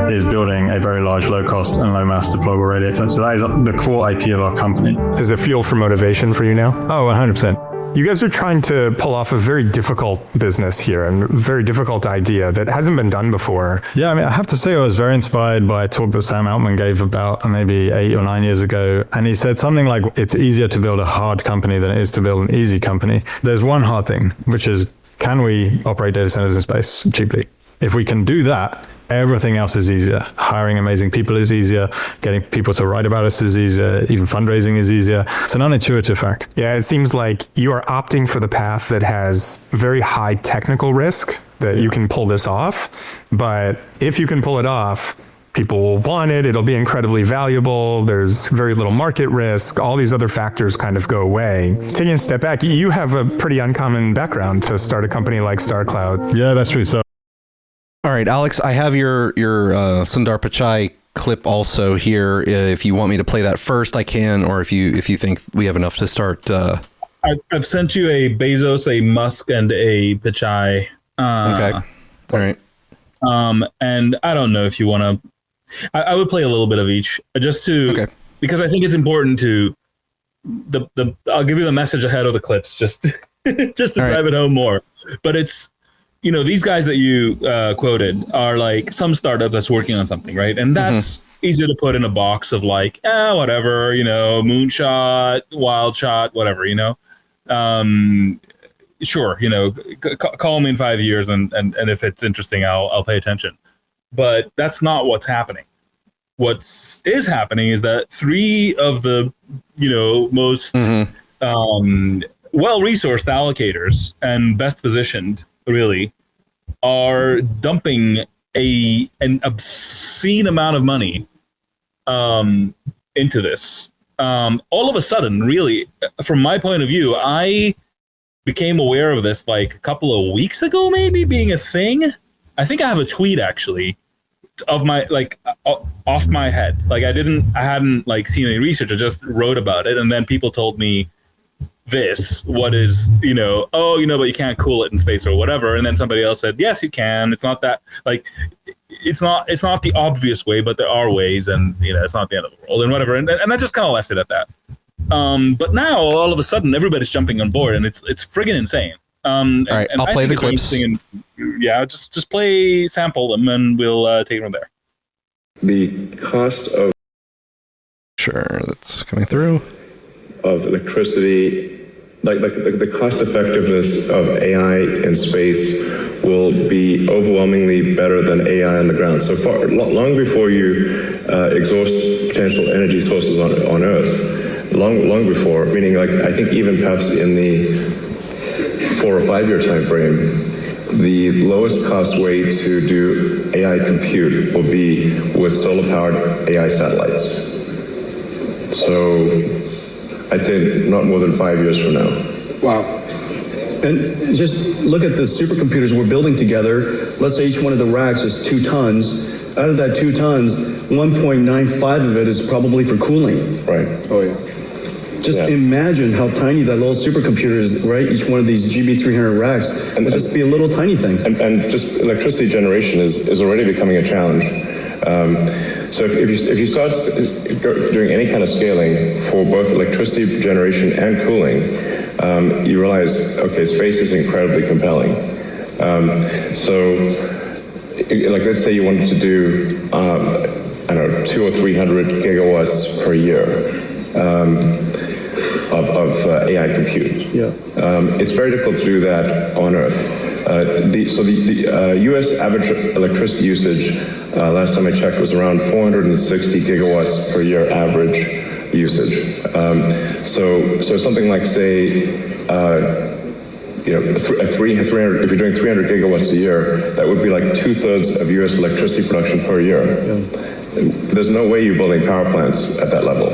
is building a very large, low-cost and low-mass deployable radiator. So that is the core IP of our company. Is it fuel for motivation for you now? Oh, 100%. You guys are trying to pull off a very difficult business here and a very difficult idea that hasn't been done before. Yeah, I mean, I have to say I was very inspired by a talk that Sam Altman gave about maybe 8 or 9 years ago. And he said something like, it's easier to build a hard company than it is to build an easy company. There's one hard thing, which is, can we operate data centers in space cheaply? If we can do that, everything else is easier. Hiring amazing people is easier. Getting people to write about us is easier. Even fundraising is easier. It's an unintuitive fact. Yeah, it seems like you are opting for the path that has very high technical risk, that you can pull this off. But if you can pull it off, people will want it. It'll be incredibly valuable. There's very little market risk. All these other factors kind of go away. Taking a step back, you have a pretty uncommon background to start a company like StarCloud. Yeah, that's true. So. All right, Alex, I have your Sundar Pichai clip also here. If you want me to play that first, I can, or if you think we have enough to start. I've sent you a Bezos, a Musk, and a Pichai. Okay. All right. And I don't know if you want to. I would play a little bit of each just to because I think it's important to I'll give you the message ahead of the clips just to drive it home more. But it's. These guys that you quoted are like some startup that's working on something, right? And that's easy to put in a box of like, whatever, moonshot, wild shot, whatever, Sure, call me in 5 years and if it's interesting, I'll pay attention. But that's not what's happening. what is happening is that 3 of the, most well-resourced allocators and best positioned, really, are dumping an obscene amount of money into this. All of a sudden, really, from my point of view, I became aware of this like a couple of weeks ago, maybe being a thing. I think I have a tweet actually of my off my head. Like I hadn't like seen any research. I just wrote about it, and then people told me what is, but you can't cool it in space or whatever. And then somebody else said, yes, you can. It's not that like, it's not the obvious way, but there are ways, and it's not the end of the world and whatever. And I just kind of left it at that. But now all of a sudden everybody's jumping on board, and it's friggin' insane. All right, I'll play the clips. Just sample them, and we'll take it from there. The cost of that's coming through of electricity, like the cost effectiveness of AI in space will be overwhelmingly better than AI on the ground. So far, long before you exhaust potential energy sources on Earth, long before, meaning like I think even perhaps in the 4 or 5 year time frame, the lowest cost way to do AI compute will be with solar-powered AI satellites. So I'd say not more than 5 years from now. Wow. And just look at the supercomputers we're building together. Let's say each one of the racks is 2 tons. Out of that 2 tons, 1.95 of it is probably for cooling. Right. Oh, yeah. Just imagine how tiny that little supercomputer is, right? Each one of these GB300 racks will just be a little tiny thing. And just electricity generation is already becoming a challenge. So if you start doing any kind of scaling for both electricity generation and cooling, you realize, okay, space is incredibly compelling. So, like, let's say you wanted to do, 200 or 300 gigawatts per year of AI compute. Yeah. It's very difficult to do that on Earth. The U.S. average electricity usage, last time I checked, was around 460 gigawatts per year average usage. So something like, say, 300. If you're doing 300 gigawatts a year, that would be like 2/3 of U.S. electricity production per year. Yeah. There's no way you're building power plants at that level.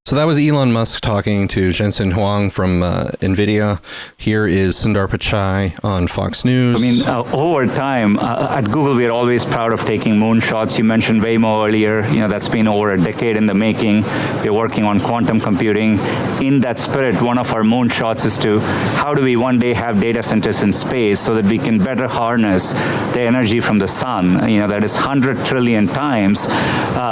So that was Elon Musk talking to Jensen Huang from NVIDIA. Here is Sundar Pichai on Fox News. I mean, over time, at Google, we are always proud of taking moonshots. You mentioned Waymo earlier. That's been over a decade in the making. We're working on quantum computing. In that spirit, one of our moonshots is to how do we one day have data centers in space so that we can better harness the energy from the sun? That is 100 trillion times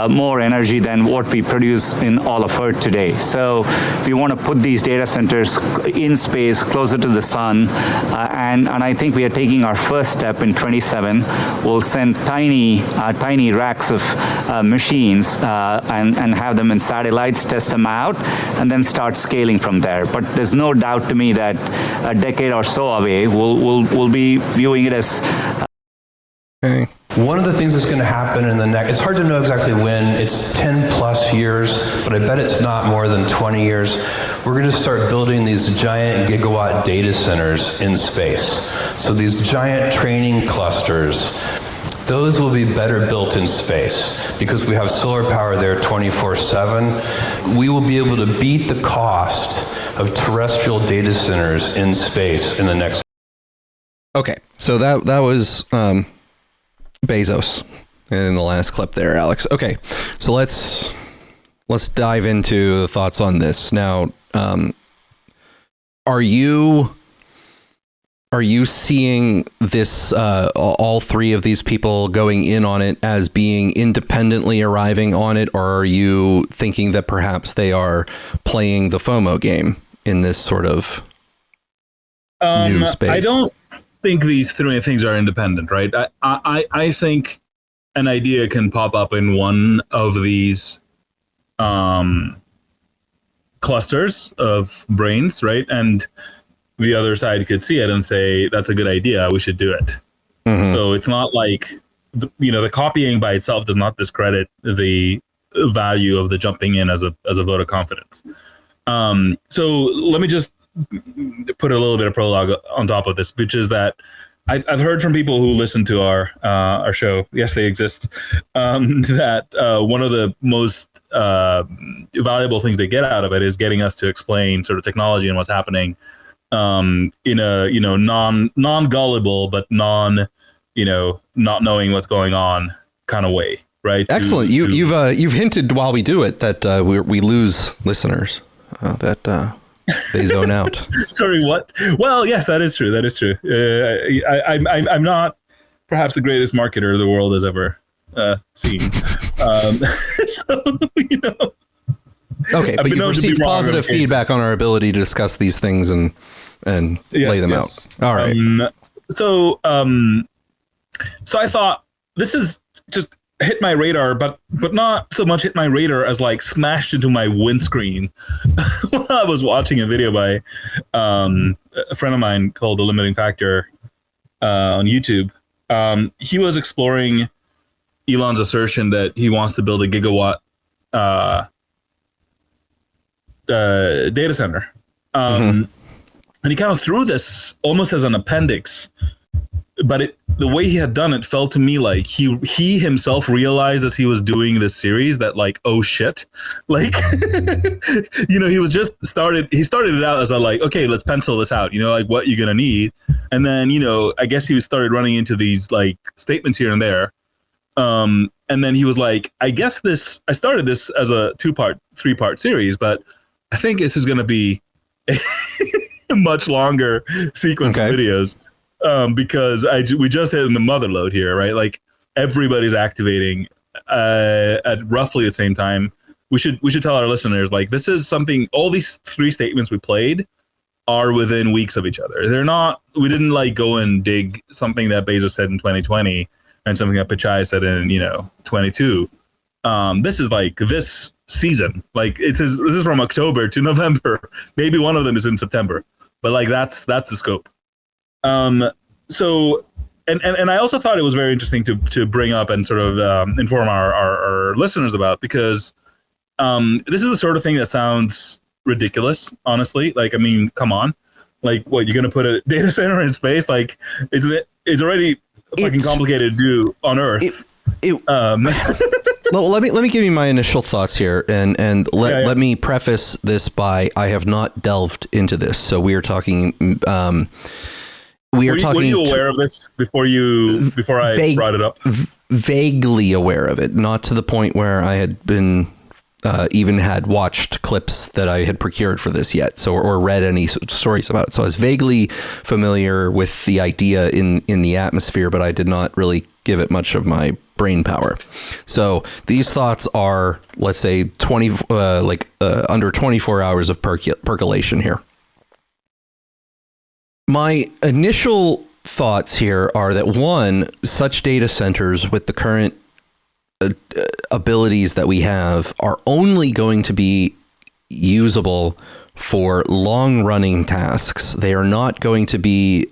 more energy than what we produce in all of Earth today. So we want to put these data centers in space, closer to the sun, and I think we are taking our first step in 27. We'll send tiny racks of machines and have them in satellites, test them out, and then start scaling from there. But there's no doubt to me that a decade or so away, we'll be viewing it as One of the things that's going to happen in the next, it's hard to know exactly when, it's 10 plus years, but I bet it's not more than 20 years. We're going to start building these giant gigawatt data centers in space. So these giant training clusters, those will be better built in space because we have solar power there 24/7. We will be able to beat the cost of terrestrial data centers in space in the next. Okay, so that was Bezos in the last clip there, Alex. Okay, so let's dive into thoughts on this now. Are you seeing this, all three of these people going in on it as being independently arriving on it, or are you thinking that perhaps they are playing the FOMO game in this sort of new space? I don't think these three things are independent, right? I think an idea can pop up in one of these clusters of brains, right? And the other side could see it and say, that's a good idea, we should do it. Mm-hmm. So it's not like the copying by itself does not discredit the value of the jumping in as a vote of confidence. So let me just put a little bit of prologue on top of this, which is that I've heard from people who listen to our show. Yes, they exist. That one of the most valuable things they get out of it is getting us to explain sort of technology and what's happening in a non gullible but not knowing what's going on kind of way. Right. Excellent. You've hinted while we do it that we lose listeners. That they zone out. Sorry, what? Well, yes, that is true. I'm not perhaps the greatest marketer the world has ever seen. Okay, but you've received positive feedback on our ability to discuss these things and lay them out. All right. So I thought this is just hit my radar, but not so much hit my radar as like smashed into my windscreen while I was watching a video by a friend of mine called The Limiting Factor on YouTube. He was exploring Elon's assertion that he wants to build a gigawatt data center. And he kind of threw this almost as an appendix, but the way he had done it felt to me like he himself realized as he was doing this series that like, oh shit, like, he started it out as okay, let's pencil this out, like what you're going to need. And then, I guess he started running into these like statements here and there. And then he was like, I started this as a 3-part series, but I think this is going to be a much longer sequence of videos. Because we just hit in the mother load here, right? Like everybody's activating at roughly the same time. We should tell our listeners, like, this is something, all these 3 statements we played are within weeks of each other. We didn't like go and dig something that Bezos said in 2020 and something that Pichai said in, 22. This is like this season, like this is from October to November. Maybe one of them is in September, but like that's the scope. So, and I also thought it was very interesting to bring up and sort of inform our listeners about, because this is the sort of thing that sounds ridiculous, honestly. Like, I mean, come on, like, what, you're gonna put a data center in space? Like, it's already fucking complicated to do on Earth. Well, let me give you my initial thoughts here, and let me preface this by I have not delved into this. So we are talking. Were you aware of this before I brought it up? Vaguely aware of it, not to the point where I had been even had watched clips that I had procured for this yet, or read any stories about it. So I was vaguely familiar with the idea in the atmosphere, but I did not really give it much of my brain power. So these thoughts are, let's say, under 24 hours of percolation here. My initial thoughts here are that, one, such data centers with the current abilities that we have are only going to be usable for long-running tasks. They are not going to be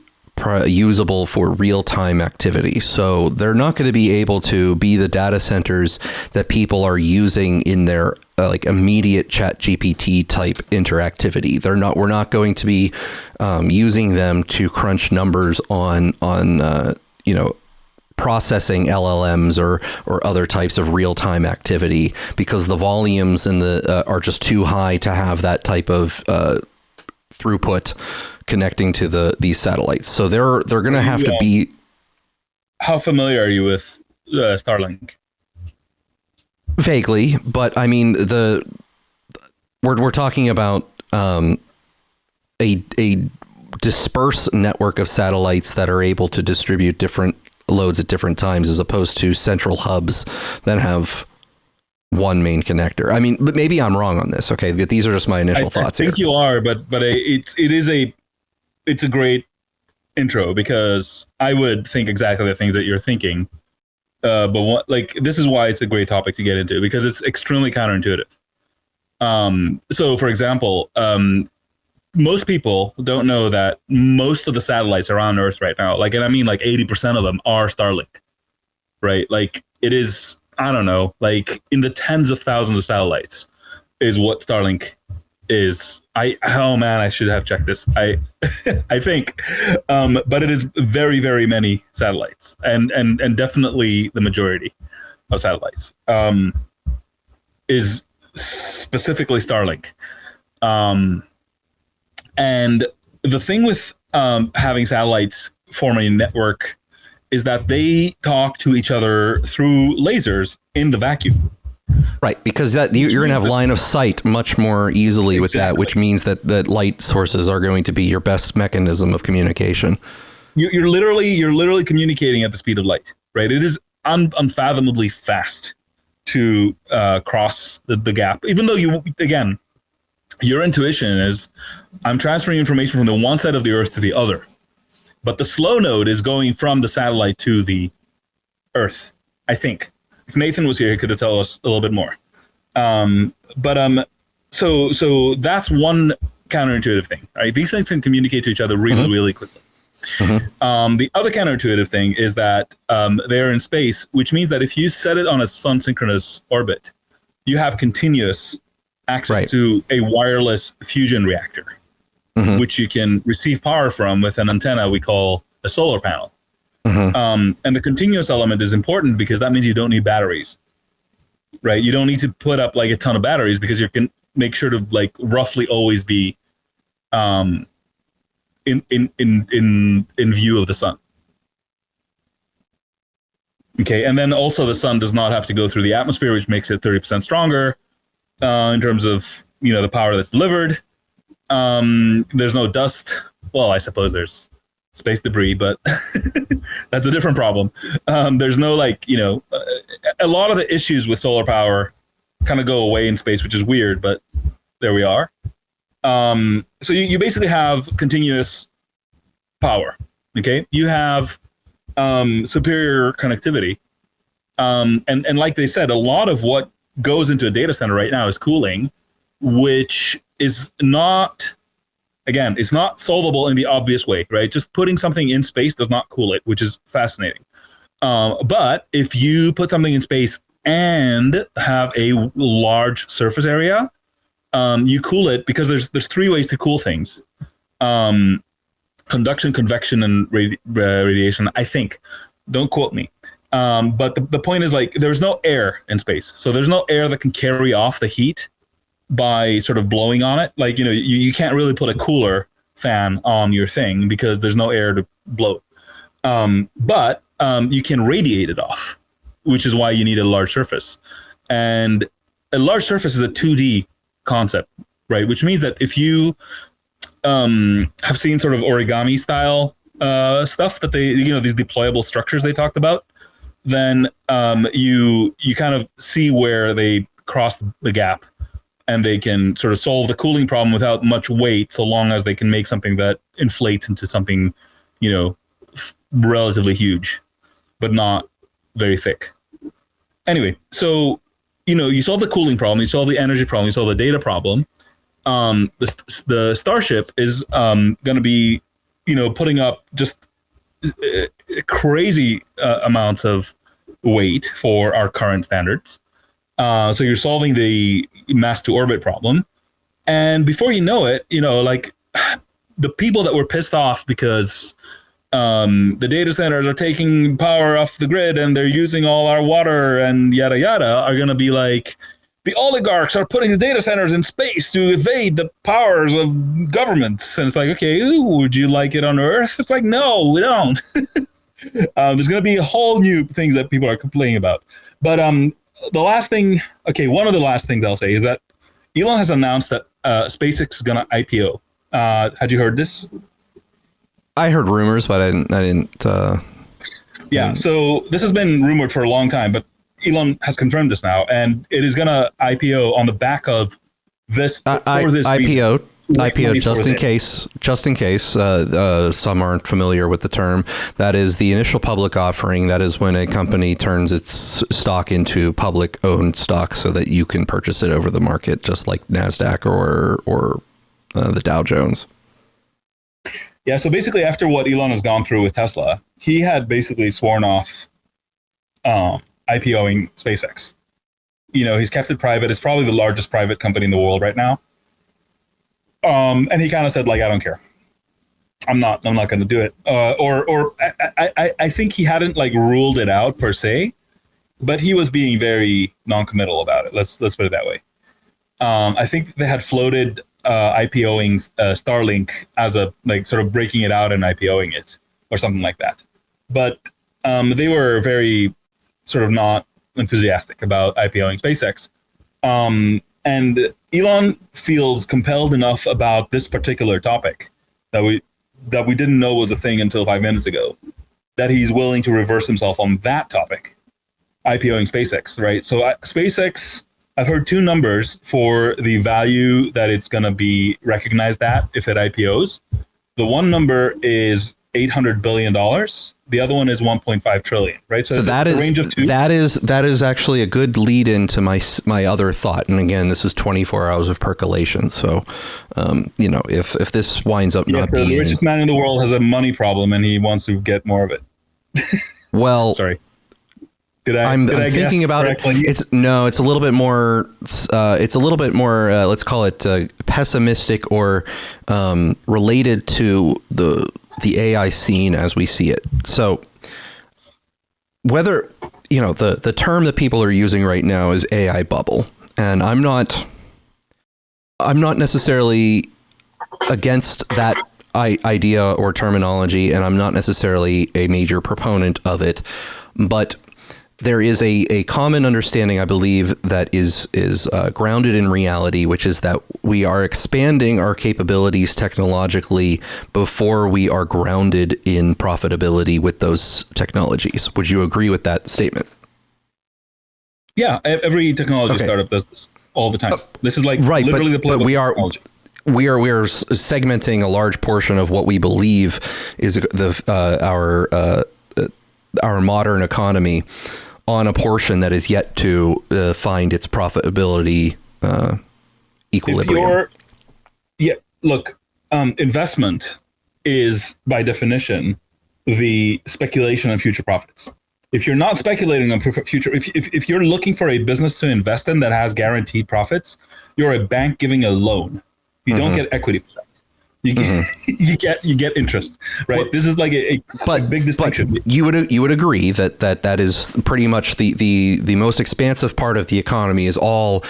usable for real-time activity. So they're not going to be able to be the data centers that people are using in their immediate ChatGPT type interactivity. We're not going to be using them to crunch numbers on processing LLMs or other types of real-time activity, because the volumes are just too high to have that type of throughput connecting to these satellites. So they're going to have to be. How familiar are you with Starlink? Vaguely, but I mean we're talking about a dispersed network of satellites that are able to distribute different loads at different times, as opposed to central hubs that have one main connector. I mean, but maybe I'm wrong on this. Okay, but these are just my initial thoughts. I think you are, but it's a great intro, because I would think exactly the things that you're thinking. But this is why it's a great topic to get into, because it's extremely counterintuitive. So, for example, most people don't know that most of the satellites around Earth right now, and I mean 80% of them are Starlink. right? Like it is, I don't know, like in the tens of thousands of satellites is what Starlink is. Oh man, I should have checked this. I think, but it is very, very many satellites, and definitely the majority of satellites is specifically Starlink. And the thing with having satellites form a network is that they talk to each other through lasers in the vacuum. Right, because that you're going to have line of sight much more easily with that, which means that light sources are going to be your best mechanism of communication. You're literally communicating at the speed of light, right? It is unfathomably fast to cross the gap. Even though your intuition is, I'm transferring information from the one side of the Earth to the other, but the slow node is going from the satellite to the Earth. I think if Nathan was here, he could have told us a little bit more. So that's one counterintuitive thing, right? These things can communicate to each other really, really quickly. The other counterintuitive thing is that they're in space, which means that if you set it on a sun synchronous orbit, you have continuous access to a wireless fusion reactor, which you can receive power from with an antenna we call a solar panel. And the continuous element is important because that means you don't need batteries, right? You don't need to put up like a ton of batteries because you can make sure to like roughly always be in view of the sun. Okay, and then also the sun does not have to go through the atmosphere, which makes it 30% stronger in terms of the power that's delivered. There's no dust. Well, I suppose there's space debris, but that's a different problem. There's no a lot of the issues with solar power kind of go away in space, which is weird, but there we are. So you basically have continuous power. Okay, you have superior connectivity, and like they said, a lot of what goes into a data center right now is cooling, which is not. Again, it's not solvable in the obvious way, right? Just putting something in space does not cool it, which is fascinating. But if you put something in space and have a large surface area, you cool it because there's three ways to cool things: conduction, convection, and radiation. I think. Don't quote me. But the point is, like, there's no air in space, so there's no air that can carry off the heat by sort of blowing on it. Like, you can't really put a cooler fan on your thing because there's no air to blow. But you can radiate it off, which is why you need a large surface. And a large surface is a 2D concept, right? Which means that if you have seen sort of origami style stuff that they, these deployable structures they talked about, then you kind of see where they cross the gap. And they can sort of solve the cooling problem without much weight, so long as they can make something that inflates into something, relatively huge, but not very thick. Anyway, so, you solve the cooling problem, you solve the energy problem, you solve the data problem. The Starship is going to be, putting up just crazy amounts of weight for our current standards. So you're solving the mass to orbit problem. And before you know it, the people that were pissed off because the data centers are taking power off the grid and they're using all our water and yada, yada, are going to be like, the oligarchs are putting the data centers in space to evade the powers of governments. And it's like, okay, would you like it on Earth? It's like, no, we don't. There's going to be a whole new things that people are complaining about. But the last thing, one of the last things I'll say is that Elon has announced that SpaceX is going to IPO. Had you heard this? I heard rumors, but I didn't. Yeah, so this has been rumored for a long time, but Elon has confirmed this now, and it is going to IPO on the back of this. IPO just in case some aren't familiar with the term. That is the initial public offering. That is when a company turns its stock into public owned stock so that you can purchase it over the market, just like NASDAQ or the Dow Jones. Yeah. So basically, after what Elon has gone through with Tesla, he had basically sworn off IPOing SpaceX. He's kept it private. It's probably the largest private company in the world right now. And he kind of said, like, I don't care. I'm not going to do it. I think he hadn't like ruled it out per se, but he was being very non-committal about it. Let's put it that way. I think they had floated IPOing Starlink as a like sort of breaking it out and IPOing it or something like that. But they were very sort of not enthusiastic about IPOing SpaceX. And Elon feels compelled enough about this particular topic that we didn't know was a thing until 5 minutes ago, that he's willing to reverse himself on that topic, IPOing SpaceX, right? So SpaceX, I've heard two numbers for the value that it's going to be recognized at if it IPOs. The one number is $800 billion. The other one is 1.5 trillion, right? So that is range of two. That is actually a good lead into my other thought. And again, this is 24 hours of percolation. So, if this winds up not being the richest man in the world has a money problem and he wants to get more of it. Well, sorry. I'm thinking about correctly? It's a little bit more. Let's call it pessimistic or related to the AI scene as we see it. So whether, the term that people are using right now is AI bubble. And I'm not necessarily against that idea or terminology, and I'm not necessarily a major proponent of it, but there is a common understanding, I believe, that is grounded in reality, which is that we are expanding our capabilities technologically before we are grounded in profitability with those technologies. Would you agree with that statement? Yeah, every technology startup does this all the time. This is like literally the but we are segmenting a large portion of what we believe is our modern economy on a portion that is yet to find its profitability equilibrium. Investment is by definition the speculation on future profits. If you're not speculating on future, if you're looking for a business to invest in that has guaranteed profits, you're a bank giving a loan. You don't get equity for that. You get you get interest, right? Well, this is like a big distinction. But you would agree that is pretty much the most expansive part of the economy is all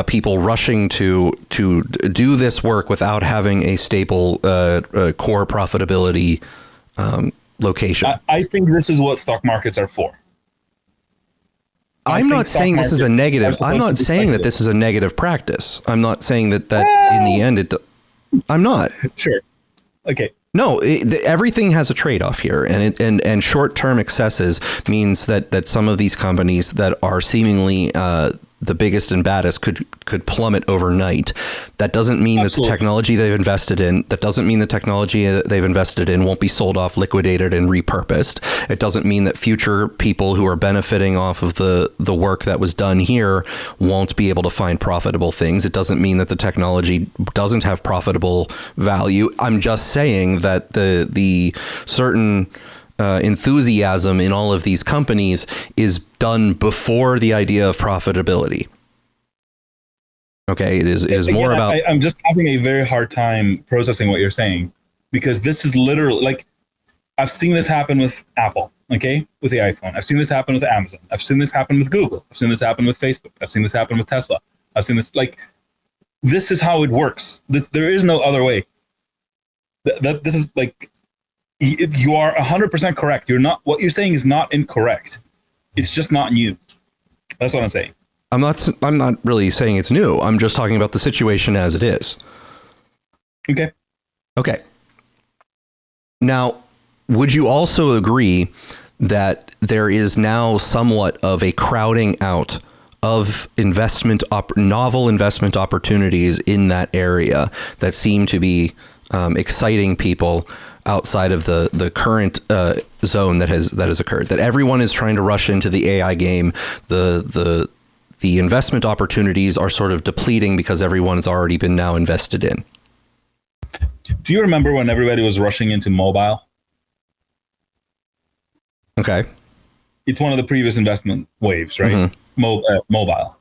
people rushing to do this work without having a stable core profitability location. I think this is what stock markets are for. I'm not saying this is a negative. I'm not saying that this is a negative practice. I'm not saying that in the end I'm not. Sure. Okay. No, everything has a trade-off here, and short-term excesses means that some of these companies that are seemingly the biggest and baddest could plummet overnight. That doesn't mean that the technology they've invested in, won't be sold off, liquidated, and repurposed. It doesn't mean that future people who are benefiting off of the work that was done here won't be able to find profitable things. It doesn't mean that the technology doesn't have profitable value. I'm just saying that the certain enthusiasm in all of these companies is done before the idea of profitability. Okay, it is more about. I'm just having a very hard time processing what you're saying, because this is literally like, I've seen this happen with Apple, okay, with the iPhone. I've seen this happen with Amazon. I've seen this happen with Google. I've seen this happen with Facebook. I've seen this happen with Tesla. I've seen this, like, this is how it works. There is no other way. This is like, you are 100% correct. What you're saying is not incorrect. It's just not new. That's what I'm saying. I'm not really saying it's new. I'm just talking about the situation as it is. Okay. Now, would you also agree that there is now somewhat of a crowding out of novel investment opportunities in that area that seem to be exciting people outside of the current zone that has occurred, that everyone is trying to rush into the AI game? The investment opportunities are sort of depleting because everyone's already been now invested in. Do you remember when everybody was rushing into mobile? Okay. it's one of the previous investment waves, right? Mobile.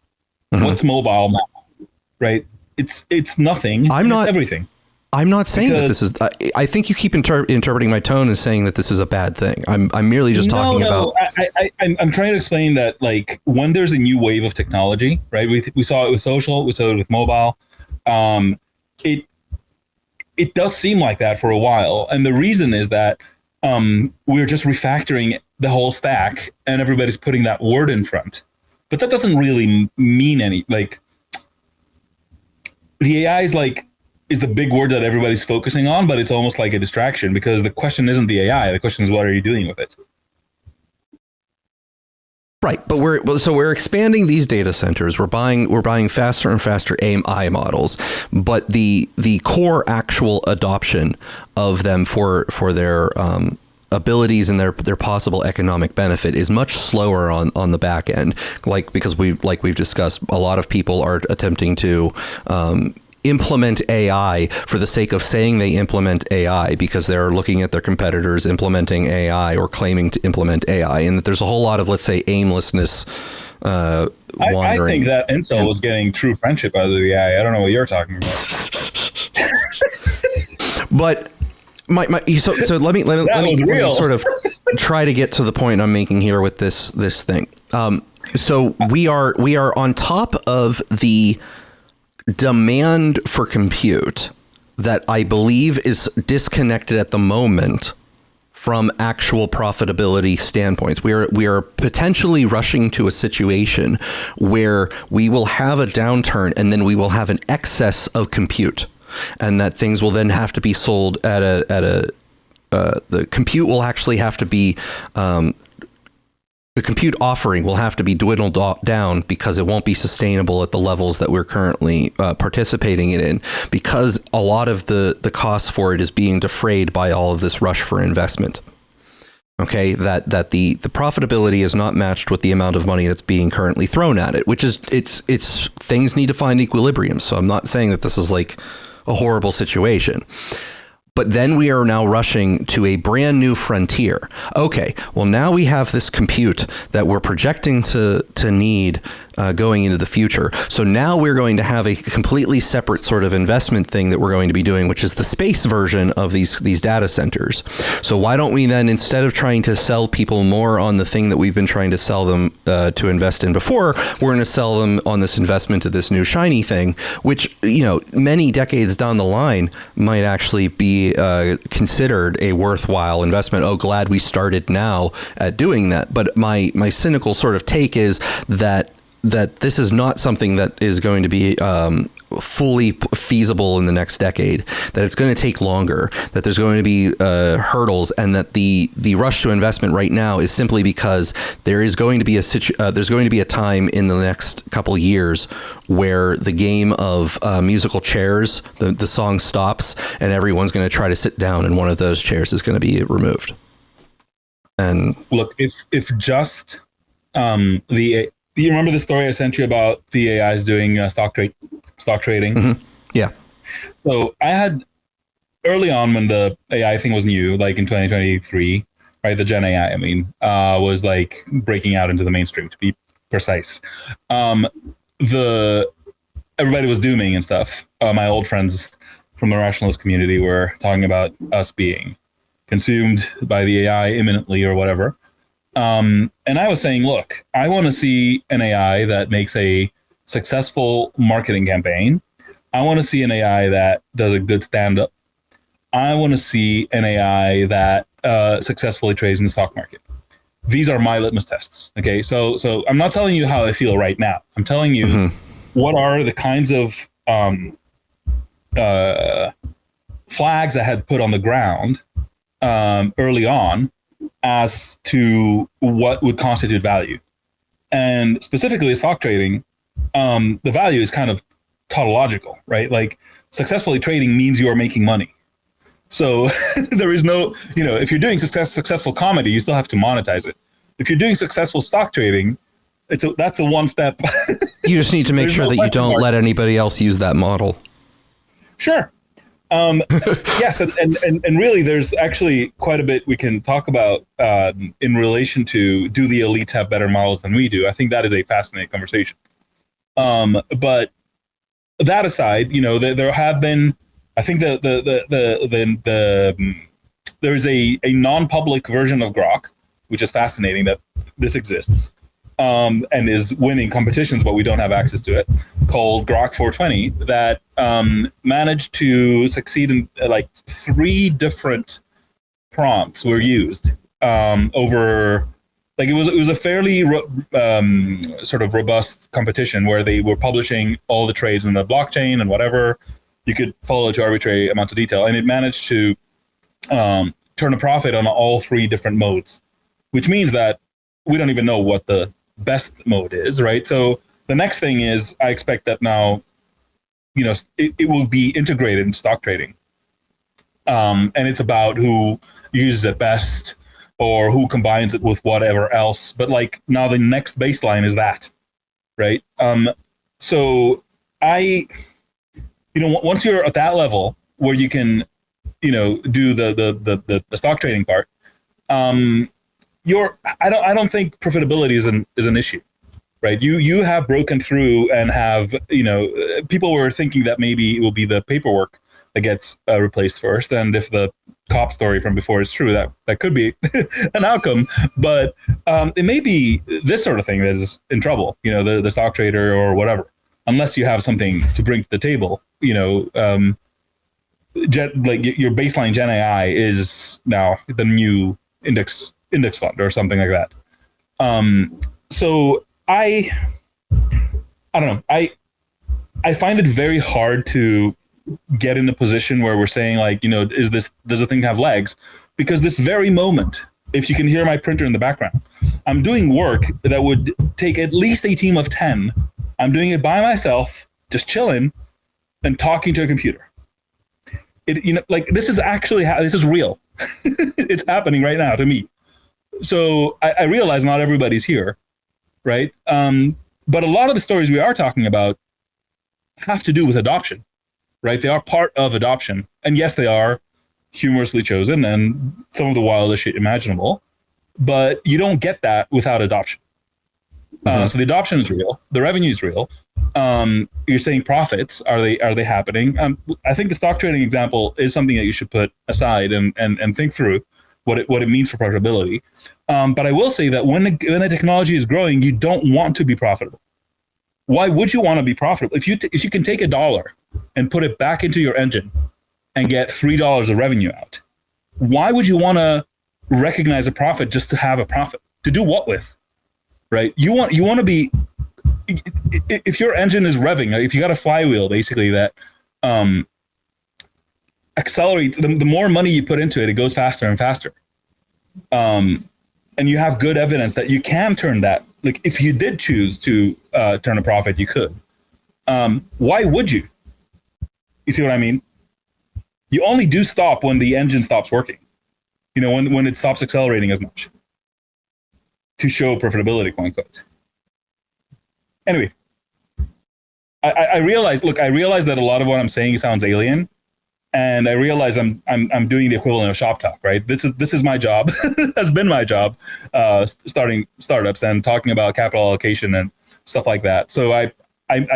What's mobile now, right? It's nothing. It's everything. I'm not saying that this is. I think you keep interpreting my tone as saying that this is a bad thing. I'm merely just talking about. I'm trying to explain that, like, when there's a new wave of technology, right? We saw it with social. We saw it with mobile. It does seem like that for a while, and the reason is that we're just refactoring the whole stack, and everybody's putting that word in front. But that doesn't really mean any. Like, the AI is the big word that everybody's focusing on, but it's almost like a distraction, because the question isn't the AI. The question is, what are you doing with it? Right, but we're expanding these data centers. We're buying faster and faster AI models, but the core actual adoption of them for their abilities and their possible economic benefit is much slower on the back end. Because we've discussed, a lot of people are attempting to implement AI for the sake of saying they implement AI, because they're looking at their competitors implementing AI or claiming to implement AI, and that there's a whole lot of, let's say, aimlessness. I think that Intel was getting true friendship out of the AI. I don't know what you're talking about. But so let me sort of try to get to the point I'm making here with this thing. So we are on top of the demand for compute that I believe is disconnected at the moment from actual profitability standpoints. We are potentially rushing to a situation where we will have a downturn and then we will have an excess of compute, and that things will then have to be sold at the compute will actually have to be the compute offering will have to be dwindled down, because it won't be sustainable at the levels that we're currently participating in, because a lot of the cost for it is being defrayed by all of this rush for investment. Okay, that the profitability is not matched with the amount of money that's being currently thrown at it, which is it's things need to find equilibrium. So I'm not saying that this is like a horrible situation. But then we are now rushing to a brand new frontier. Okay, well, now we have this compute that we're projecting to need going into the future. So now we're going to have a completely separate sort of investment thing that we're going to be doing, which is the space version of these data centers. So why don't we then, instead of trying to sell people more on the thing that we've been trying to sell them to invest in before, we're going to sell them on this investment to this new shiny thing, which, many decades down the line might actually be considered a worthwhile investment. Oh, glad we started now at doing that. But my cynical sort of take is that this is not something that is going to be fully feasible in the next decade, that it's going to take longer, that there's going to be hurdles, and that the rush to investment right now is simply because there is going to be a time in the next couple years where the game of musical chairs, the song stops, and everyone's going to try to sit down, and one of those chairs is going to be removed. And look, if just do you remember the story I sent you about the AIs doing stock trading? Mm-hmm. Yeah. So I had, early on when the AI thing was new, like in 2023, right? The Gen AI, was like breaking out into the mainstream, to be precise. Everybody was dooming and stuff. My old friends from the rationalist community were talking about us being consumed by the AI imminently or whatever. And I was saying, look, I want to see an AI that makes a successful marketing campaign. I want to see an AI that does a good stand-up. I want to see an AI that successfully trades in the stock market. These are my litmus tests. Okay, so I'm not telling you how I feel right now. I'm telling you what are the kinds of flags I had put on the ground early on as to what would constitute value. And specifically stock trading, the value is kind of tautological, right? Like, successfully trading means you are making money. So there is no, if you're doing successful comedy, you still have to monetize it. If you're doing successful stock trading, that's the one step. You just need to make sure that you don't let anybody else use that model. Sure. Yes, and really, there's actually quite a bit we can talk about in relation to, do the elites have better models than we do? I think that is a fascinating conversation. But that aside, there have been, I think there's a non-public version of Grok, which is fascinating that this exists, and is winning competitions, but we don't have access to it, called Grok 420, that managed to succeed in like 3 different prompts were used over, like it was a fairly sort of robust competition where they were publishing all the trades in the blockchain and whatever. You could follow to arbitrary amounts of detail, and it managed to turn a profit on all 3 different modes, which means that we don't even know what the best mode is, right? So the next thing is, I expect that now, it will be integrated in stock trading. And it's about who uses it best or who combines it with whatever else. But like now the next baseline is that, right? So once you're at that level where you can, do the stock trading part, I don't think profitability is an issue, right? You have broken through and have, people were thinking that maybe it will be the paperwork that gets replaced first. And if the cop story from before is true, that could be an outcome, but it may be this sort of thing that is in trouble, the stock trader or whatever, unless you have something to bring to the table, like your baseline Gen AI is now the new index fund or something like that. So I don't know. I find it very hard to get in a position where we're saying like, does the thing have legs? Because this very moment, if you can hear my printer in the background, I'm doing work that would take at least a team of 10. I'm doing it by myself, just chilling and talking to a computer. This is actually this is real. It's happening right now to me. So I realize not everybody's here, right? But a lot of the stories we are talking about have to do with adoption, right? They are part of adoption. And yes, they are humorously chosen and some of the wildest shit imaginable, but you don't get that without adoption. So the adoption is real. The revenue is real. You're saying profits, are they happening? I think the stock trading example is something that you should put aside and think through what it means for profitability. But I will say that when a technology is growing, you don't want to be profitable. Why would you want to be profitable? If you can take $1 and put it back into your engine and get $3 of revenue out, why would you want to recognize a profit just to have a profit? To do what with? Right? You want to be, if your engine is revving, if you got a flywheel basically that accelerates, the more money you put into it, it goes faster and faster. And you have good evidence that you can turn that. Like if you did choose to turn a profit, you could. Why would you? You see what I mean? You only do stop when the engine stops working. When it stops accelerating as much. To show profitability, quote unquote. Anyway, I realize that a lot of what I'm saying sounds alien, and I realize I'm doing the equivalent of shop talk, right? This is my job, has been my job, starting startups and talking about capital allocation and stuff like that. So I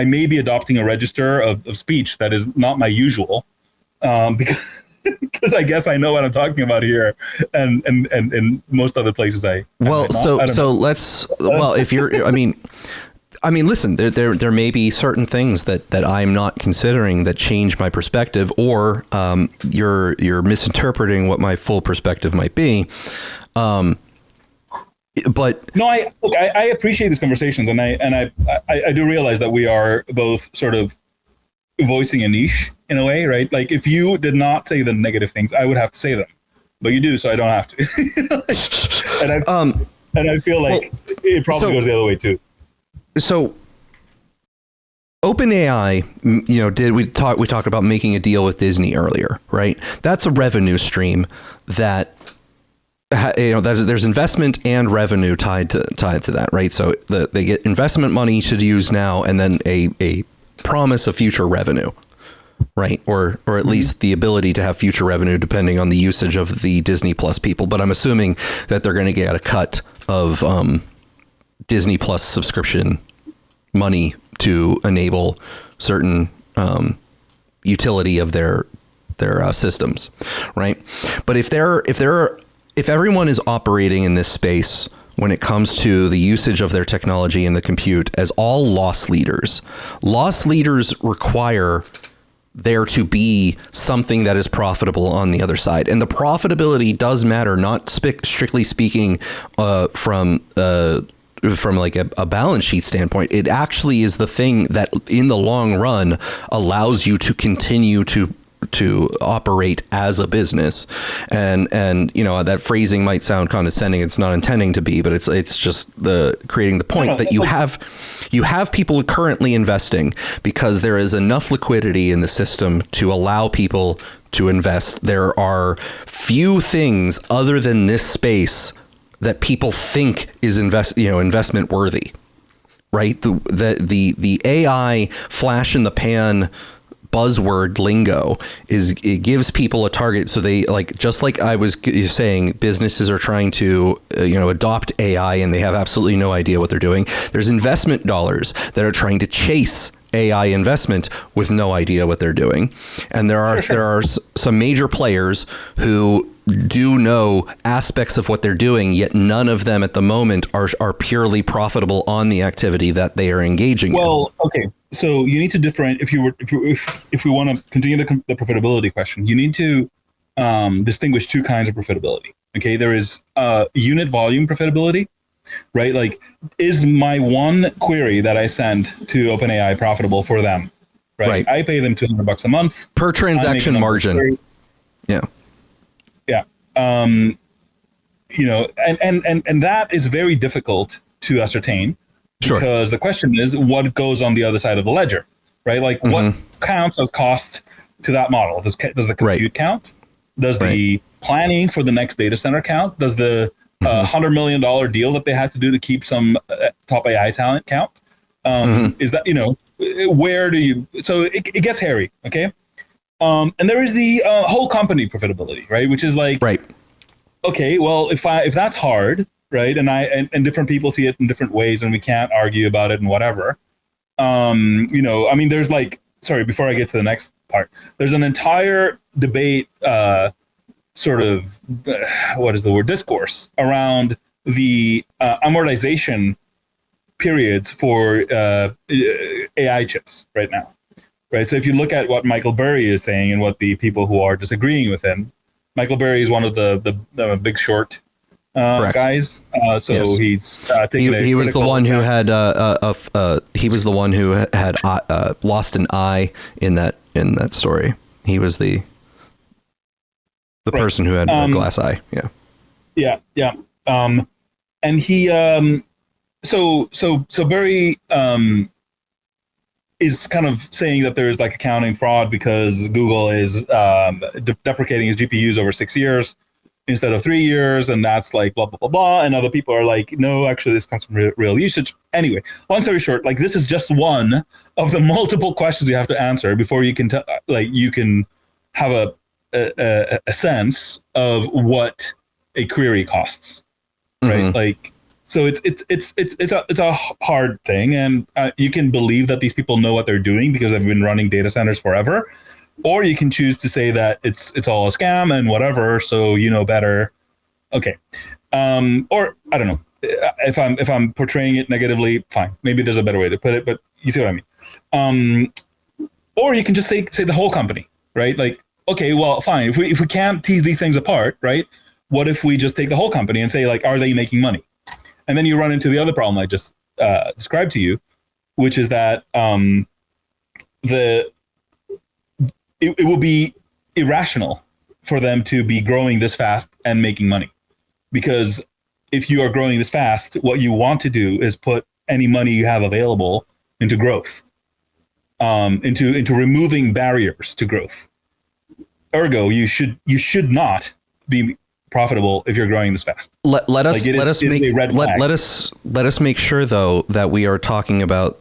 may be adopting a register of speech that is not my usual, because I guess I know what I'm talking about here, and most other places if you're, I mean, listen, there may be certain things that I'm not considering that change my perspective, or you're misinterpreting what my full perspective might be. But no, I appreciate these conversations, and I do realize that we are both sort of voicing a niche in a way, right? Like if you did not say the negative things, I would have to say them, but you do, so I don't have to. and I feel like it probably goes the other way too. So OpenAI, we talked about making a deal with Disney earlier, right? That's a revenue stream that there's investment and revenue tied to that, right? So they get investment money to use now, and then a promise of future revenue, right? Or at least the ability to have future revenue depending on the usage of the Disney Plus people. But I'm assuming that they're going to get a cut of Disney Plus subscription money to enable certain utility of their systems, right? But if everyone is operating in this space when it comes to the usage of their technology and the compute as all loss leaders require there to be something that is profitable on the other side. And the profitability does matter, not strictly speaking from like a balance sheet standpoint. It actually is the thing that in the long run allows you to continue to operate as a business. And you know, that phrasing might sound condescending. It's not intending to be, but it's just creating the point that you have people currently investing because there is enough liquidity in the system to allow people to invest. There are few things other than this space that people think is investment worthy, right? The AI flash in the pan buzzword lingo it gives people a target. So they just like I was saying, businesses are trying to adopt AI and they have absolutely no idea what they're doing. There's investment dollars that are trying to chase AI investment with no idea what they're doing. And there are some major players who do know aspects of what they're doing, yet none of them at the moment are purely profitable on the activity that they are engaging in. Well, okay. So you need to differentiate. If we want to continue the profitability question, you need to distinguish two kinds of profitability. Okay, there is unit volume profitability, right? Like, is my one query that I send to OpenAI profitable for them? Right. I pay them $200 a month per transaction margin. Yeah. Yeah. And that is very difficult to ascertain. Sure. Because the question is what goes on the other side of the ledger, right? Like what counts as cost to that model? Does the compute count? Does the planning for the next data center count? Does the $100 million deal that they had to do to keep some top AI talent count? Is that, where do you, so it gets hairy. Okay. And there is the whole company profitability, right? Which is like, okay, well, if that's hard, right, and different people see it in different ways, and we can't argue about it and whatever. There's before I get to the next part, there's an entire debate, discourse around the amortization periods for AI chips right now, right? So if you look at what Michael Burry is saying and what the people who are disagreeing with him, Michael Burry is one of the Big Short guys. He's he was the one who had lost an eye in that story. He was the person who had a glass eye. Yeah. And he so Burry is kind of saying that there's like accounting fraud because Google is deprecating his GPUs over 6 years instead of 3 years, and that's like blah blah blah blah. And other people are like, no, actually, this comes from real usage. Anyway, long story short, like this is just one of the multiple questions you have to answer before you can you can have a sense of what a query costs, right? Like, so it's a hard thing, and you can believe that these people know what they're doing because they've been running data centers forever. Or you can choose to say that it's all a scam and whatever, so you know better. Okay, or I don't know. If I'm portraying it negatively, fine. Maybe there's a better way to put it, but you see what I mean. Or you can just say the whole company, right? Like, okay, well, fine. If we can't tease these things apart, right? What if we just take the whole company and say, like, are they making money? And then you run into the other problem I just described to you, which is that it will be irrational for them to be growing this fast and making money. Because if you are growing this fast, what you want to do is put any money you have available into growth, into removing barriers to growth. Ergo, you should not be profitable if you're growing this fast. Let us make sure though that we are talking about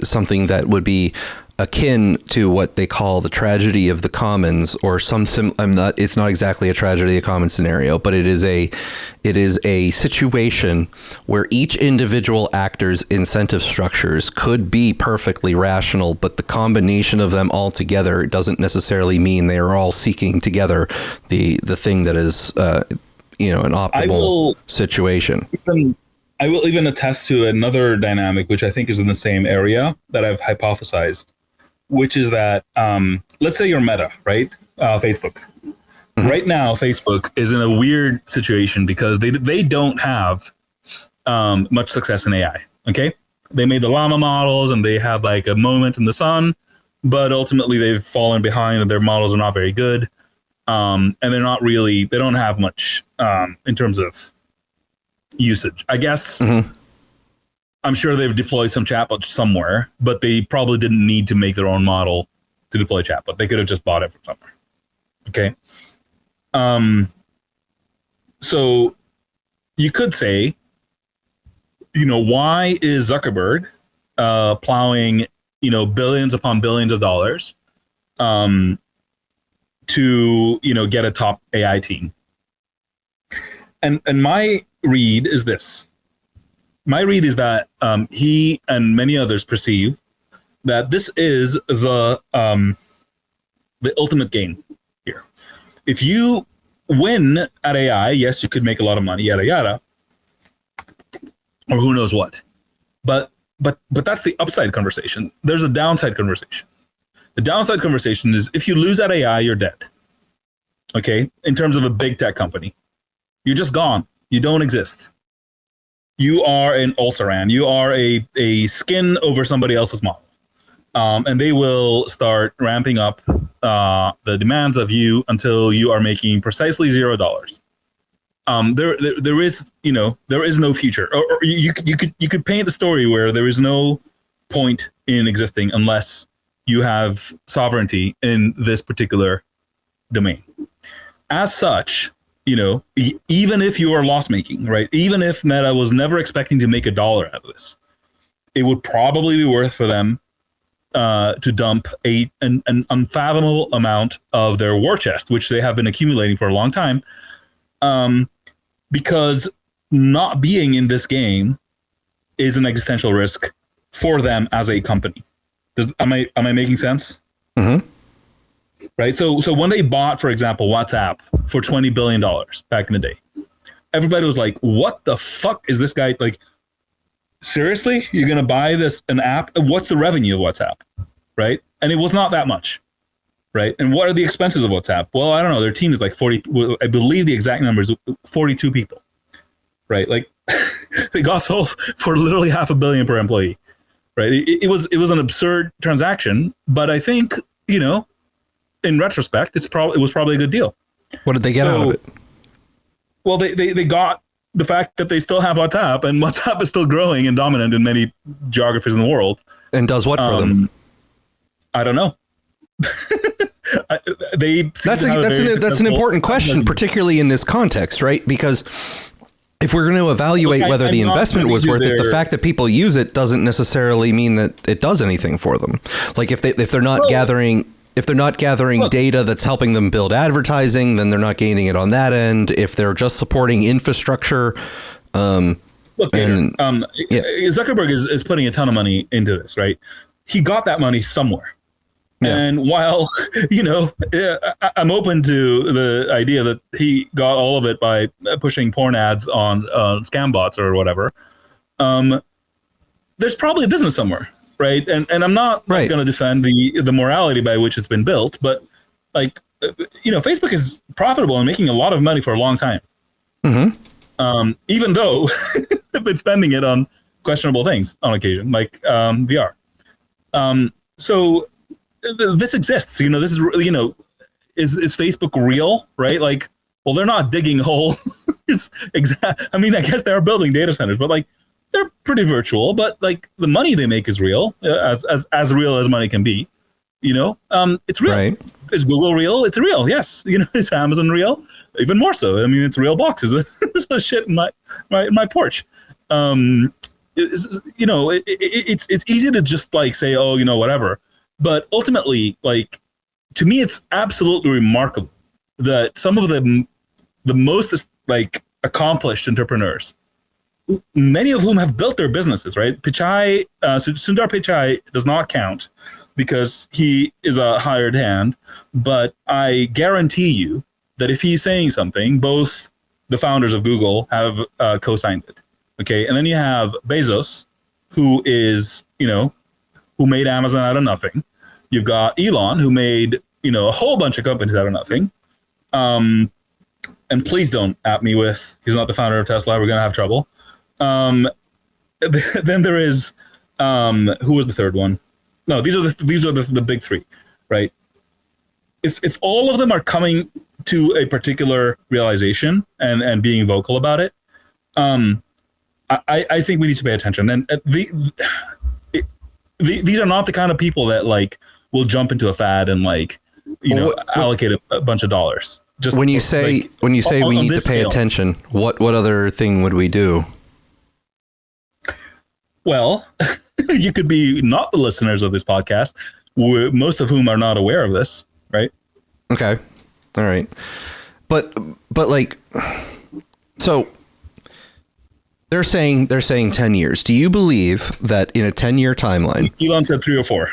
something that would be akin to what they call the tragedy of the commons, or it's not exactly a tragedy of commons scenario, but it is a situation where each individual actor's incentive structures could be perfectly rational, but the combination of them all together doesn't necessarily mean they are all seeking together the thing that is an optimal situation. I will even attest to another dynamic, which I think is in the same area that I've hypothesized, which is that, let's say you're Meta, right? Facebook. Mm-hmm. Right now, Facebook is in a weird situation because they don't have much success in AI, okay? They made the llama models and they have like a moment in the sun, but ultimately they've fallen behind and their models are not very good. And they don't have much in terms of usage, I guess. Mm-hmm. I'm sure they've deployed some chatbots somewhere, but they probably didn't need to make their own model to deploy chatbot. They could have just bought it from somewhere. Okay. So you could say, why is Zuckerberg plowing, billions upon billions of dollars to, get a top AI team? And my read is this. My read is that he and many others perceive that this is the ultimate game here. If you win at AI, yes, you could make a lot of money, yada yada, or who knows what. But that's the upside conversation. There's a downside conversation. The downside conversation is if you lose at AI, you're dead. Okay, in terms of a big tech company, you're just gone. You don't exist. You are an Ultraran. You are a skin over somebody else's model. And they will start ramping up the demands of you until you are making precisely $0. There is no future. Or you could paint a story where there is no point in existing unless you have sovereignty in this particular domain. As such, even if you are loss making, right? Even if Meta was never expecting to make $1 out of this, it would probably be worth for them to dump an unfathomable amount of their war chest, which they have been accumulating for a long time, because not being in this game is an existential risk for them as a company. Am I making sense? Mm-hmm. Right. So when they bought, for example, WhatsApp for $20 billion back in the day, everybody was like, what the fuck is this guy? Like, seriously, you're going to buy an app? What's the revenue of WhatsApp? Right. And it was not that much. Right. And what are the expenses of WhatsApp? Well, I don't know. Their team is like 40. I believe the exact number is 42 people. Right. Like they got sold for literally $500 million per employee. Right. It was an absurd transaction. But I think, in retrospect, it was probably a good deal. What did they get out of it? Well, they got the fact that they still have WhatsApp, and WhatsApp is still growing and dominant in many geographies in the world. And does what for them? I don't know. That's an important question, particularly in this context, right? Because if we're going to evaluate whether the investment was worth it, the fact that people use it doesn't necessarily mean that it does anything for them. Like if they're not gathering data that's helping them build advertising, then they're not gaining it on that end. If they're just supporting infrastructure, Zuckerberg is putting a ton of money into this, right? He got that money somewhere. Yeah. And while, I'm open to the idea that he got all of it by pushing porn ads on scam bots or whatever, there's probably a business somewhere. Right. And I'm not going to defend the morality by which it's been built. But Facebook is profitable and making a lot of money for a long time. Mm-hmm. Even though they've been spending it on questionable things on occasion, like VR. So this exists. This is, is Facebook real? Right. Like, well, they're not digging holes. I mean, I guess they are building data centers, but they're pretty virtual, but the money they make is real, as real as money can be. It's real. Right. Is Google real? It's real. Yes. Is Amazon real? Even more so. I mean, it's real boxes. There's shit in my porch. It's easy to just say, oh, whatever. But ultimately, like, to me, it's absolutely remarkable that some of the most like accomplished entrepreneurs, many of whom have built their businesses, right? Pichai, Sundar Pichai does not count because he is a hired hand, but I guarantee you that if he's saying something, both the founders of Google have co-signed it. Okay, and then you have Bezos, who is, who made Amazon out of nothing. You've got Elon, who made, a whole bunch of companies out of nothing. And please don't at me with, he's not the founder of Tesla, we're going to have trouble. Then there is, who was the third one? No, these are the big three, right? If all of them are coming to a particular realization and being vocal about it, I think we need to pay attention. And these are not the kind of people that like will jump into a fad and like, allocate a bunch of dollars. Just when you say we need to pay attention, what other thing would we do? Well, you could be not the listeners of this podcast, most of whom are not aware of this, right? Okay. All right. But like, so they're saying 10 years. Do you believe that in a 10-year timeline? Elon said 3 or 4.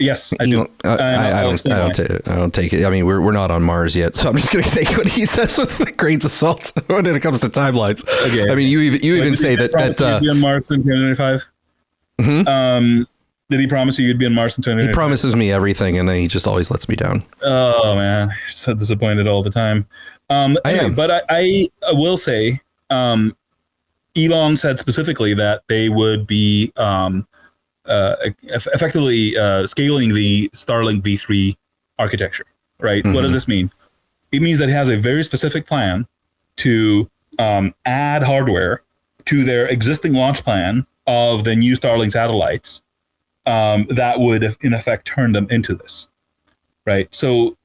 Yes, I do. I don't take it. I mean, we're not on Mars yet, so I'm just going to take what he says with grains of salt when it comes to timelines. Okay. I mean, you even say that you'd be on Mars in 2025. Mm-hmm. Did he promise you'd be on Mars in 2025? He promises me everything, and he just always lets me down. Oh man, you're so disappointed all the time. I am, but I will say, Elon said specifically that they would be effectively scaling the Starlink V3 architecture, right? Mm-hmm. What does this mean? It means that he has a very specific plan to add hardware to their existing launch plan of the new Starlink satellites that would, in effect, turn them into this, right? So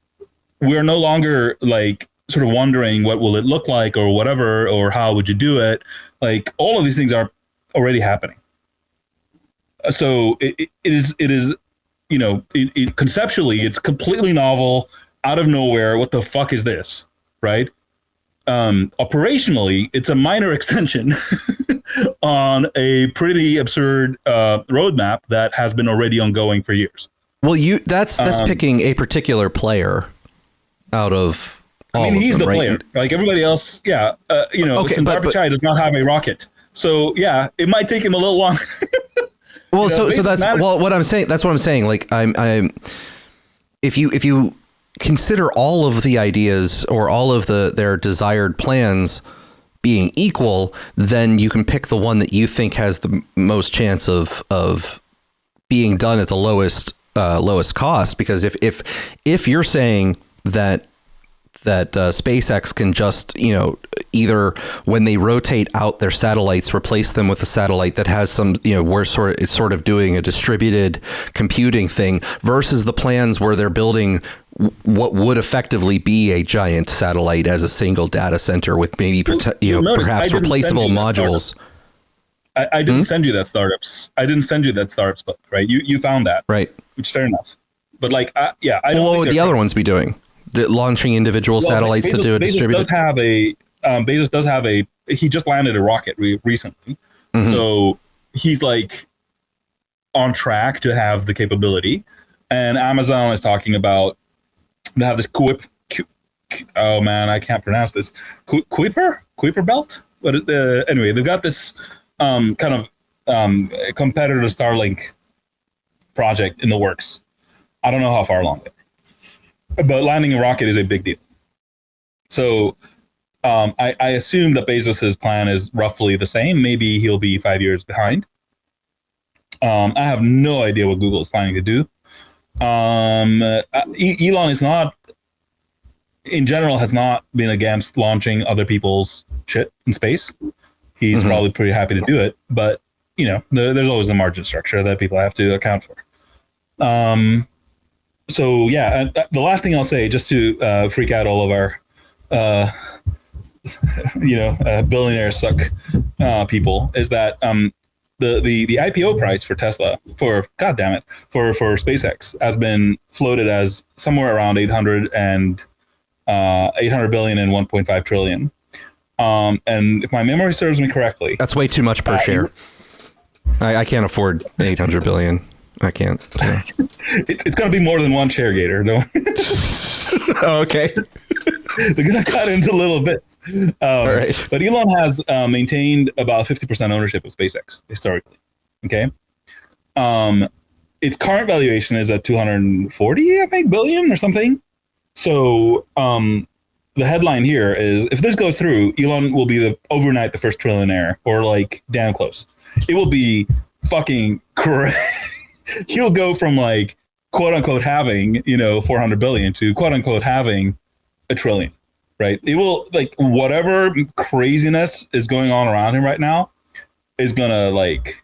we're no longer like sort of wondering what will it look like or whatever, or how would you do it? Like all of these things are already happening. So it is, conceptually, it's completely novel, out of nowhere. What the fuck is this, right? Operationally, it's a minor extension on a pretty absurd roadmap that has been already ongoing for years. Well, that's picking a particular player out of all of he's them, the right? player. Like everybody else, yeah. Sundar Pichai does not have a rocket. So, yeah, it might take him a little longer. Well, so that's what I'm saying. That's what I'm saying. Like I'm if you consider all of the ideas or all of their desired plans being equal, then you can pick the one that you think has the most chance of being done at the lowest cost. Because if you're saying that SpaceX can just, either when they rotate out their satellites, replace them with a satellite that has some, it's sort of doing a distributed computing thing versus the plans where they're building what would effectively be a giant satellite as a single data center with maybe, perhaps replaceable modules. I didn't send you that startups. I didn't send you that startups book, right? You found that, right? Which is fair enough. But I don't. What would the other ones be doing? Launching individual satellites to do a distributed. Bezos does have a. He just landed a rocket recently, so he's like on track to have the capability. And Amazon is talking about they have this oh man, I can't pronounce this. Kuiper belt. But anyway, they've got this kind of competitor to Starlink project in the works. I don't know how far along it. But landing a rocket is a big deal. So I assume that Bezos's plan is roughly the same. Maybe he'll be 5 years behind. I have no idea what Google is planning to do. Elon is not, in general, has not been against launching other people's shit in space. He's probably pretty happy to do it. But, there's always a margin structure that people have to account for. So yeah, the last thing I'll say, just to freak out all of our, billionaire suck people, is that the IPO price for Tesla for SpaceX has been floated as somewhere around 800 billion and 1.5 trillion. And if my memory serves me correctly, that's way too much per share. I can't afford 800 billion. I can't. Yeah. It's going to be more than one share, Gator. Don't. Oh, okay. They're going to cut into little bits. All right. But Elon has maintained about 50% ownership of SpaceX historically. Okay. Its current valuation is at 240, I think, billion or something. So the headline here is, if this goes through, Elon will be overnight the first trillionaire, or like damn close. It will be fucking crazy. He'll go from like quote unquote having, 400 billion to quote unquote having $1 trillion, right? It will, like, whatever craziness is going on around him right now is gonna like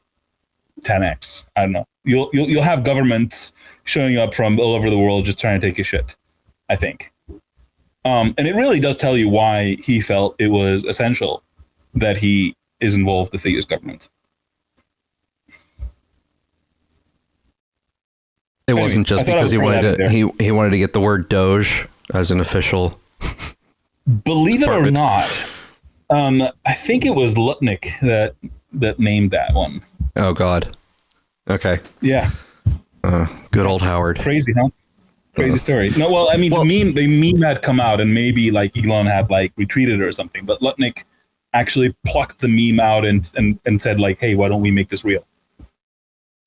10x. I don't know. You'll have governments showing up from all over the world just trying to take his shit, I think. And it really does tell you why he felt it was essential that he is involved with the US government. It wasn't just because he wanted to get the word Doge as an official. Believe it or not, I think it was Lutnick that named that one. Oh God. Okay. Yeah. Good old Howard. Crazy, huh? Crazy story. No, well, I mean, the meme had come out, and maybe like Elon had like retweeted or something, but Lutnick actually plucked the meme out and said like, hey, why don't we make this real?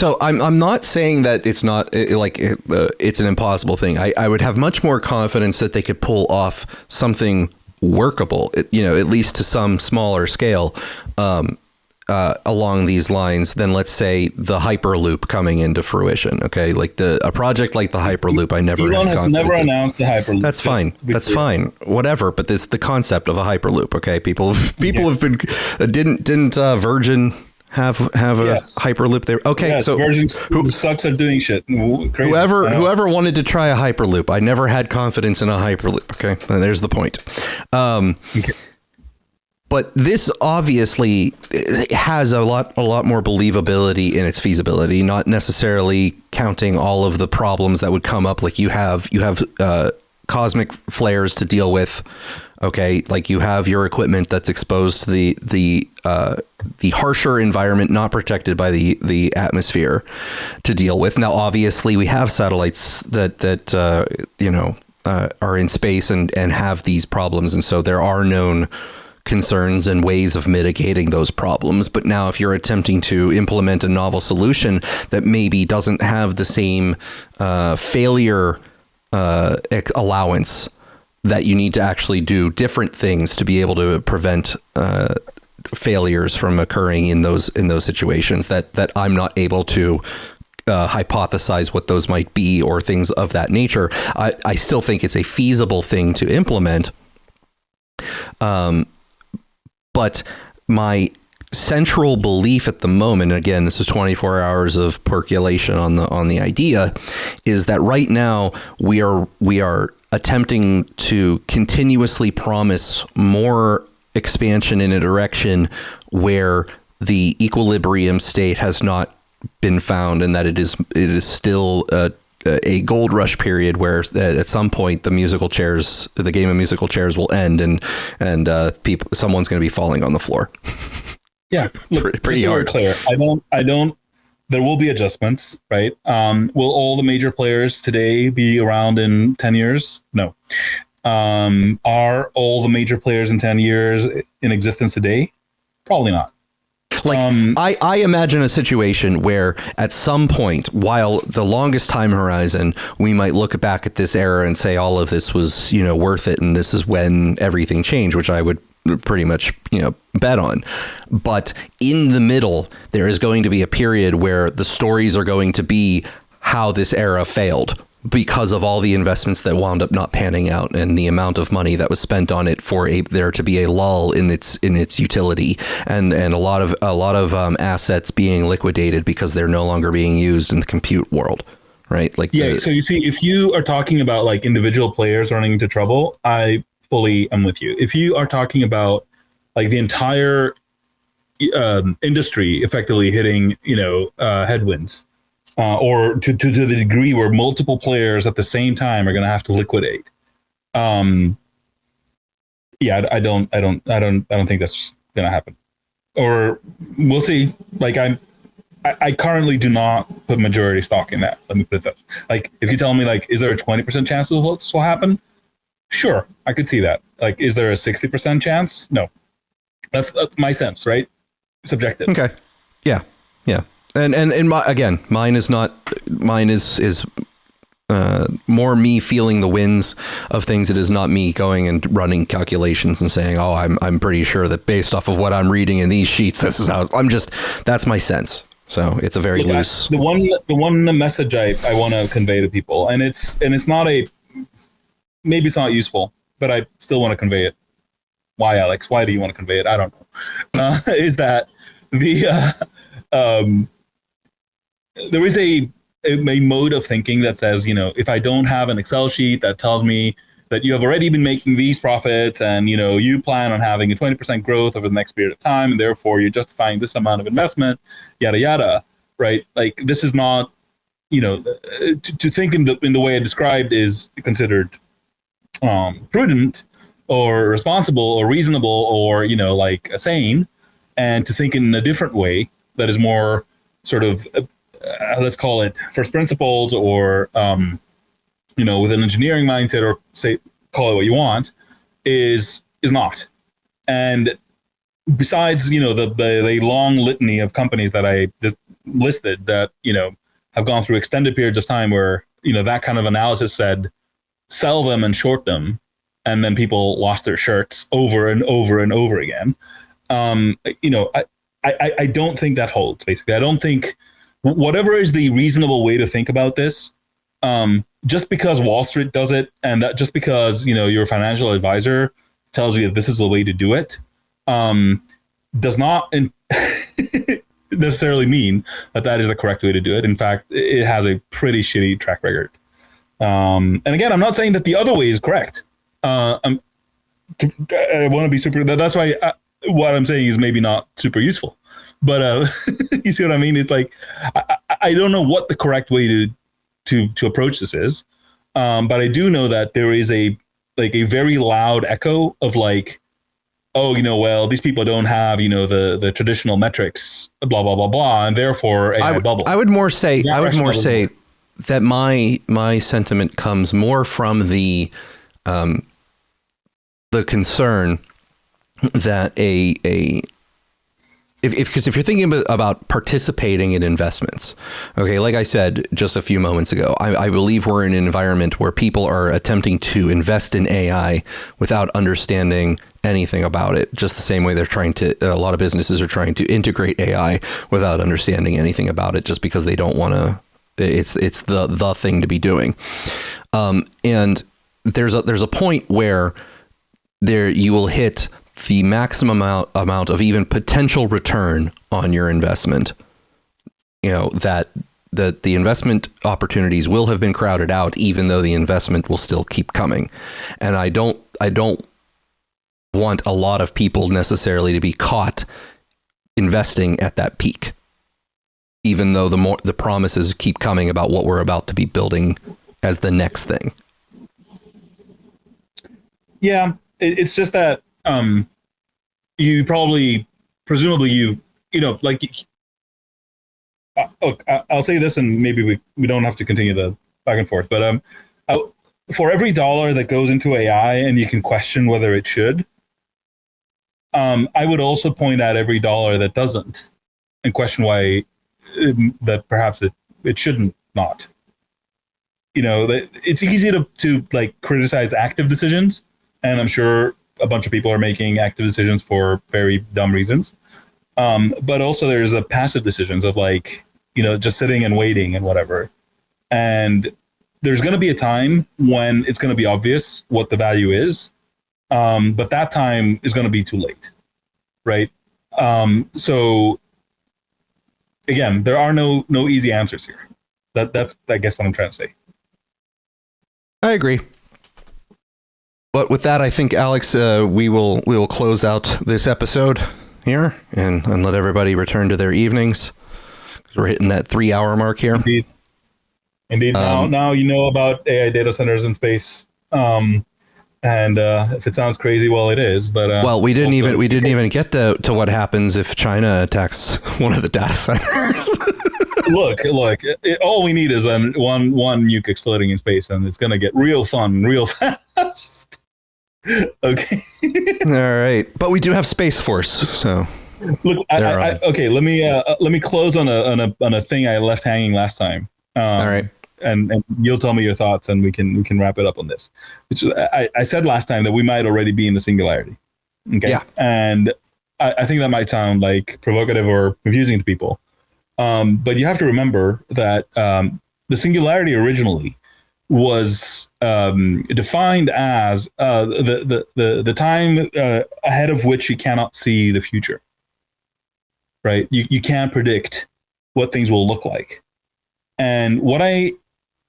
So I'm not saying that it's not it's an impossible thing. I would have much more confidence that they could pull off something workable, at least to some smaller scale, along these lines than, let's say, the Hyperloop coming into fruition. Okay, like a project like the Hyperloop, Elon has never announced the Hyperloop. That's fine. That's fine. Whatever. But the concept of a Hyperloop. Okay, people have been didn't Virgin have a Hyperloop there. Okay, yes, so Virgin sucks at doing shit. Crazy. Whoever wanted to try a Hyperloop, I never had confidence in a Hyperloop. Okay, and there's the point. Okay. But this obviously has a lot more believability in its feasibility, not necessarily counting all of the problems that would come up. Like you have cosmic flares to deal with. Okay, like you have your equipment that's exposed to the harsher environment, not protected by the atmosphere, to deal with. Now, obviously, we have satellites that are in space and have these problems, and so there are known concerns and ways of mitigating those problems. But now, if you're attempting to implement a novel solution that maybe doesn't have the same failure allowance, that you need to actually do different things to be able to prevent failures from occurring in those situations, that I'm not able to hypothesize what those might be, or things of that nature. I still think it's a feasible thing to implement. But my central belief at the moment, again, this is 24 hours of percolation on the idea, is that right now we are attempting to continuously promise more expansion in a direction where the equilibrium state has not been found, and that it is still a gold rush period where at some point the game of musical chairs will end, and someone's going to be falling on the floor. Yeah, look, pretty hard. Clear. I don't. There will be adjustments, right? Will all the major players today be around in 10 years? No. Are all the major players in 10 years in existence today? Probably not. Like, I imagine a situation where at some point, while the longest time horizon, we might look back at this era and say all of this was, worth it, and this is when everything changed, which I would pretty much, bet on. But in the middle, there is going to be a period where the stories are going to be how this era failed because of all the investments that wound up not panning out, and the amount of money that was spent on it for there to be a lull in its utility, and a lot of assets being liquidated because they're no longer being used in the compute world. Right. Like, so you see, if you are talking about like individual players running into trouble, I fully am with you. If you are talking about like the entire industry effectively hitting, headwinds, or to the degree where multiple players at the same time are going to have to liquidate. I don't think that's going to happen, or we'll see. Like I currently do not put majority stock in that. Let me put it that. Like, if you tell me, like, is there a 20% chance this will happen? Sure, I could see that. Like, is there a 60% chance? No. That's my sense, right? Subjective. Okay. Yeah. And mine is more me feeling the winds of things. It is not me going and running calculations and saying, oh, I'm pretty sure that based off of what I'm reading in these sheets, this is how that's my sense. So it's a very loose. The one message I want to convey to people, and it's not maybe it's not useful, but I still want to convey it. Why, Alex? Why do you want to convey it? I don't know. Is that there is a mode of thinking that says, if I don't have an Excel sheet that tells me that you have already been making these profits and, you plan on having a 20% growth over the next period of time, and therefore you're justifying this amount of investment, yada, yada, right? Like, this is not, to think in the way I described is considered prudent or responsible or reasonable or, like sane, and to think in a different way that is more sort of, let's call it first principles or, with an engineering mindset, or call it what you want, is not. And besides, the long litany of companies that I listed that, have gone through extended periods of time where, that kind of analysis said, sell them and short them, and then people lost their shirts over and over and over again. I don't think that holds, basically. I don't think whatever is the reasonable way to think about this, just because Wall Street does it, and that just because, your financial advisor tells you that this is the way to do it, does not necessarily mean that is the correct way to do it. In fact, it has a pretty shitty track record. And again, I'm not saying that the other way is correct. I want to be super. That's why what I'm saying is maybe not super useful. But you see what I mean? It's like I don't know what the correct way to approach this is, but I do know that there is a very loud echo of like, oh, well, these people don't have the traditional metrics, blah blah blah blah, and therefore AI bubble. I would more say that my sentiment comes more from the concern that because if you're thinking about participating in investments, okay, like I said just a few moments ago, I believe we're in an environment where people are attempting to invest in AI without understanding anything about it, just the same way a lot of businesses are trying to integrate AI without understanding anything about it, just because they don't want to. It's the thing to be doing, and there's a point where you will hit the maximum amount of even potential return on your investment. That the investment opportunities will have been crowded out, even though the investment will still keep coming. And I don't want a lot of people necessarily to be caught investing at that peak, even though the promises keep coming about what we're about to be building as the next thing. Yeah, it's just that you probably, presumably look, I'll say this, and maybe we don't have to continue the back and forth, but for every dollar that goes into AI and you can question whether it should, I would also point out every dollar that doesn't and question why that perhaps it shouldn't not. It's easy to like criticize active decisions, and I'm sure a bunch of people are making active decisions for very dumb reasons. But also there's the passive decisions of like, just sitting and waiting and whatever. And there's going to be a time when it's going to be obvious what the value is. But that time is going to be too late. Right. So again, there are no easy answers here. That's, I guess, what I'm trying to say. I agree. But with that, I think, Alex, we will close out this episode. here and let everybody return to their evenings. We're hitting that 3-hour mark here. Indeed. Now you know about AI data centers in space. And if it sounds crazy, well, it is. But well, we didn't even get to what happens if China attacks one of the data centers. Look! All we need is one nuke exploding in space, and it's gonna get real fun, real fast. Okay. All right, but we do have Space Force, so look. Okay, let me close on a thing I left hanging last time. All right. And you'll tell me your thoughts, and we can wrap it up on this. Which I said last time that we might already be in the singularity. Okay. Yeah. And I think that might sound like provocative or confusing to people. But you have to remember that the singularity originally was defined as the time ahead of which you cannot see the future. Right? You can't predict what things will look like. And what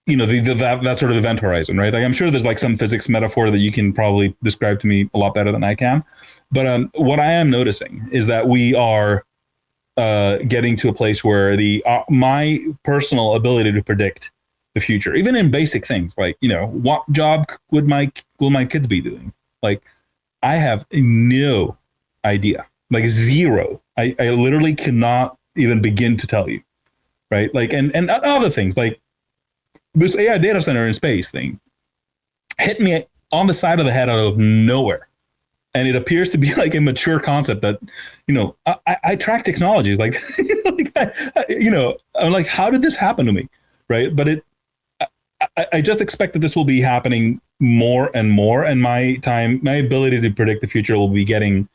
that sort of event horizon, right? Like I'm sure there's like some physics metaphor that you can probably describe to me a lot better than I can. But what I am noticing is that we are getting to a place where my personal ability to predict the future, even in basic things like, what job will my kids be doing? Like, I have no idea, like zero. I literally cannot even begin to tell you, right? Like, and other things like this AI data center in space thing hit me on the side of the head out of nowhere. And it appears to be like a mature concept that, I track technologies like, I'm like, how did this happen to me? Right. But I just expect that this will be happening more and more. And my ability to predict the future will be getting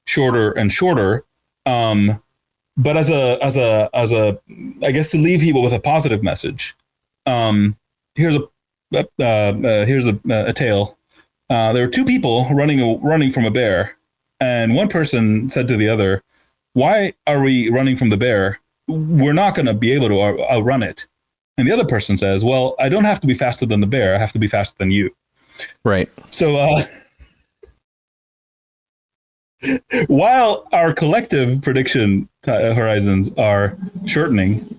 shorter and shorter. But as a, I guess to leave people with a positive message, here's a tale. There were two people running from a bear, and one person said to the other, "Why are we running from the bear? We're not going to be able to outrun it." And the other person says, "Well, I don't have to be faster than the bear. I have to be faster than you." Right. So while our collective prediction horizons are shortening,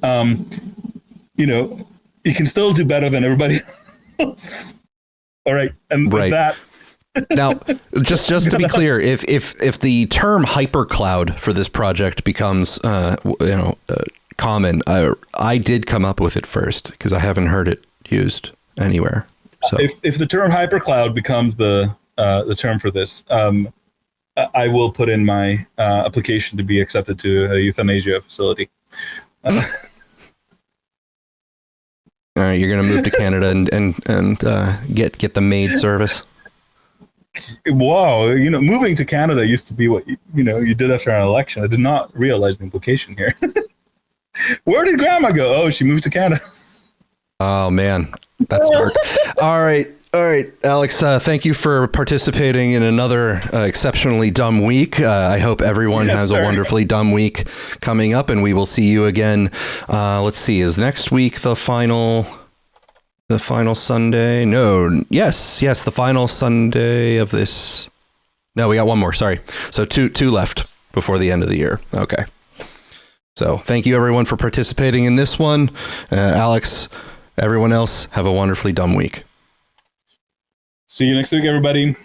you can still do better than everybody else. All right, and with that. Now, just to be clear, if the term hypercloud for this project becomes common, I did come up with it first because I haven't heard it used anywhere. So if the term hypercloud becomes the term for this, I will put in my application to be accepted to a euthanasia facility. All right, you're going to move to Canada and get the maid service. Wow, moving to Canada used to be what you did after an election. I did not realize the implication here. Where did Grandma go? Oh, she moved to Canada. Oh man, that's dark. All right, Alex. Thank you for participating in another exceptionally dumb week. I hope everyone has a wonderfully dumb week coming up, and we will see you again. Let's see, is next week the final Sunday? No, yes, the final Sunday of this. No, we got one more. Sorry, so two left before the end of the year. Okay. So thank you everyone for participating in this one. Alex, everyone else, have a wonderfully dumb week. See you next week, everybody.